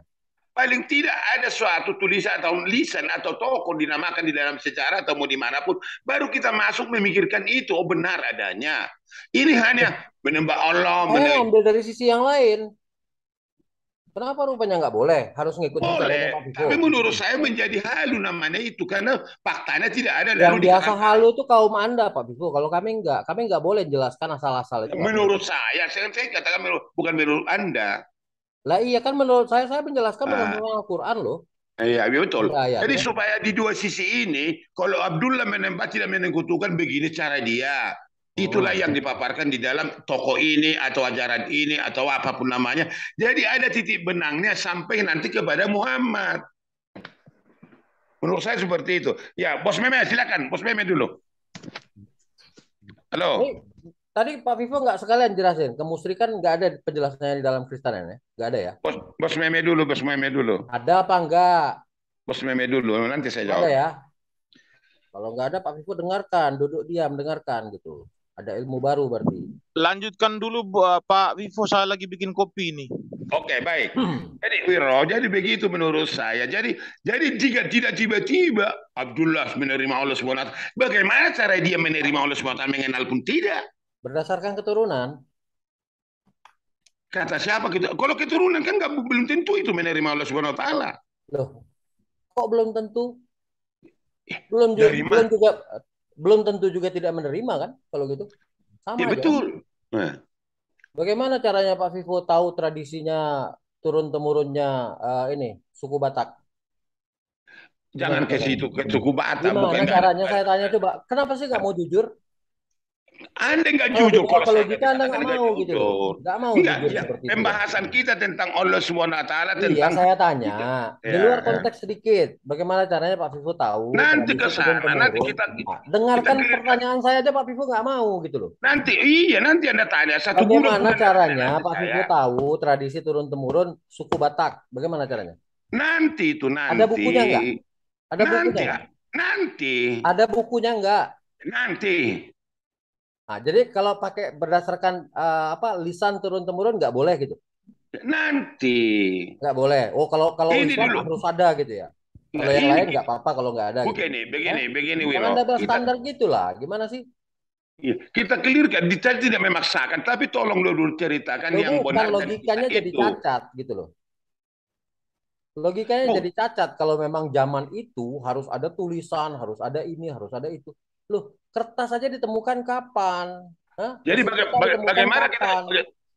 Paling tidak ada suatu tulisan atau lisan atau tokoh dinamakan di dalam sejarah atau mau dimanapun, baru kita masuk memikirkan itu, oh benar adanya. Ini hanya menyembah Allah. Saya ambil dari sisi yang lain. Kenapa rupanya nggak boleh? Harus ngikutin boleh, tapi menurut saya menjadi halu namanya itu karena faktanya tidak ada. Yang biasa halu itu kaum Anda Pak Bifu. Kalau kami nggak boleh jelaskan asal-asal itu. Menurut saya katakan bukan menurut Anda. Lah iya kan menurut saya menjelaskan berdasarkan Al-Quran loh. Iya betul. Jadi supaya di dua sisi ini, kalau Abdullah menembak tidak menyekutukan begini cara dia. Itulah yang dipaparkan di dalam toko ini atau ajaran ini atau apapun namanya. Jadi ada titik benangnya sampai nanti kepada Muhammad. Menurut saya seperti itu. Ya, Bos Meme silakan. Bos Meme dulu. Halo. Tadi Pak Vivo nggak sekalian jelasin. Kemusyrikan nggak ada penjelasannya di dalam Kristen ya? Nggak ada ya? Bos Meme dulu. Ada apa enggak? Bos Meme dulu. Nanti saya jawab. Ada ya? Kalau nggak ada Pak Vivo dengarkan. Duduk diam dengarkan gitu. Ada ilmu baru berarti. Lanjutkan dulu Pak Vivo, saya lagi bikin kopi nih. Oke, baik. Jadi Wiro, jadi begitu menurut saya. Jadi tidak tiba-tiba Abdullah menerima Allah SWT. Bagaimana cara dia menerima Allah SWT mengenal pun tidak? Berdasarkan keturunan. Kata siapa gitu? Kalau keturunan kan belum tentu itu menerima Allah SWT. Loh, kok belum tentu? Belum tentu juga tidak menerima kan kalau gitu. Sama ya, aja. Betul. Nah. Bagaimana caranya Pak Vivo tahu tradisinya turun-temurunnya ini suku Batak? Jangan ke situ, ke suku Batak. Gimana caranya saya tanya coba. Kenapa sih nggak mau jujur? Anda nggak jujur kalau kita Anda nggak mau gitu. Nggak mau jujur seperti itu. Pembahasan kita tentang Allah SWT tentang. Iya, saya tanya di luar konteks sedikit. Bagaimana caranya Pak Vivo tahu? Nanti ke sana, nanti kita dengarkan pertanyaan saya aja Pak Vivo nggak mau gitu loh. Nanti Anda tanya satu. Bagaimana caranya Pak Vivo tahu tradisi turun temurun suku Batak? Bagaimana caranya? Nanti itu nanti. Ada bukunya nggak? Ada nanti, bukunya? nanti. Ada bukunya nggak? Nanti. Nah, jadi kalau pakai berdasarkan lisan turun temurun nggak boleh gitu? Nanti. Nggak boleh. Oh, kalau Ini Islam dulu. harus ada gitu ya? Kalau yang lain nggak apa-apa kalau nggak ada. Begini, gitu. begini, Jangan Wiro. double standar gitulah. Gimana sih? Kita clearkan, kita tidak memaksakan, tapi tolong dulu ceritakan yang benar. Logikanya jadi cacat gitu loh. Logikanya jadi cacat kalau memang zaman itu harus ada tulisan, harus ada ini, harus ada itu. Loh, kertas saja ditemukan kapan? Hah? Jadi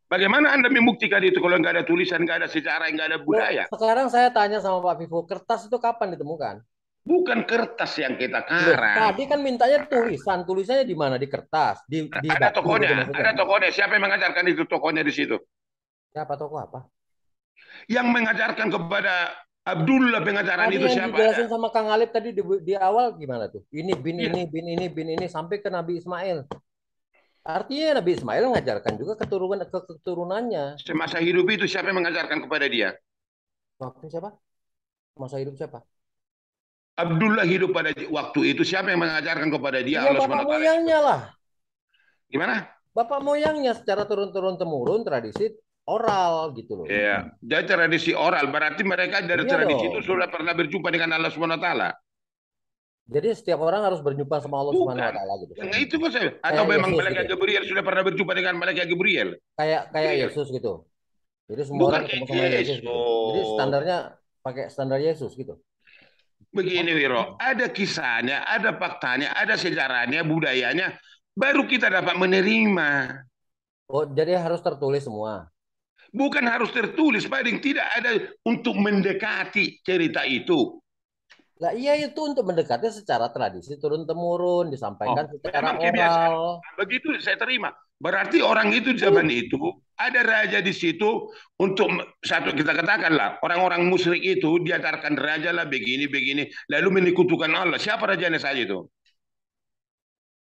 bagaimana Anda membuktikan itu kalau nggak ada tulisan, nggak ada sejarah, nggak ada budaya? Loh, sekarang saya tanya sama Pak Vivo, kertas itu kapan ditemukan? Bukan kertas yang kita karang. Tadi kan mintanya tulisan, tulisannya di mana? Di kertas, ada tokonya, ada tokonya. Siapa yang mengajarkan itu tokonya di situ? Siapa tokoh apa? Yang mengajarkan kepada Abdullah pengajaran tadi itu yang siapa? Dijelasin sama Kang Alif tadi di awal gimana tuh? Ini bin ini bin ini bin ini sampai ke Nabi Ismail. Artinya Nabi Ismail mengajarkan juga keturunannya. Semasa hidup itu siapa yang mengajarkan kepada dia? Waktu siapa? Masa hidup siapa? Abdullah hidup pada waktu itu, siapa yang mengajarkan kepada dia? Ya, bapak moyangnya lah. Gimana? Bapak moyangnya secara turun-temurun tradisi oral gitu loh. Iya, jadi tradisi oral berarti mereka dari tradisi itu sudah pernah berjumpa dengan Allah SWT. Jadi setiap orang harus berjumpa sama Allah SWT gitu. Yang itu kok saya. Atau memang malaikat Gabriel sudah pernah berjumpa dengan malaikat Gabriel? Kayak Yesus gitu. Jadi semua orang ketemu sama Yesus gitu. Jadi standarnya pakai standar Yesus gitu. Begini Wiro, ada kisahnya, ada faktanya, ada sejarahnya, budayanya, baru kita dapat menerima. Oh, jadi harus tertulis semua? Bukan harus tertulis, paling tidak ada untuk mendekati cerita itu. Lah iya, itu untuk mendekati secara tradisi turun-temurun, disampaikan secara oral. Begitu saya terima. Berarti orang itu zaman itu ada raja di situ untuk satu kita katakanlah orang-orang musyrik itu diajarkan raja lah begini lalu menyekutukan Allah. Siapa rajanya saja itu?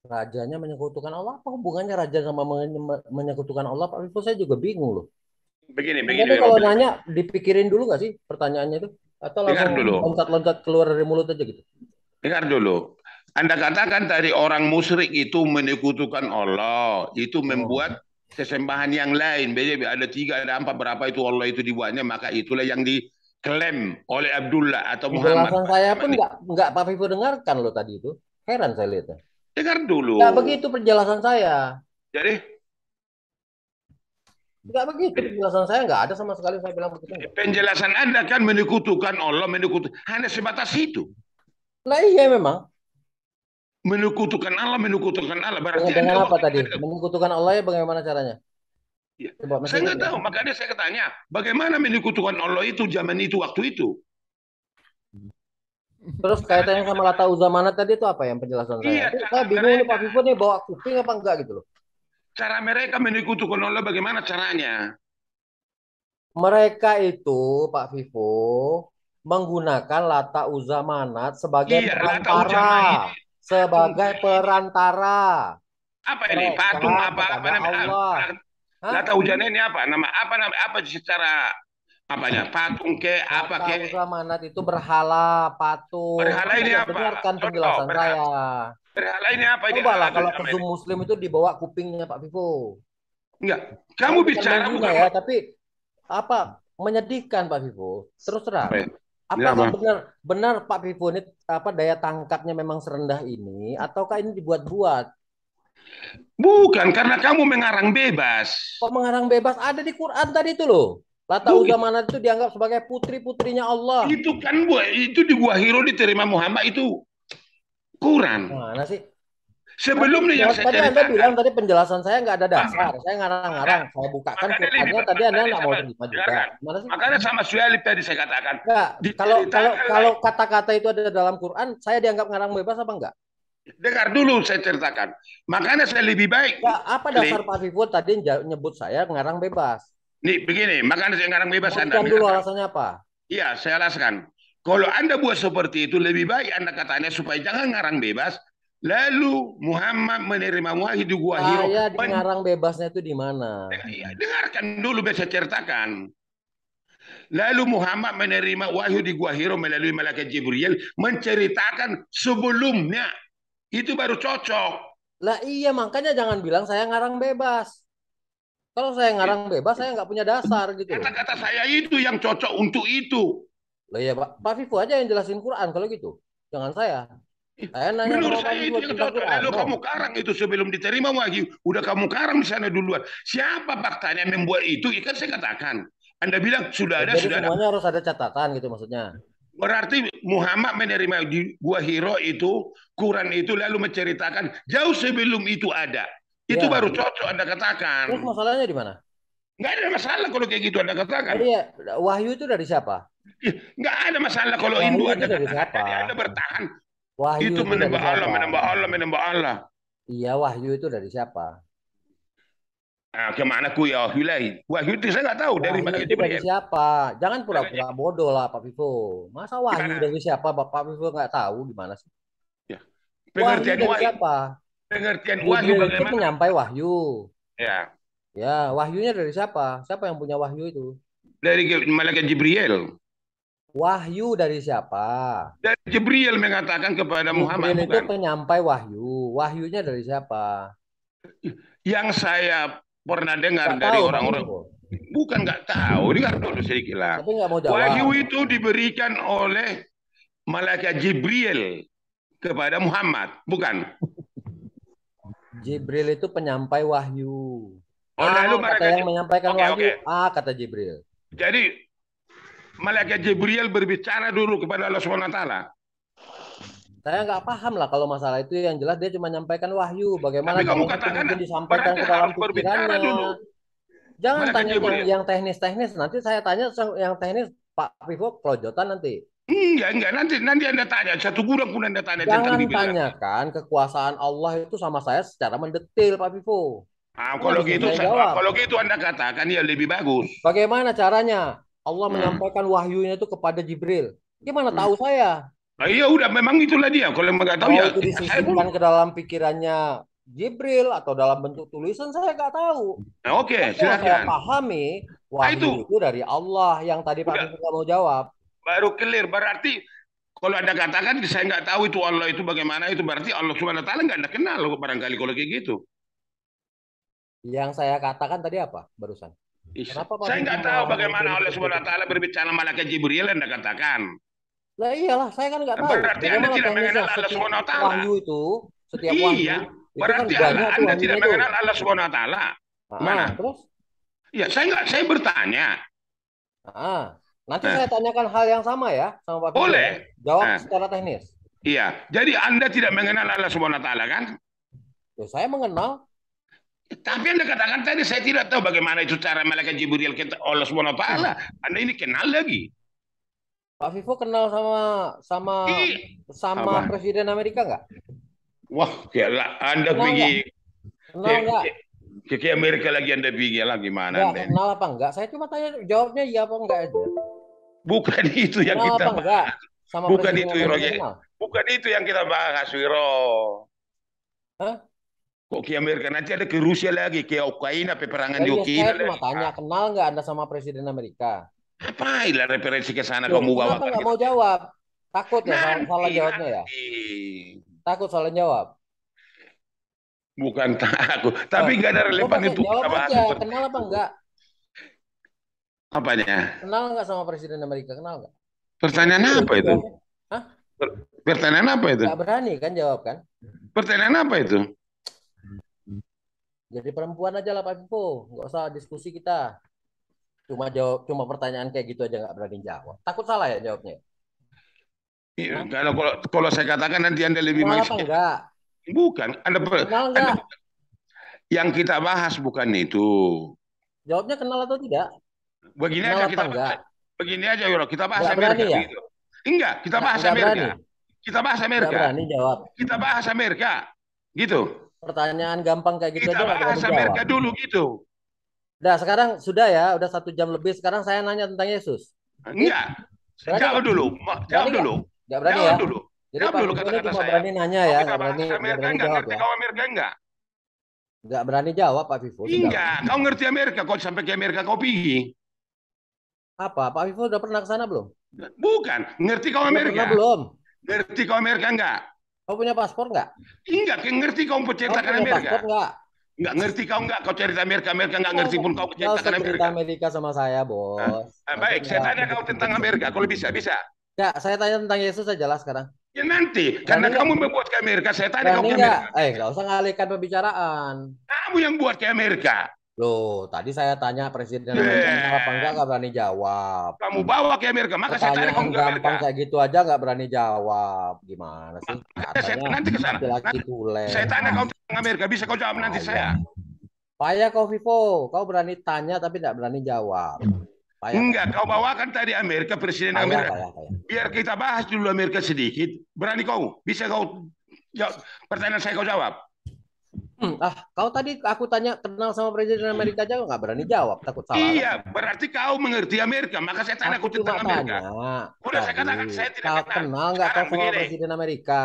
Rajanya menyekutukan Allah, apa hubungannya raja sama menyekutukan Allah? Pak Vito, saya juga bingung loh. Begini. Kalau nanya dipikirin dulu nggak sih pertanyaannya itu? Atau langsung loncat-loncat keluar dari mulut aja gitu? Dengar dulu. Anda katakan tadi orang musyrik itu menyekutukan Allah, itu membuat sesembahan yang lain. Ada 3, ada 4, berapa itu Allah itu dibuatnya, maka itulah yang diklaim oleh Abdullah atau Muhammad. Penjelasan saya pun nggak Pak Vivo dengarkan loh tadi itu. Heran saya lihatnya. Dengar dulu. Nggak begitu penjelasan saya. Jadi? Nggak begitu penjelasan saya, nggak ada sama sekali saya bilang begitu. Penjelasan Anda kan menyekutukan Allah, hanya sebatas itu. Lah iya memang. Menyekutukan Allah. Berarti dengan apa tadi? Menyekutukan Allah ya bagaimana caranya? Ya. Saya nggak tahu, makanya saya tanya, bagaimana menyekutukan Allah itu zaman itu, waktu itu? Terus kaitannya sama Lata Uzamana tadi itu apa yang penjelasan saya? Saya bingung nih Pak Vivo nih bawa kuping apa enggak gitu loh. Cara mereka menyekutukan Allah bagaimana caranya? Mereka itu Pak Vivo menggunakan Lata Uzamanat sebagai perantara. Sebagai perantara. Apa ini? Patung apa namanya? Lata Uzana ini apa? Apa secara apanya? Patung ke apa ke? Lata Uzamanat itu berhala, patung. Berhala ini apa? Dengarkan penjelasan saya. Berhala ini apa? Cobalah kalau ke Zoom Muslim itu dibawa kupingnya Pak Vivo. Enggak. Kamu bicara bukan ya, tapi apa menyedihkan Pak Vivo. Terus terang. Apakah benar Pak Vivo ini daya tangkapnya memang serendah ini ataukah ini dibuat-buat? Bukan, karena kamu mengarang bebas. Kok mengarang bebas? Ada di Quran tadi itu loh. Lata Uzamanat itu dianggap sebagai putri-putrinya Allah. Itu kan itu di Gua Hiro diterima Muhammad itu Quran. Mana sih? Sebelumnya yang saya ceritakan. Anda bilang tadi penjelasan saya nggak ada dasar. Saya ngarang-ngarang. Saya bukakan Qurannya tadi Anda nggak mau terima juga. Makanya sama Suhaib tadi saya katakan. Kalau kata-kata itu ada dalam Quran, saya dianggap ngarang bebas apa enggak? Dengar dulu saya ceritakan. Makanya saya lebih baik. Apa dasar Pak Vivo tadi nyebut saya ngarang bebas? Nih begini, makanya saya ngarang bebas. Anda dulu alasannya apa? Iya, saya alaskan. Kalau Anda buat seperti itu, lebih baik Anda katanya supaya jangan ngarang bebas. Lalu Muhammad menerima wahyu di Gua Hiro. Saya ngarang bebasnya itu di mana? Ya, dengarkan dulu biar saya ceritakan. Lalu Muhammad menerima wahyu di Gua Hiro melalui malaikat Jibril menceritakan sebelumnya. Itu baru cocok. Lah iya, makanya jangan bilang saya ngarang bebas. Kalau saya ngarang bebas, saya nggak punya dasar gitu loh. Kata-kata saya itu yang cocok untuk itu. Lah iya, Pak Vivo aja yang jelasin Quran kalau gitu. Jangan saya. Saya nanya Menurut sama Pak saya Vivo itu yang tentang cocok. Quran. Lalu No. kamu karang itu sebelum diterima wahyu. Udah kamu karang di sana duluan. Siapa faktanya yang membuat itu? Ikan saya katakan. Anda bilang sudah ada, Jadi sudah ada. semuanya harus ada catatan gitu maksudnya. Berarti Muhammad menerima di Gua Hiro itu, Quran itu lalu menceritakan jauh sebelum itu ada. Itu Ya. baru cocok Anda katakan. Terus masalahnya di mana? Nggak ada masalah kalau kayak gitu Anda katakan. Jadi ya, wahyu itu dari siapa? Nggak ada masalah kalau Wahyu Hindu itu Anda dari katakan. siapa? Jadi Anda bertahan. Wahyu Itu itu dari menembak Allah, siapa? menembak Allah, menembak Allah. Iya, wahyu itu dari siapa? Nah, kemana ku ya wahyu lain? Wahyu itu saya nggak tahu dari Wahyu mana itu dari Jibril. siapa? Jangan pura-pura bodoh lah Pak Vivo. Masa wahyu Gimana? dari siapa Pak Vivo nggak tahu gimana sih? Ya. Wahyu Pengertian dari wahyu. siapa? Pengertian wahyu Jibril itu bagaimana? penyampai wahyu. Ya. Ya, wahyunya dari siapa? Siapa yang punya wahyu itu? Dari malaikat Jibril. Wahyu dari siapa? Dan Jibril mengatakan kepada Muhammad, Jibril itu bukan? penyampai wahyu. Wahyunya dari siapa? Yang saya pernah dengar Nggak dari tahu, Pak orang-orang, Vivo. bukan nggak tahu, dengar dulu sedikit lah. Tapi nggak mau jawab. Wahyu itu diberikan oleh malaikat Jibril kepada Muhammad, bukan? Jibril itu penyampai wahyu. Oh, lalu Kata yang menyampaikan Oke, wahyu, oke. kata Jibril. Jadi malaikat Jibril berbicara dulu kepada Allah SWT. Saya nggak paham lah kalau masalah itu. Yang jelas dia cuma menyampaikan wahyu. Bagaimana Tapi kamu caranya itu katakan mungkin disampaikan berarti ke dalam harus berbicara pikirannya. dulu. Jangan Malaikat tanya Jibril. yang teknis-teknis. Nanti saya tanya yang teknis Pak Vivo kelojotan nanti. Enggak. Nanti Anda tanya. Satu gudang pun Anda tanya tentang Jangan Bibir. tanyakan kekuasaan Allah itu sama saya secara mendetil, Pak Vivo. Kalau gitu Anda katakan ya lebih bagus. Bagaimana caranya Allah menyampaikan wahyunya itu kepada Jibril? Gimana tahu saya? Iya udah, memang itulah dia. Kalau nggak tahu ya. Itu disisipkan ke dalam pikirannya Jibril atau dalam bentuk tulisan saya nggak tahu. Oke, Saya silakan. pahami wahyu itu dari Allah yang tadi Pak Vivo nggak mau jawab. Baru clear, berarti kalau Anda katakan saya nggak tahu itu Allah itu bagaimana, itu berarti Allah Subhanahu wa taala nggak Anda kenal barangkali kalau kayak gitu. Yang saya katakan tadi apa barusan? Kenapa saya nggak tahu bagaimana Allah Subhanahu wa taala berbicara malaikat Jibril Anda katakan. Lah iyalah, saya kan nggak tahu. Berarti Anda tidak mengenal Allah Subhanahu wa taala. Wahyu itu, setiap wahyu. Iya, berarti Anda tidak mengenal Allah Subhanahu wa taala. Mana? Terus? Ya, saya bertanya. Nanti saya tanyakan hal yang sama ya sama Pak Vivo. Boleh. Jawab secara teknis. Iya, jadi Anda tidak mengenal Allah Subhanahu wa taala kan? Ya, saya mengenal. Tapi Anda katakan tadi saya tidak tahu bagaimana itu cara malaikat Jibril ke Allah Subhanahu wa taala. Anda ini kenal lagi. Pak Vivo kenal sama Presiden Amerika nggak? Wah, Anda pergi ke Amerika lagi, Anda pergi lah gimana? Nggak, kenal apa enggak? Saya cuma tanya, jawabnya iya apa enggak aja. Bukan itu yang kenal kita apa enggak? Sama bukan itu, Wiro. Bukan itu yang kita bahas, Wiro. Hah? Kok ke Amerika, nanti ada ke Rusia lagi, ke Ukraina, peperangan di Ukraina. Saya cuma tanya, kenal nggak Anda sama Presiden Amerika? Apailah referensi ke sana kamu bawa? Kenapa nggak mau jawab? Takut ya salah jawabnya ya? Takut salah jawab? Bukan takut, tapi nggak ada relevan itu. Jawab aja, kenal apa enggak? Apanya? Kenal nggak sama Presiden Amerika? Kenal nggak? Pertanyaan apa itu? Hah? Pertanyaan apa itu? Nggak berani kan jawab kan? Pertanyaan apa itu? Jadi perempuan aja lah Pak Vivo, nggak usah diskusi kita. Cuma pertanyaan kayak gitu aja nggak berani jawab. Takut salah ya jawabnya? Iya, kalau saya katakan nanti Anda lebih kenal apa enggak? Bukan. Kenal enggak? Yang kita bahas bukan itu. Jawabnya kenal atau tidak? Begini kenal aja kita enggak? Begini aja Wiro, kita bahas nggak Amerika. Ya? Gitu. Enggak, kita bahas Amerika. Berani. Kita bahas Amerika. Nggak berani jawab. Kita bahas Amerika. Gitu. Pertanyaan gampang kayak gitu kita aja nggak berani bahas Amerika jawab. dulu gitu. Nah sekarang sudah ya, udah 1 jam lebih. Sekarang saya nanya tentang Yesus. Enggak. Jawab dulu. Jawab dulu. Nggak berani jawab ya? dulu. Jadi jawab Pak dulu Vivo ini kata-kata cuma saya. berani nanya ya, nggak berani jawab ya. Kau Amerika enggak? Nggak berani jawab Pak Vivo. Enggak, kau ngerti Amerika. Kau sampai ke Amerika kau pergi. Apa? Pak Vivo udah pernah ke sana belum? Bukan. Ngerti kau Udah pernah Amerika? belum? Ngerti kau Amerika enggak? Kau punya paspor nggak? Enggak, ngerti kau Kau menceritakan punya Amerika? paspor nggak? Enggak ngerti kau enggak? Kau cerita Amerika, Amerika enggak ngerti pun kau Nggak usah menceritakan cerita Amerika. Amerika sama saya, bos. Baik, saya tanya kau tentang Amerika, kalau bisa. Ya, saya tanya tentang Yesus saja lah sekarang. Ya nanti, Berani karena nggak? kamu membuat ke Amerika, saya tanya kau Berani ke nggak? Amerika. Nggak usah ngalihkan pembicaraan. Kamu yang buat ke Amerika. Loh, tadi saya tanya Presiden Amerika apa enggak berani jawab. Kamu bawa ke Amerika, maka saya tanya Pertanyaan kamu ke Amerika. gampang kayak gitu aja nggak berani jawab. Gimana sih? Saya Katanya nanti ke sana. laki-laki tulen. Saya tanya kau tentang Amerika, bisa kau jawab nanti saya. Payah kau Vivo, kau berani tanya tapi tidak berani jawab. Payah, Enggak, kau bawakan tadi Amerika, Presiden Amerika. payah. Biar kita bahas dulu Amerika sedikit. Berani kau? Bisa kau jawab pertanyaan saya kau jawab? Kau tadi aku tanya kenal sama Presiden Amerika aja nggak berani jawab, takut salah. Iya, berarti kau mengerti Amerika, maka saya tanya kau tentang Amerika. Udah saya katakan saya tidak kenal nggak kau sama Presiden Amerika?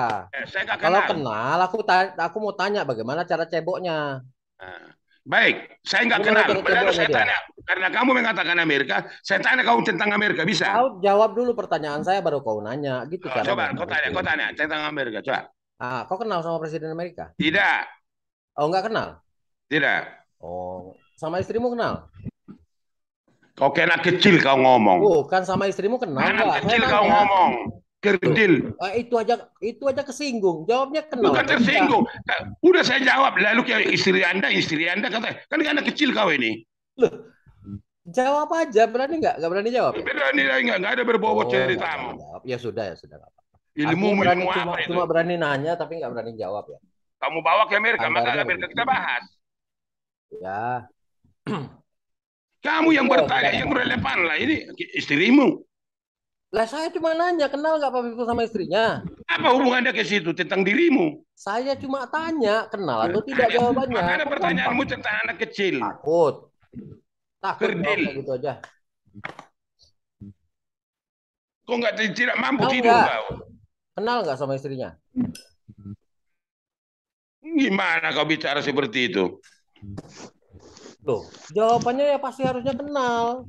Saya nggak Kalau kenal. kenal, aku mau tanya bagaimana cara ceboknya. Baik, saya nggak kenal. Padahal saya tanya, karena kamu mengatakan Amerika, saya tanya kau tentang Amerika, bisa? Kau jawab dulu pertanyaan saya baru kau nanya, gitu kan? Coba, kau tanya tentang Amerika, coba. Kau kenal sama Presiden Amerika? Tidak. Oh, nggak kenal? Tidak. Oh, sama istrimu kenal? Kau kena kecil kau ngomong. Bukan sama istrimu kenal nggak? Kecil kau ngomong. Kerdil. Itu aja kesinggung. Jawabnya kenal. Bukan tersinggung. Udah saya jawab. Lalu istri anda kata, kan anak kecil kau ini. Loh, jawab aja. Berani nggak? Nggak berani jawab? Berani nggak ada berbobot ceritamu. Ya sudah. Ilmu cuma berani nanya tapi nggak berani jawab ya. Kamu bawa ke Amerika, maka Amerika kita bahas. Ya. Kamu yang bertanya, yang relevan lah. Ini istrimu. Lah saya cuma nanya, kenal nggak Pak Vivo sama istrinya? Apa hubungannya ke situ tentang dirimu? Saya cuma tanya, kenal atau tidak jawabannya. Mana pertanyaanmu tentang anak kecil? Takut Kerdil. Gitu aja. Kok tidak mampu tidur kau? Kenal nggak sama istrinya? Gimana kau bicara seperti itu? Loh, jawabannya ya pasti harusnya kenal.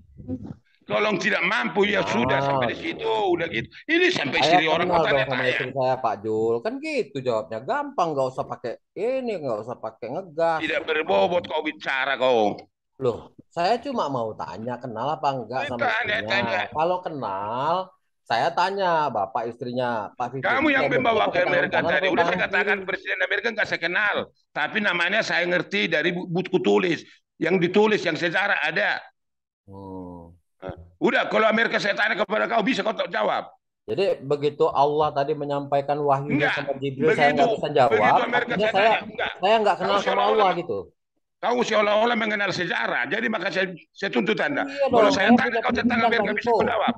Kalau tidak mampu ya sudah sampai di situ, udah gitu. Ini sampai istri orang kau tanya sama istri saya Pak Jul, kan gitu jawabnya gampang, nggak usah pakai ini, nggak usah pakai ngegas. Tidak berbobot kau bicara kau. Loh, saya cuma mau tanya kenal apa enggak sama istrinya. Kalau kenal, saya tanya bapak istrinya Pak Vivi. Kamu yang membawa ke Amerika tadi. Udah saya katakan Presiden Amerika nggak saya kenal, tapi namanya saya ngerti dari buku tulis, yang ditulis, yang sejarah ada. Udah, kalau Amerika saya tanya kepada kau, bisa kau jawab. Jadi begitu Allah tadi menyampaikan wahyunya sama Jibril, saya nggak bisa jawab. Artinya saya nggak kenal sama Allah gitu. Kau seolah-olah mengenal sejarah, jadi maka saya tuntut Anda. Kalau saya tanya kau tentang Amerika, bisa kau jawab.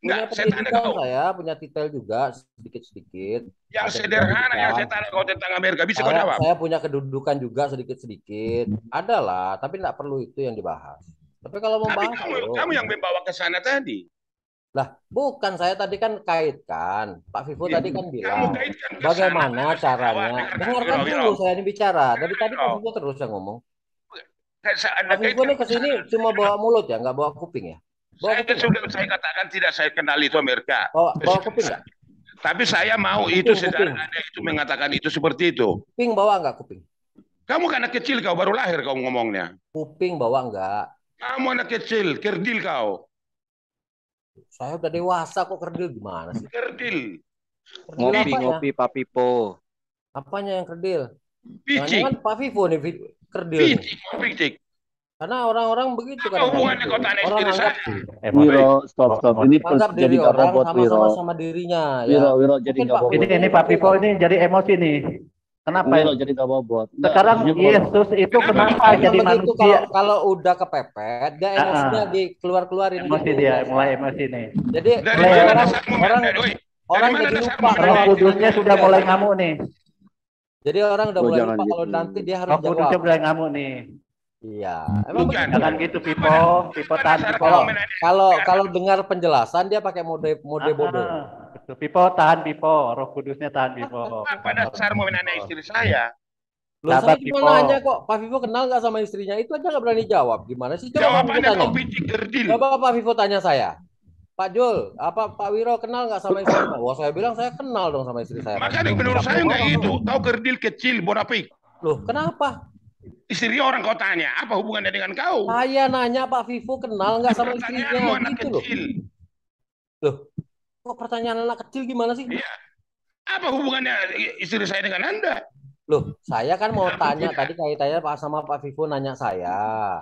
Enggak, saya tanya kau. Saya punya titel juga sedikit-sedikit. Yang sederhana yang saya tanya kau tentang Amerika, bisa kau jawab. Saya punya kedudukan juga sedikit-sedikit. Adalah, tapi tidak perlu itu yang dibahas. Tapi kalau mau bahas, kamu yang membawa ke sana tadi. Lah, bukan, saya tadi kan kaitkan. Pak Vivo tadi kan bilang bagaimana caranya. Dengarkan dulu saya ini bicara. Dari tadi Pak Vivo terus yang ngomong. Pak Vivo ini kesini cuma bawa mulut ya, nggak bawa kuping ya? Saya katakan tidak saya kenal itu Amerika. Bawa kuping nggak? Tapi saya mau itu sejarah ada itu mengatakan itu seperti itu. Kuping bawa nggak kuping? Kamu kan anak kecil, kau baru lahir kau ngomongnya. Kuping bawa nggak? Kamu anak kecil, kerdil kau. Saya udah dewasa kok kerdil gimana sih? Kerdil. Ngopi Pak Vivo. Apanya yang kerdil? Picik. Jangan Pak Vivo nih kerdil. Picik. Karena orang-orang begitu kan. Hubungannya kau tanya istri saya. Wiro, stop. Ini jadi nggak bobot, Wiro. Sama dirinya. Wiro jadi nggak bobot. Ini Pak Vivo ini jadi emosi nih. Kenapa Wiro jadi nggak bobot? Sekarang Yesus itu kenapa jadi manusia? Kalau udah kepepet, dia emosinya dikeluarin. Emosi dia, mulai emosi nih. Jadi orang jadi lupa. Roh Kudusnya sudah mulai ngamuk nih. Jadi orang udah mulai lupa kalau nanti dia harus jawab. Roh Kudusnya mulai ngamuk nih. Iya, emang jangan gitu Pipo tahan Pipo. Kalau dengar penjelasan dia pakai mode bodoh. Pipo tahan Pipo, Roh Kudusnya tahan Pipo. Pada dasar mau menanya istri saya. Loh, saya cuma nanya kok, Pak Vivo kenal nggak sama istrinya? Itu aja nggak berani jawab. Gimana sih? Coba Pak Vivo tanya. Coba Pak Vivo tanya saya. Pak Jul, Pak Wiro kenal nggak sama istrinya? Wah, saya bilang saya kenal dong sama istri saya. Makanya menurut saya nggak itu. Tahu kerdil kecil, bonapik. Loh, kenapa? Istri orang kau tanya, apa hubungannya dengan kau? Saya nanya Pak Vivo kenal nggak sama istrinya? Gitu loh. Loh, kok pertanyaan anak kecil gimana sih? Iya. Apa hubungannya istri saya dengan Anda? Loh, saya kan mau tanya tadi kaitannya sama Pak Vivo nanya saya.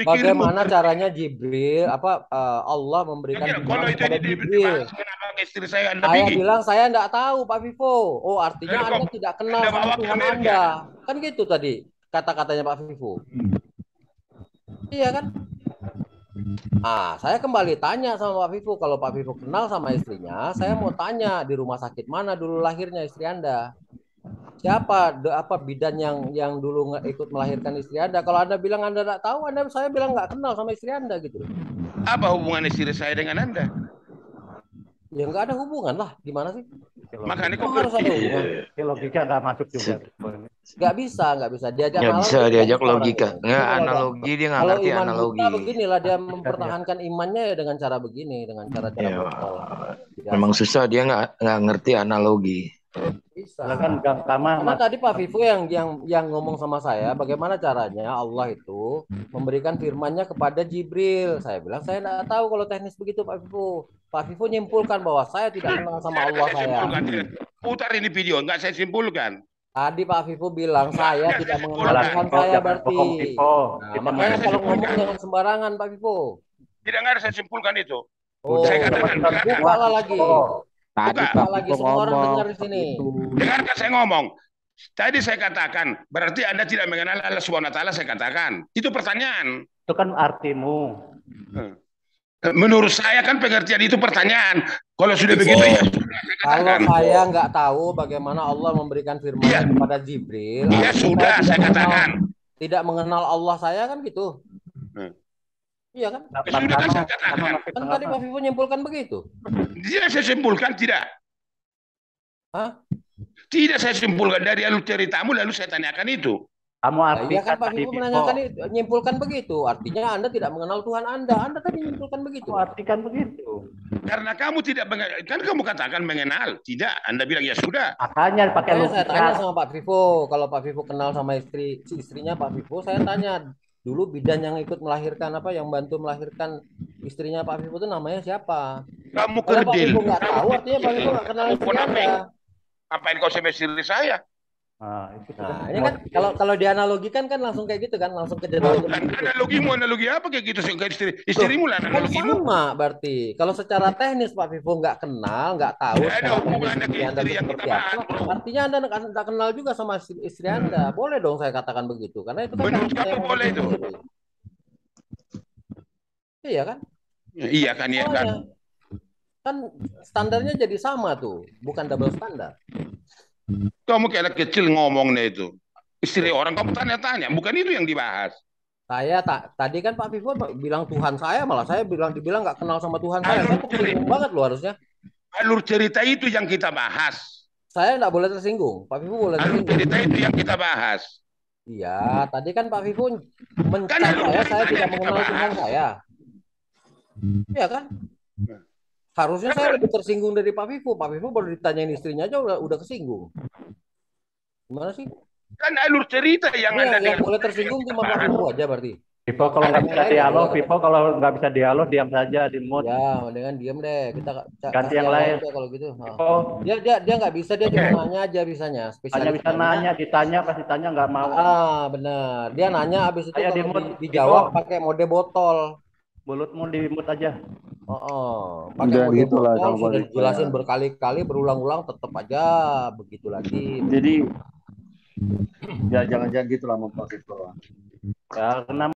Bagaimana caranya Jibril Allah memberikan kalau itu kepada Jibril? Kenapa istri saya Anda Saya bilang saya enggak tahu Pak Vivo. Oh, artinya Anda tidak kenal sama Tuhan Anda. Kan gitu tadi kata-katanya Pak Vivo. Iya kan? Nah, saya kembali tanya sama Pak Vivo. Kalau Pak Vivo kenal sama istrinya, saya mau tanya di rumah sakit mana dulu lahirnya istri Anda. Siapa bidan yang dulu ikut melahirkan istri Anda? Kalau Anda bilang Anda tidak tahu, saya bilang nggak kenal sama istri Anda gitu. Apa hubungan istri saya dengan Anda? Ya nggak ada hubungan lah. Gimana sih? Makanya kok harus ada hubungan? Logika nggak masuk juga. Nggak bisa diajak. Nggak bisa diajak logika. Nggak analogi dia nggak ngerti analogi. Kalau beginilah dia mempertahankan imannya ya dengan cara begini, dengan cara-cara memang susah dia nggak ngerti analogi. Bisa. Karena tadi Pak Vivo yang ngomong sama saya, bagaimana caranya Allah itu memberikan firman-Nya kepada Jibril. Saya bilang saya tidak tahu kalau teknis begitu Pak Vivo. Pak Vivo nyimpulkan bahwa saya tidak kenal sama Allah saya. Putar ini video, nggak saya simpulkan. Tadi Pak Vivo bilang saya tidak mengenal Tuhan saya berarti. Nah, makanya kalau ngomong jangan sembarangan Pak Vivo. Tidak ada saya simpulkan itu. Oh, saya katakan buka lagi. Tadi lagi semua orang dengar di sini. Dengarkan saya ngomong. Tadi saya katakan, berarti Anda tidak mengenal Allah Subhanahu wa taala, saya katakan. Itu pertanyaan. Itu kan artimu. Menurut saya kan pengertian itu pertanyaan. Kalau sudah begitu ya sudah. Kalau saya nggak tahu bagaimana Allah memberikan firman kepada Jibril. Ya sudah, saya katakan. Tidak mengenal Allah saya kan gitu. Iya kan? Sudah kan saya katakan. Kan tadi Pak Vivo nyimpulkan begitu. Tidak saya simpulkan, tidak. Hah? Tidak saya simpulkan dari alur ceritamu, lalu saya tanyakan itu. Kamu artinya kan Pak Vivo menanyakan nyimpulkan begitu. Artinya Anda tidak mengenal Tuhan Anda. Anda tadi nyimpulkan begitu. Artikan begitu. Karena kamu tidak mengenal, kan kamu katakan mengenal. Tidak, Anda bilang ya sudah. Makanya pakai logika. Saya tanya sama Pak Vivo. Kalau Pak Vivo kenal sama istrinya Pak Vivo, saya tanya. Dulu bidan yang ikut melahirkan yang bantu melahirkan istrinya Pak Vivo itu namanya siapa? Kamu kerdil. Pak Vivo nggak tahu, artinya Pak Vivo nggak kenal istri Anda. Apain kau sama istri saya? Ini kan kalau dianalogikan kan langsung kayak gitu kan, langsung ke dalam. Analogi apa kayak gitu? Istrimu lah analogimu. Sama berarti. Kalau secara teknis Pak Vivo nggak kenal, nggak tahu. Ada hubungannya ke istri yang kita bahas. Artinya Anda nggak kenal juga sama istri Anda. Boleh dong saya katakan begitu, karena itu kan. Menurut kamu boleh itu. Iya kan? Iya kan, iya kan. Kan standarnya jadi sama tuh, bukan double standar. Kamu kayak anak kecil ngomongnya itu. Istri orang kamu tanya-tanya, bukan itu yang dibahas. Saya tadi kan Pak Vivo bilang Tuhan saya, malah saya dibilang nggak kenal sama Tuhan saya. Saya tersinggung banget loh harusnya. Alur cerita itu yang kita bahas. Saya nggak boleh tersinggung. Pak Vivo boleh tersinggung. Alur cerita itu yang kita bahas. Iya, tadi kan Pak Vivo mencap saya tidak mengenal Tuhan saya. Iya kan? Harusnya saya lebih tersinggung dari Pak Vivo. Pak Vivo baru ditanyain istrinya aja udah kesinggung. Gimana sih? Kan alur cerita yang Anda yang boleh tersinggung cuma Pak Vivo aja berarti. Vivo kalau nggak bisa dialog, Vivo kalau nggak bisa dialog diam saja di mute. Ya, dengan diam deh. Kita ganti yang lain. Kalau gitu. Dia nggak bisa, dia cuma nanya aja bisanya. Hanya bisa nanya, ditanya pasti tanya nggak mau. Benar. Dia nanya habis itu dijawab pakai mode botol. Mulutmu di mute aja. Pakai mode gitu botol, lah, sudah dijelasin berkali-kali, berulang-ulang, tetap aja begitu lagi. Jadi ya jangan-jangan gitulah Pak Vivo. Ya, karena